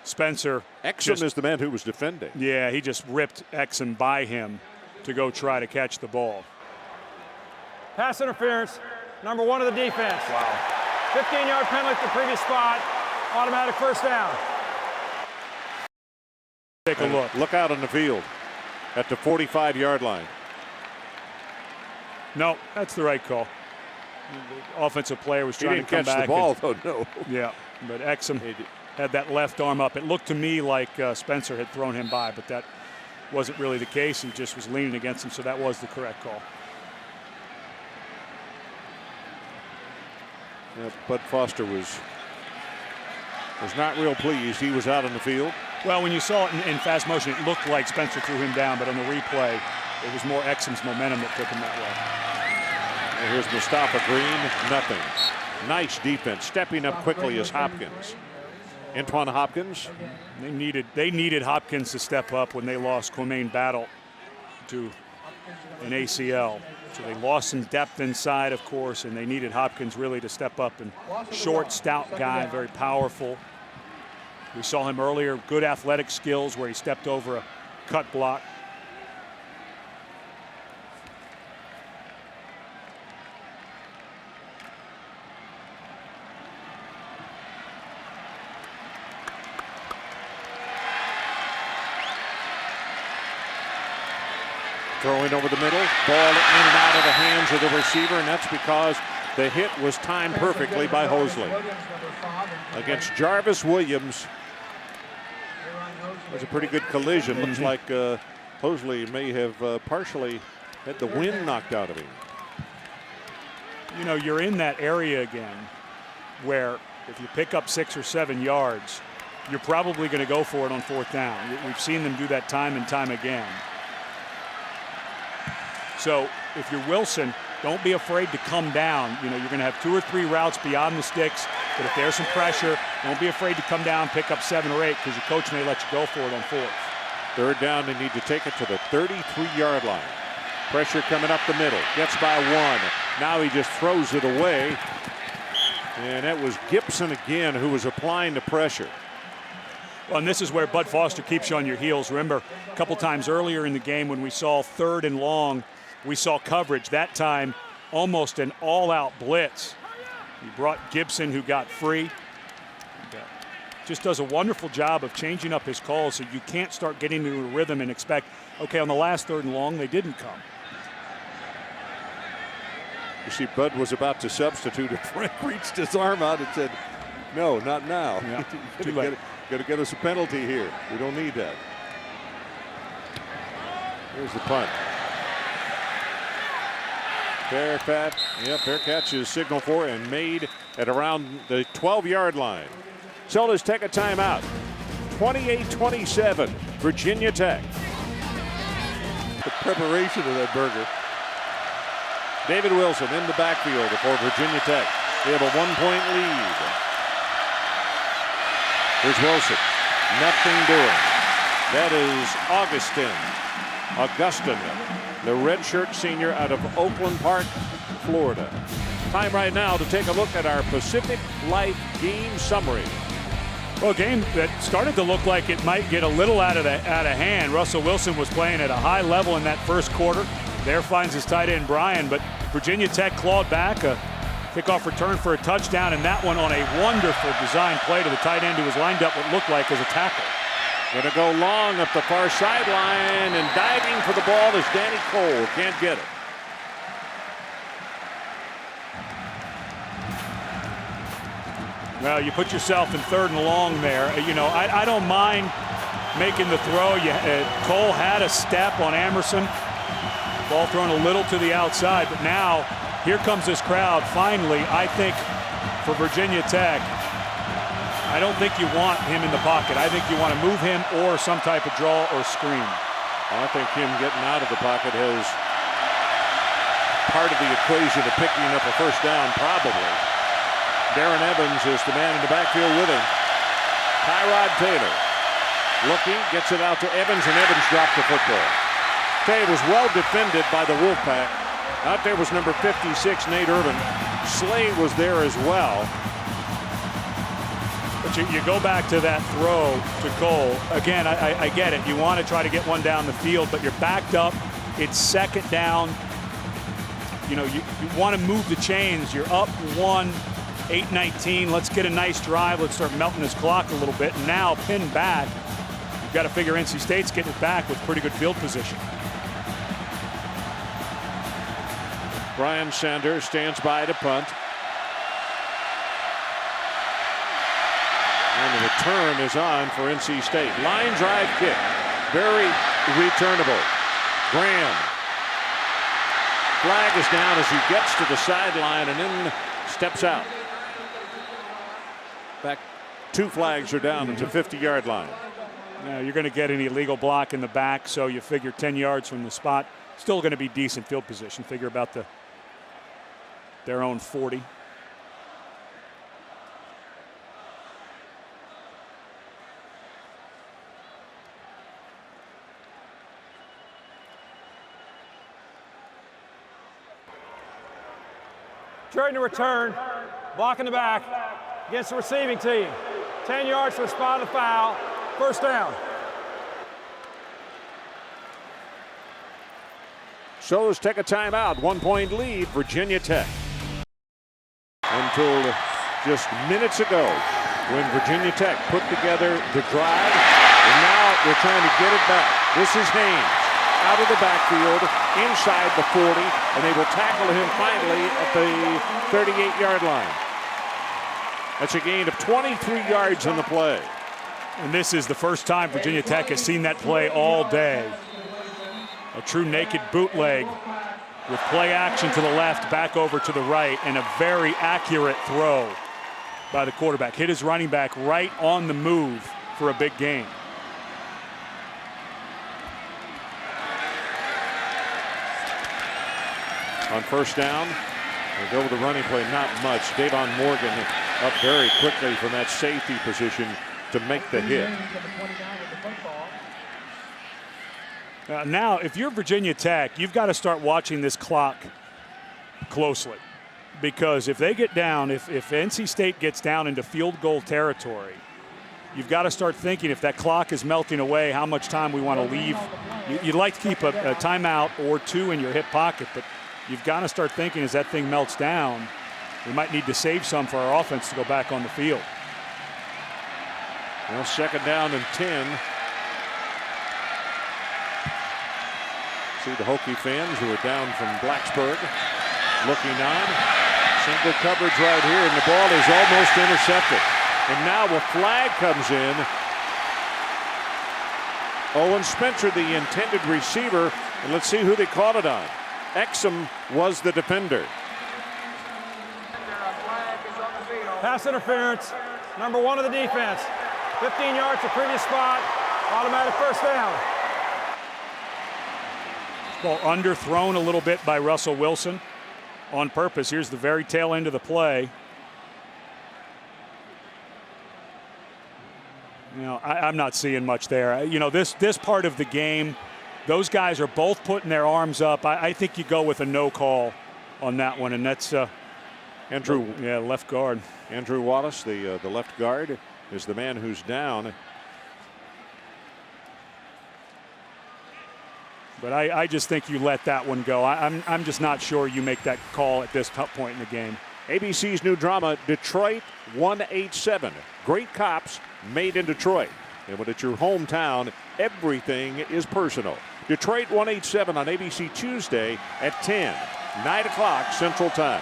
Spencer. Exum is the man who was defending. Yeah, he just ripped Exum by him to go try to catch the ball. Pass interference, number 1 of the defense. Wow. 15-yard penalty at the previous spot. Automatic 1st down. Take a look. Look out on the field at the 45-yard line. No, that's the right call. The offensive player was trying to come back. He didn't catch the ball, though, no. Yeah, but Exum had that left arm up. It looked to me like Spencer had thrown him by, but that wasn't really the case. He just was leaning against him, so that was the correct call. Yeah, Bud Foster was not real pleased. He was out on the field. Well, when you saw it in fast motion, it looked like Spencer threw him down, but on the replay, it was more Exum's momentum that took him that way. And here's Mustafa Green, nothing. Nice defense, stepping up quickly as Hopkins. Anton Hopkins. They needed Hopkins to step up when they lost Quamaine Battle to an ACL. So they lost some depth inside, of course, and they needed Hopkins really to step up. And short, stout guy, very powerful. We saw him earlier, good athletic skills where he stepped over a cut block. Throwing over the middle, ball in and out of the hands of the receiver, and that's because the hit was timed perfectly by Hosley. Against Jarvis Williams, it was a pretty good collision. Looks like Hosley may have partially had the wind knocked out of him. You know, you're in that area again where if you pick up 6 or 7 yards, you're probably going to go for it on 4th down. We've seen them do that time and time again. So if you're Wilson, don't be afraid to come down. You know, you're going to have 2 or 3 routes beyond the sticks, but if there's some pressure, don't be afraid to come down, pick up 7 or 8, because your coach may let you go for it on 4th. 3rd down, they need to take it to the 33-yard line. Pressure coming up the middle, gets by 1. Now he just throws it away. And that was Gibson again who was applying the pressure. Well, and this is where Bud Foster keeps you on your heels. Remember, a couple times earlier in the game when we saw 3rd and long, we saw coverage. That time, almost an all-out blitz. He brought Gibson, who got free. Just does a wonderful job of changing up his calls so you can't start getting into a rhythm and expect, okay, on the last 3rd and long, they didn't come. You see, Bud was about to substitute, and Frank reached his arm out and said, no, not now. Yeah, too Got late. to get us a penalty here. We don't need that. Here's the punt. Fair catch is signal for and made at around the 12-yard line. So let's take a timeout. 28-27, Virginia Tech. The preparation of that burger. David Wilson in the backfield for Virginia Tech. They have a 1-point lead. Here's Wilson. Nothing doing. That is Augustin, the redshirt senior out of Oakland Park, Florida. Time right now to take a look at our Pacific Life game summary. Well, a game that started to look like it might get a little out of hand. Russell Wilson was playing at a high level in that first quarter. There finds his tight end Brian, but Virginia Tech clawed back a kickoff return for a touchdown, and that one on a wonderful design play to the tight end who was lined up what looked like as a tackle. Going to go long up the far sideline, and diving for the ball is Danny Cole. Can't get it. Well, you put yourself in 3rd and long there. You know, I don't mind making the throw. Cole had a step on Emerson. Ball thrown a little to the outside, but now here comes this crowd finally. I think for Virginia Tech, I don't think you want him in the pocket. I think you want to move him or some type of draw or screen. I think him getting out of the pocket is part of the equation of picking up a 1st down, probably. Darren Evans is the man in the backfield with him. Tyrod Taylor looking, gets it out to Evans, and Evans dropped the football. It was well defended by the Wolfpack. Out there was number 56, Nate Irving. Slade was there as well. But you go back to that throw to Cole. Again, I get it. You want to try to get one down the field, but you're backed up. It's 2nd down. You know, you want to move the chains. You're up 1, 8-19. Let's get a nice drive. Let's start melting this clock a little bit. And now pinned back. You've got to figure NC State's getting it back with pretty good field position. Brian Sanders stands by to punt. And the return is on for NC State. Line drive kick. Very returnable. Graham. Flag is down as he gets to the sideline and then steps out. Back, 2 flags are down at the 50-yard line. Now you're going to get an illegal block in the back, so you figure 10 yards from the spot. Still going to be decent field position. Figure about their own 40. During the return, block in the back against the receiving team. 10 yards to the spot of the foul. 1st down. So let's take a timeout. 1-point lead, Virginia Tech. Until just minutes ago when Virginia Tech put together the drive, and now they're trying to get it back. This is Haynes. out of the backfield, inside the 40, and they will tackle him finally at the 38-yard line. That's a gain of 23 yards in the play. And this is the first time Virginia Tech has seen that play all day. A true naked bootleg with play action to the left, back over to the right, and a very accurate throw by the quarterback. Hit his running back right on the move for a big gain. On first down, they go with the running play, not much. Davon Morgan up very quickly from that safety position to make the hit. Now, if you're Virginia Tech, you've got to start watching this clock closely. Because if they get down, if NC State gets down into field goal territory, you've got to start thinking, if that clock is melting away, how much time we want to leave. You'd like to keep a timeout or two in your hip pocket, but you've got to start thinking, as that thing melts down, we might need to save some for our offense to go back on the field. Well, second down and 10. See the Hokie fans who are down from Blacksburg looking on. Single coverage right here, and the ball is almost intercepted. And now a flag comes in. Owen Spencer, the intended receiver, and let's see who they caught it on. Exum was the defender. Pass interference, number 1 of the defense. 15 yards to previous spot, automatic first down. Ball underthrown a little bit by Russell Wilson on purpose. Here's the very tail end of the play. You know, I'm not seeing much there. You know, this part of the game, those guys are both putting their arms up. I think you go with a no call on that one, and that's Andrew. Yeah, left guard. Andrew Wallace, the left guard, is the man who's down. But I just think you let that one go. I'm just not sure you make that call at this point in the game. ABC's new drama, Detroit 187. Great cops made in Detroit. And when it's your hometown, everything is personal. Detroit 187 on ABC Tuesday at 10, 9 o'clock Central Time.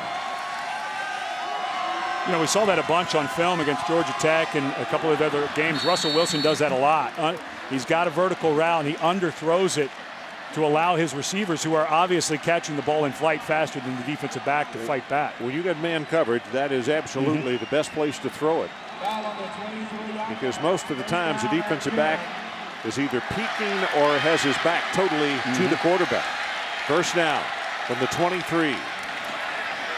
You know, we saw that a bunch on film against Georgia Tech and a couple of other games. Russell Wilson does that a lot. He's got a vertical route, and he underthrows it to allow his receivers, who are obviously catching the ball in flight faster than the defensive back, to fight back. When you get man coverage, that is absolutely the best place to throw it. Because most of the times the defensive back is either peeking or has his back totally to the quarterback. First down from the 23.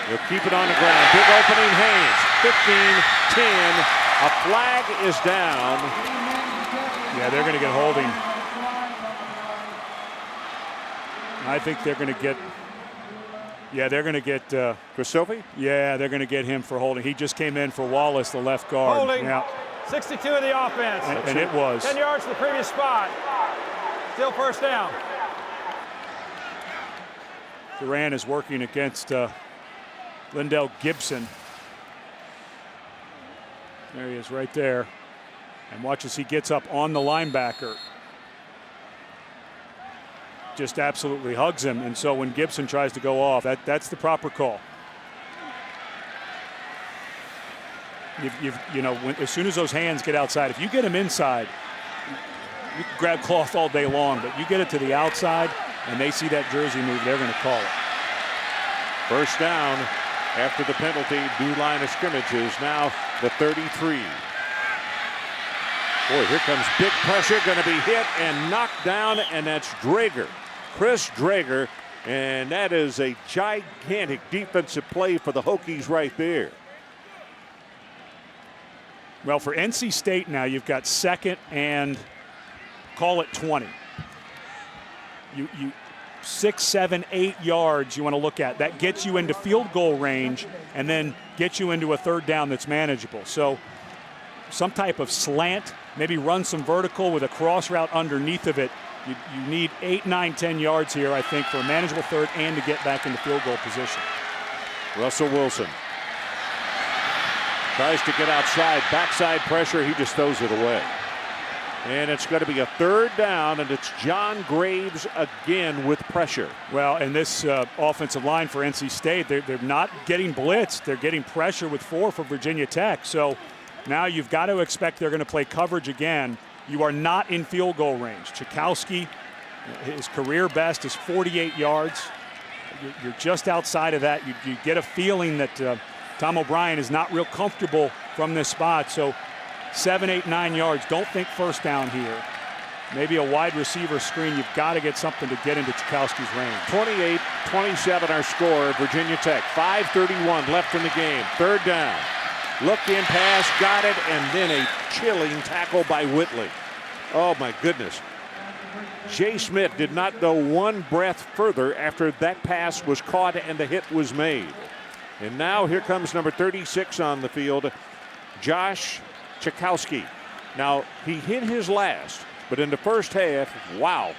They'll keep it on the ground. Big opening hands. 15, 10. A flag is down. Yeah, they're going to get holding. I think they're going to get, they're going to get Christofi? Yeah, they're going to get him for holding. He just came in for Wallace, the left guard. Holding. Yeah. 62 of the offense. And it was. 10 yards to the previous spot. Still first down. Duran is working against Lindell Gibson. There he is right there. And watch as he gets up on the linebacker. Just absolutely hugs him. And so when Gibson tries to go off, that's the proper call. You know, as soon as those hands get outside, if you get him inside, you can grab cloth all day long, but you get it to the outside and they see that jersey move, they're going to call it. First down after the penalty. New line of scrimmage is now the 33. Boy, here comes big pressure, going to be hit and knocked down, and that's Drager. Chris Drager, and that is a gigantic defensive play for the Hokies right there. Well, for NC State now, you've got second and call it 20. You 6, 7, 8 yards you want to look at. That gets you into field goal range and then gets you into a third down that's manageable. So some type of slant, maybe run some vertical with a cross route underneath of it. You need 8, 9, 10 yards here, I think, for a manageable third and to get back into field goal position. Russell Wilson tries to get outside, backside pressure. He just throws it away. And it's going to be a 3rd down, and it's John Graves again with pressure. Well, and this offensive line for NC State, they're not getting blitzed. They're getting pressure with 4 for Virginia Tech. So now you've got to expect they're going to play coverage again. You are not in field goal range. Tchaikovsky, his career best is 48 yards. You're just outside of that. You get a feeling that Tom O'Brien is not real comfortable from this spot. So 7, 8, 9 yards. Don't think first down here. Maybe a wide receiver screen. You've got to get something to get into Tchaikovsky's range. 28-27 our score. Virginia Tech. 5:31 left in the game. 3rd down. Look in pass. Got it. And then a chilling tackle by Whitley. Oh, my goodness. Jay Smith did not go one breath further after that pass was caught and the hit was made. And now here comes number 36 on the field, Josh Tchaikovsky. Now, he hit his last, but in the first half, wow,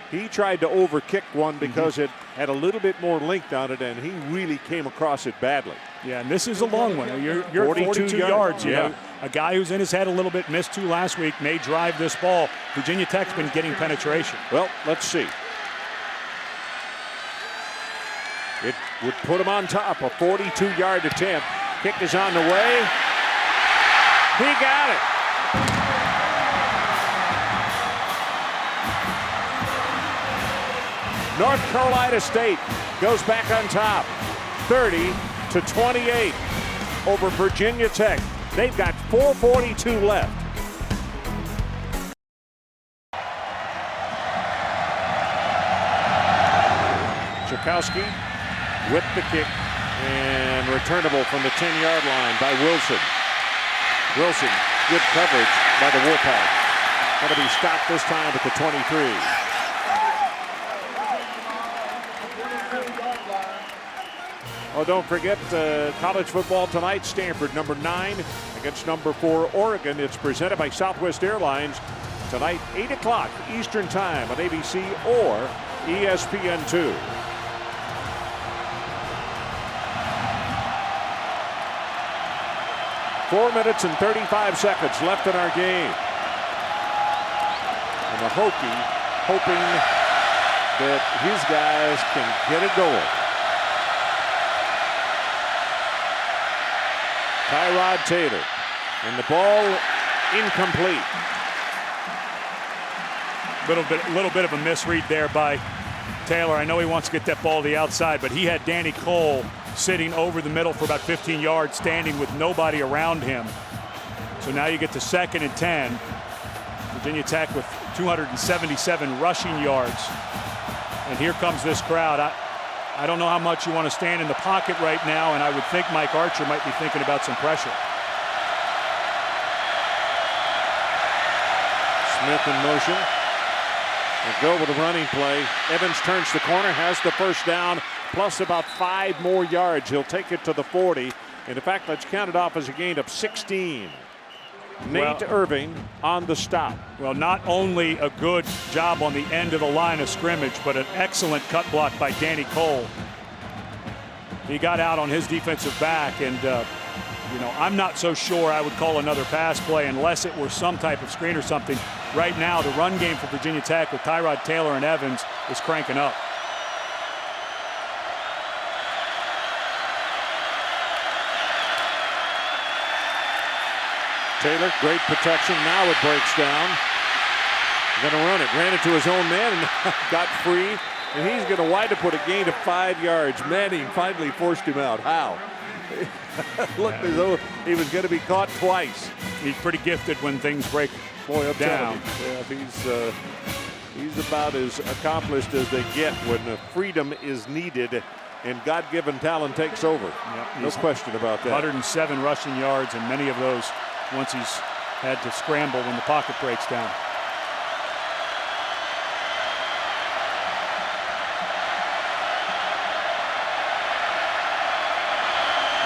he tried to overkick one because it had a little bit more length on it, and he really came across it badly. Yeah, and this is a long one. You're 42 yards. You know, a guy who's in his head a little bit, missed 2 last week, may drive this ball. Virginia Tech's been getting penetration. Well, let's see. It would put him on top. A 42-yard attempt. Kick is on the way. He got it. North Carolina State goes back on top. 30-28 over Virginia Tech. They've got 4:42 left. Tchaikovsky with the kick and returnable from the 10-yard line by Wilson. Wilson, good coverage by the Wolfpack. Going to be stopped this time at the 23. Oh, don't forget college football tonight. Stanford, number 9 against number 4 Oregon. It's presented by Southwest Airlines tonight, 8 o'clock Eastern Time on ABC or ESPN2. Four minutes and 35 seconds left in our game. And the Hokie hoping that his guys can get it going. Tyrod Taylor, and the ball incomplete. Little bit of a misread there by Taylor. I know he wants to get that ball to the outside, but he had Danny Cole sitting over the middle for about 15 yards, standing with nobody around him. So now you get to 2nd and 10. Virginia Tech with 277 rushing yards. And here comes this crowd. I don't know how much you want to stand in the pocket right now, and I would think Mike Archer might be thinking about some pressure. Smith in motion. And go with a running play. Evans turns the corner, has the first down, plus about 5 more yards. He'll take it to the 40. And in fact, let's count it off as a gain of 16. Nate Irving on the stop. Well, not only a good job on the end of the line of scrimmage, but an excellent cut block by Danny Cole. He got out on his defensive back, and I'm not so sure I would call another pass play unless it were some type of screen or something. Right now, the run game for Virginia Tech with Tyrod Taylor and Evans is cranking up. Taylor, great protection. Now it breaks down. Going to run it. Ran into his own man and got free. And he's going to wind up with a gain of 5 yards. Manning finally forced him out. How? Looked as though he was going to be caught twice. He's pretty gifted when things break down. Yeah, he's about as accomplished as they get when the freedom is needed and God-given talent takes over. Yep, no question about that. 107 rushing yards, and many of those once he's had to scramble when the pocket breaks down.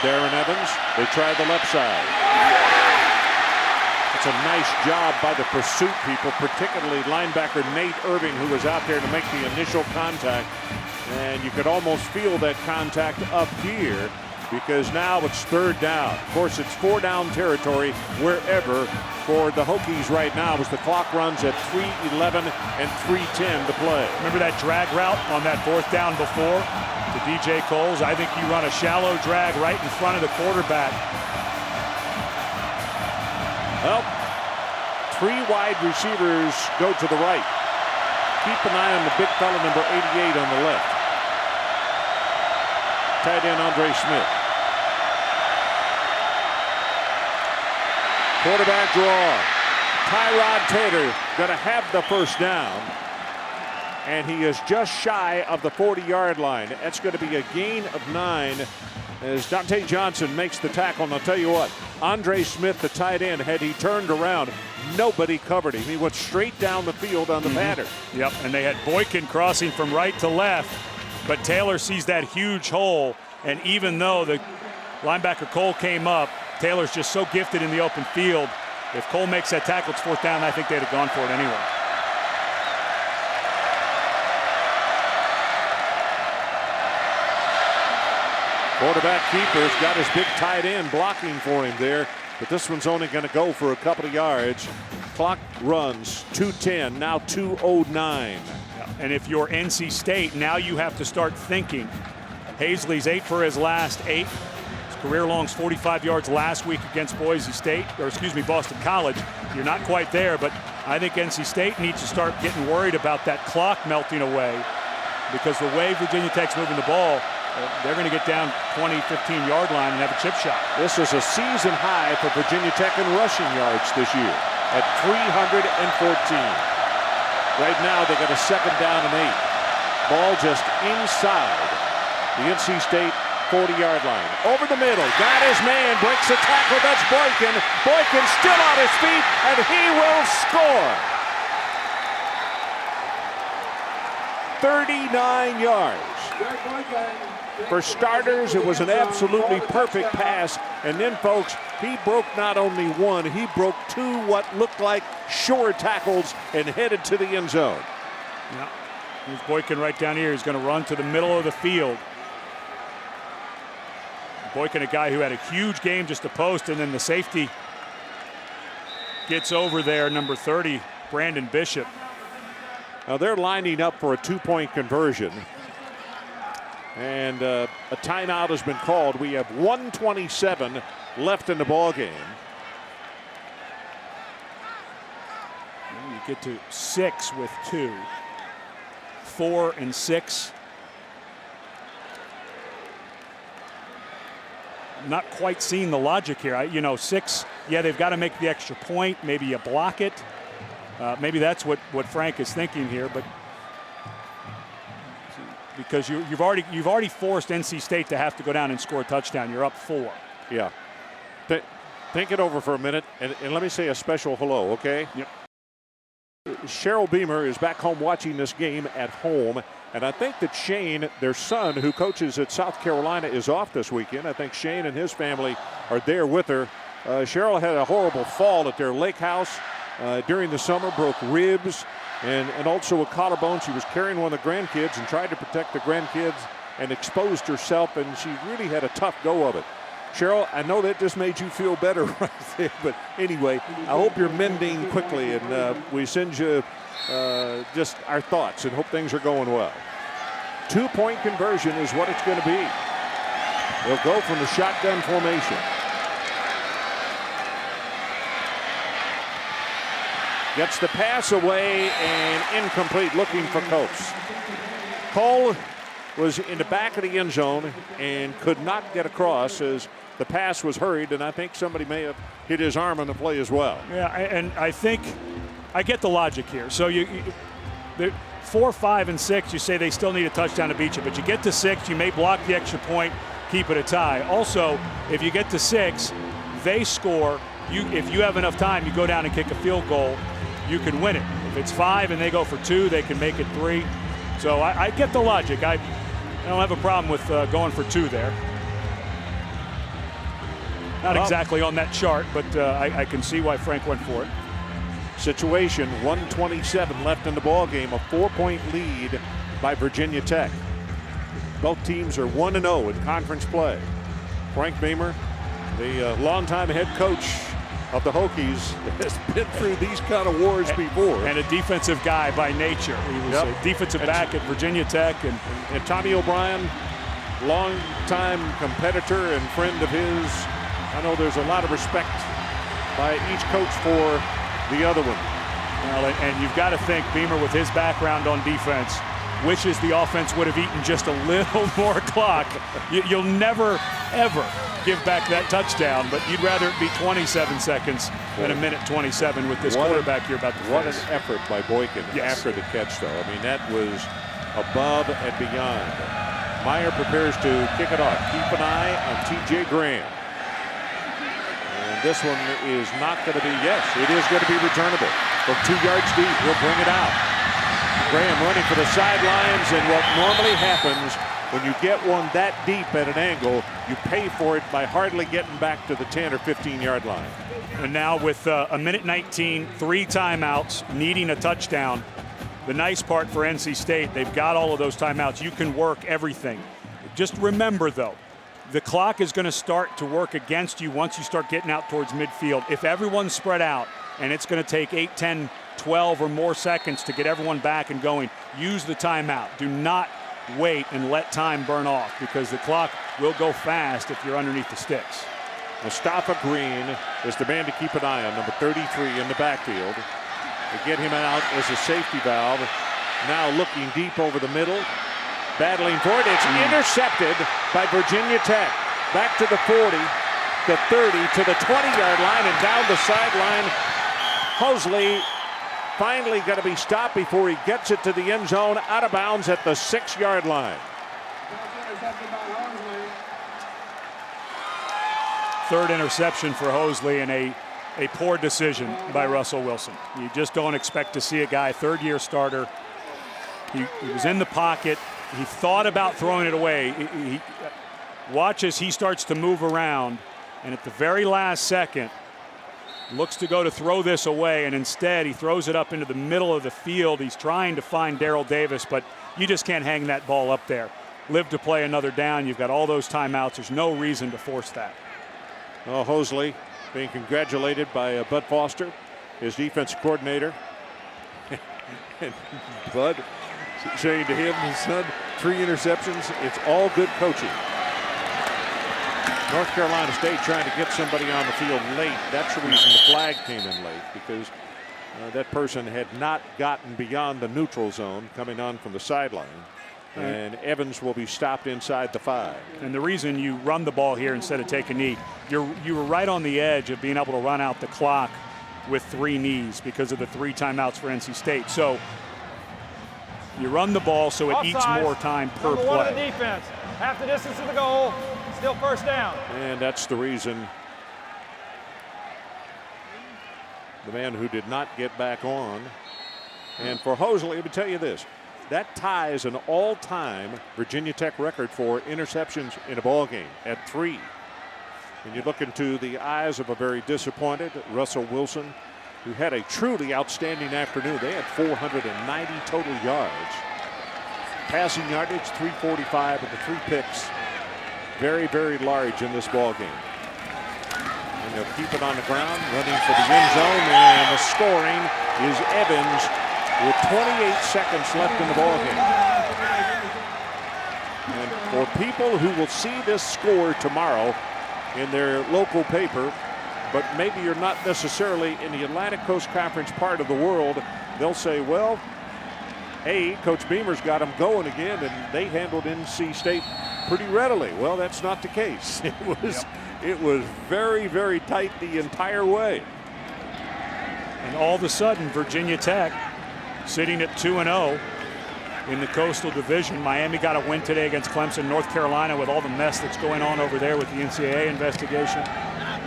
Darren Evans, they tried the left side. It's a nice job by the pursuit people, particularly linebacker Nate Irving, who was out there to make the initial contact. And you could almost feel that contact up here because now it's third down. Of course, it's 4-down territory wherever for the Hokies right now as the clock runs at 3:11 and 3:10 to play. Remember that drag route on that 4th down before to DJ Coles? I think you run a shallow drag right in front of the quarterback. Well, 3 wide receivers go to the right. Keep an eye on the big fella, number 88 on the left. Tight end Andre Smith. Quarterback draw. Tyrod Taylor going to have the first down. And he is just shy of the 40-yard line. That's going to be a gain of 9 as Dante Johnson makes the tackle. And I'll tell you what, Andre Smith, the tight end, had he turned around, nobody covered him. He went straight down the field on the pattern. Yep, and they had Boykin crossing from right to left, but Taylor sees that huge hole, and even though the linebacker Cole came up, Taylor's just so gifted in the open field. If Cole makes that tackle, it's 4th down, I think they'd have gone for it anyway. Quarterback keeper's got his big tight end blocking for him there, but this one's only going to go for a couple of yards. Clock runs 2:10, now 2:09. And if you're NC State, now you have to start thinking. Hazley's 8 for his last 8. His career long's 45 yards last week against Boston College. You're not quite there, but I think NC State needs to start getting worried about that clock melting away, because the way Virginia Tech's moving the ball, they're going to get down 20, 15-yard line and have a chip shot. This is a season high for Virginia Tech in rushing yards this year at 314. Right now they got a 2nd down and 8. Ball just inside the NC State 40-yard line. Over the middle, got his man, breaks a tackle. That's Boykin. Boykin still on his feet, and he will score. 39 yards. For starters, it was an absolutely perfect pass. And then, folks, he broke not only 1, he broke 2 what looked like sure tackles and headed to the end zone. Yeah. Here's Boykin right down here. He's going to run to the middle of the field. Boykin, a guy who had a huge game just a post, and then the safety gets over there, number 30, Brandon Bishop. Now they're lining up for a 2-point conversion. And a timeout has been called. We have 1:27 left in the ball game. You get to 6 with 2. 4 and 6. Not quite seeing the logic here. 6, yeah, they've got to make the extra point. Maybe you block it. Maybe that's what Frank is thinking here, but because you've already forced NC State to have to go down and score a touchdown. You're up 4. Yeah. Think it over for a minute, and let me say a special hello, okay? Yep. Cheryl Beamer is back home watching this game at home, and I think that Shane, their son, who coaches at South Carolina, is off this weekend. I think Shane and his family are there with her. Cheryl had a horrible fall at their lake house during the summer, broke ribs and also a collarbone. She was carrying one of the grandkids and tried to protect the grandkids and exposed herself, and she really had a tough go of it. Cheryl, I know that just made you feel better right there, but anyway, I hope you're mending quickly, and we send you just our thoughts and hope things are going well. 2-point conversion is what it's going to be. They'll go from the shotgun formation. Gets the pass away and incomplete, looking for Coates. Cole was in the back of the end zone and could not get across as the pass was hurried, and I think somebody may have hit his arm on the play as well. Yeah, and I think I get the logic here. So you 4, 5, and 6, you say they still need a touchdown to beat you, but you get to 6, you may block the extra point, keep it a tie. Also, if you get to 6, they score. If you have enough time, you go down and kick a field goal, you can win it. If it's 5 and they go for 2, they can make it 3. So I get the logic. I don't have a problem with going for 2 there. Not exactly on that chart, but I can see why Frank went for it. Situation, 1:27 left in the ball game, a 4-point lead by Virginia Tech. Both teams are 1-0 in conference play. Frank Beamer, the longtime head coach of the Hokies, has been through these kind of wars before. And a defensive guy by nature. He was a defensive back at Virginia Tech. And Tommy O'Brien, longtime competitor and friend of his. I know there's a lot of respect by each coach for the other one. Well, and you've got to think Beamer, with his background on defense, wishes the offense would have eaten just a little more clock. You'll never, ever give back that touchdown, but you'd rather it be 27 seconds than a minute 27 with this quarterback you're about to face. What an effort by Boykin after the catch, though. I mean, that was above and beyond. Meyer prepares to kick it off. Keep an eye on T.J. Graham. And this one is not going to be, yes, it is going to be returnable. From 2 yards deep, he'll bring it out. Graham running for the sidelines, and what normally happens when you get one that deep at an angle, you pay for it by hardly getting back to the 10 or 15-yard line. And now with a minute 19, 3 timeouts, needing a touchdown. The nice part for NC State, they've got all of those timeouts. You can work everything. Just remember, though, the clock is going to start to work against you once you start getting out towards midfield. If everyone's spread out and it's going to take 8, 10, 12 or more seconds to get everyone back and going, use the timeout. Do not wait and let time burn off, because the clock will go fast if you're underneath the sticks. Mustafa Green is the man to keep an eye on, number 33 in the backfield. They get him out as a safety valve. Now looking deep over the middle, battling for it. It's intercepted by Virginia Tech. Back to the 40, the 30, to the 20-yard line, and down the sideline. Hosley finally got to be stopped before he gets it to the end zone, out of bounds at the 6-yard line. Third interception for Hosley, and a poor decision by Russell Wilson. You just don't expect to see a guy, third-year starter. He was in the pocket. He thought about throwing it away. He watch as he starts to move around, and at the very last second, looks to go to throw this away, and instead he throws it up into the middle of the field. He's trying to find Darrell Davis, but you just can't hang that ball up there. Live to play another down. You've got all those timeouts. There's no reason to force that. Well, Hosley being congratulated by Bud Foster, his defensive coordinator. And Bud saying to him, his son, 3 interceptions. It's all good coaching. North Carolina State trying to get somebody on the field late. That's the reason the flag came in late, because that person had not gotten beyond the neutral zone coming on from the sideline. And Evans will be stopped inside the 5. And the reason you run the ball here instead of take a knee, you were right on the edge of being able to run out the clock with 3 knees because of the 3 timeouts for NC State. So you run the ball so it eats more time per Number play. 1 of the defense, half the distance to the goal, still first down. And that's the reason the man who did not get back on. And for Hosley, let me tell you this. That ties an all-time Virginia Tech record for interceptions in a ball game at 3. And you look into the eyes of a very disappointed Russell Wilson, who had a truly outstanding afternoon. They had 490 total yards. Passing yardage, 345, and the 3 picks. Very, very large in this ball game. And they'll keep it on the ground, running for the end zone, and the scoring is Evans with 28 seconds left in the ball game. And for people who will see this score tomorrow in their local paper, but maybe you're not necessarily in the Atlantic Coast Conference part of the world, they'll say, well, hey, Coach Beamer's got them going again, and they handled NC State pretty readily. Well, that's not the case. It was very, very tight the entire way. And all of a sudden, Virginia Tech sitting at 2-0 in the Coastal Division. Miami got a win today against Clemson. North Carolina, with all the mess that's going on over there with the NCAA investigation.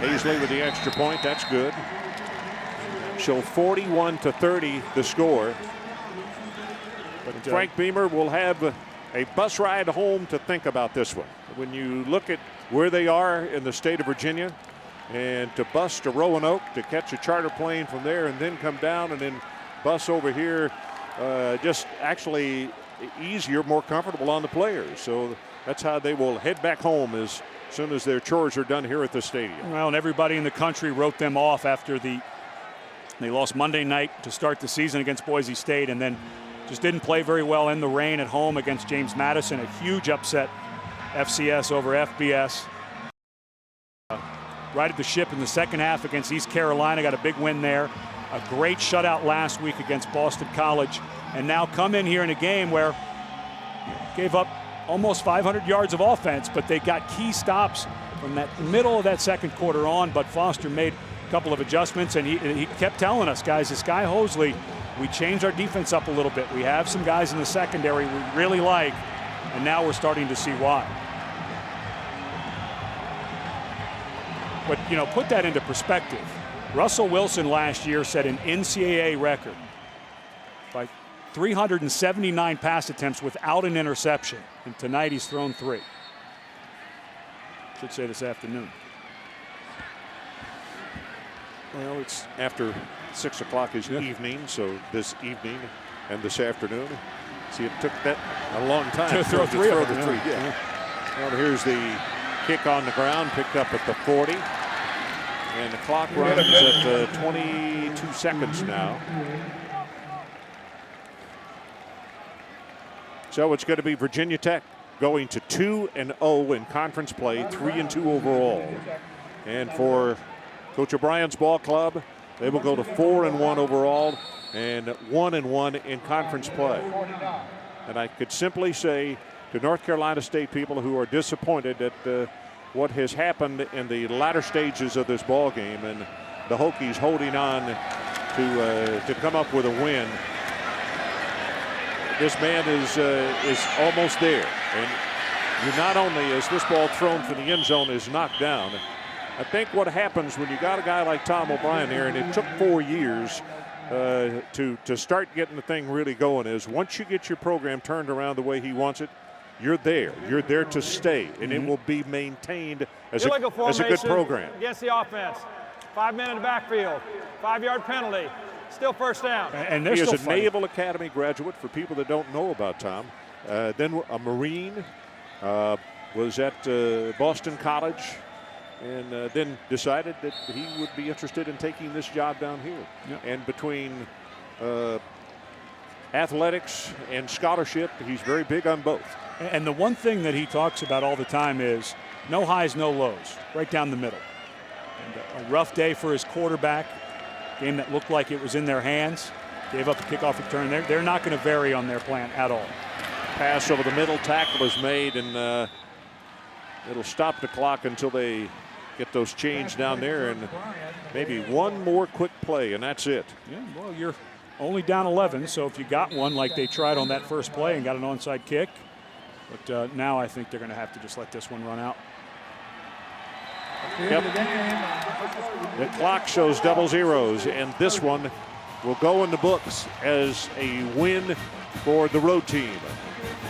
Hazley with the extra point. That's good. So 41-30 the score. But Frank Beamer will have a bus ride home to think about this one. When you look at where they are in the state of Virginia, and to bus to Roanoke to catch a charter plane from there and then come down and then bus over here, just actually easier, more comfortable on the players. So that's how they will head back home, as as soon as their chores are done here at the stadium. Well, and everybody in the country wrote them off after they lost Monday night to start the season against Boise State, and then just didn't play very well in the rain at home against James Madison. A huge upset, FCS over FBS. Righted the ship in the second half against East Carolina, got a big win there. A great shutout last week against Boston College, and now come in here in a game where gave up almost 500 yards of offense, but they got key stops from that middle of that second quarter on. But Foster made a couple of adjustments, and he kept telling us, guys, this guy Hosley, we changed our defense up a little bit. We have some guys in the secondary we really like, and now we're starting to see why. But, you know, put that into perspective. Russell Wilson last year set an NCAA record by 379 pass attempts without an interception, and tonight he's thrown 3. Should say this afternoon. Well, it's after 6 o'clock is evening, so this evening and this afternoon. See, it took that a long time to throw 3 of them. Yeah. Well, here's the kick on the ground, picked up at the 40. And the clock runs at 22 seconds now. So it's going to be Virginia Tech going to 2-0 in conference play, 3-2 overall. And for Coach O'Brien's ball club, they will go to 4-1 overall and 1-1 in conference play. And I could simply say to North Carolina State people who are disappointed at what has happened in the latter stages of this ball game, and the Hokies holding on to come up with a win. This man is almost there, and you not only is this ball thrown from the end zone is knocked down. I think what happens when you got a guy like Tom O'Brien here, and it took 4 years to start getting the thing really going, is once you get your program turned around the way he wants it, you're there. You're there to stay, and it will be maintained as a good program. Against the offense. 5 men in the backfield. 5-yard penalty. Still first down. And he is a Naval Academy graduate, for people that don't know about Tom. Then a Marine, was at Boston College, and then decided that he would be interested in taking this job down here. Yep. And between athletics and scholarship, he's very big on both. And the one thing that he talks about all the time is no highs, no lows, right down the middle. And a rough day for his quarterback, game that looked like it was in their hands, gave up a kickoff return. They're not going to vary on their plan at all. Pass over the middle, tackle is made, and it'll stop the clock until they get those changed down there, and maybe one more quick play, and that's it. Yeah, well, you're only down 11, so if you got one like they tried on that first play and got an onside kick, but now I think they're going to have to just let this one run out. Yep. The clock shows double zeros, and this one will go in the books as a win for the road team.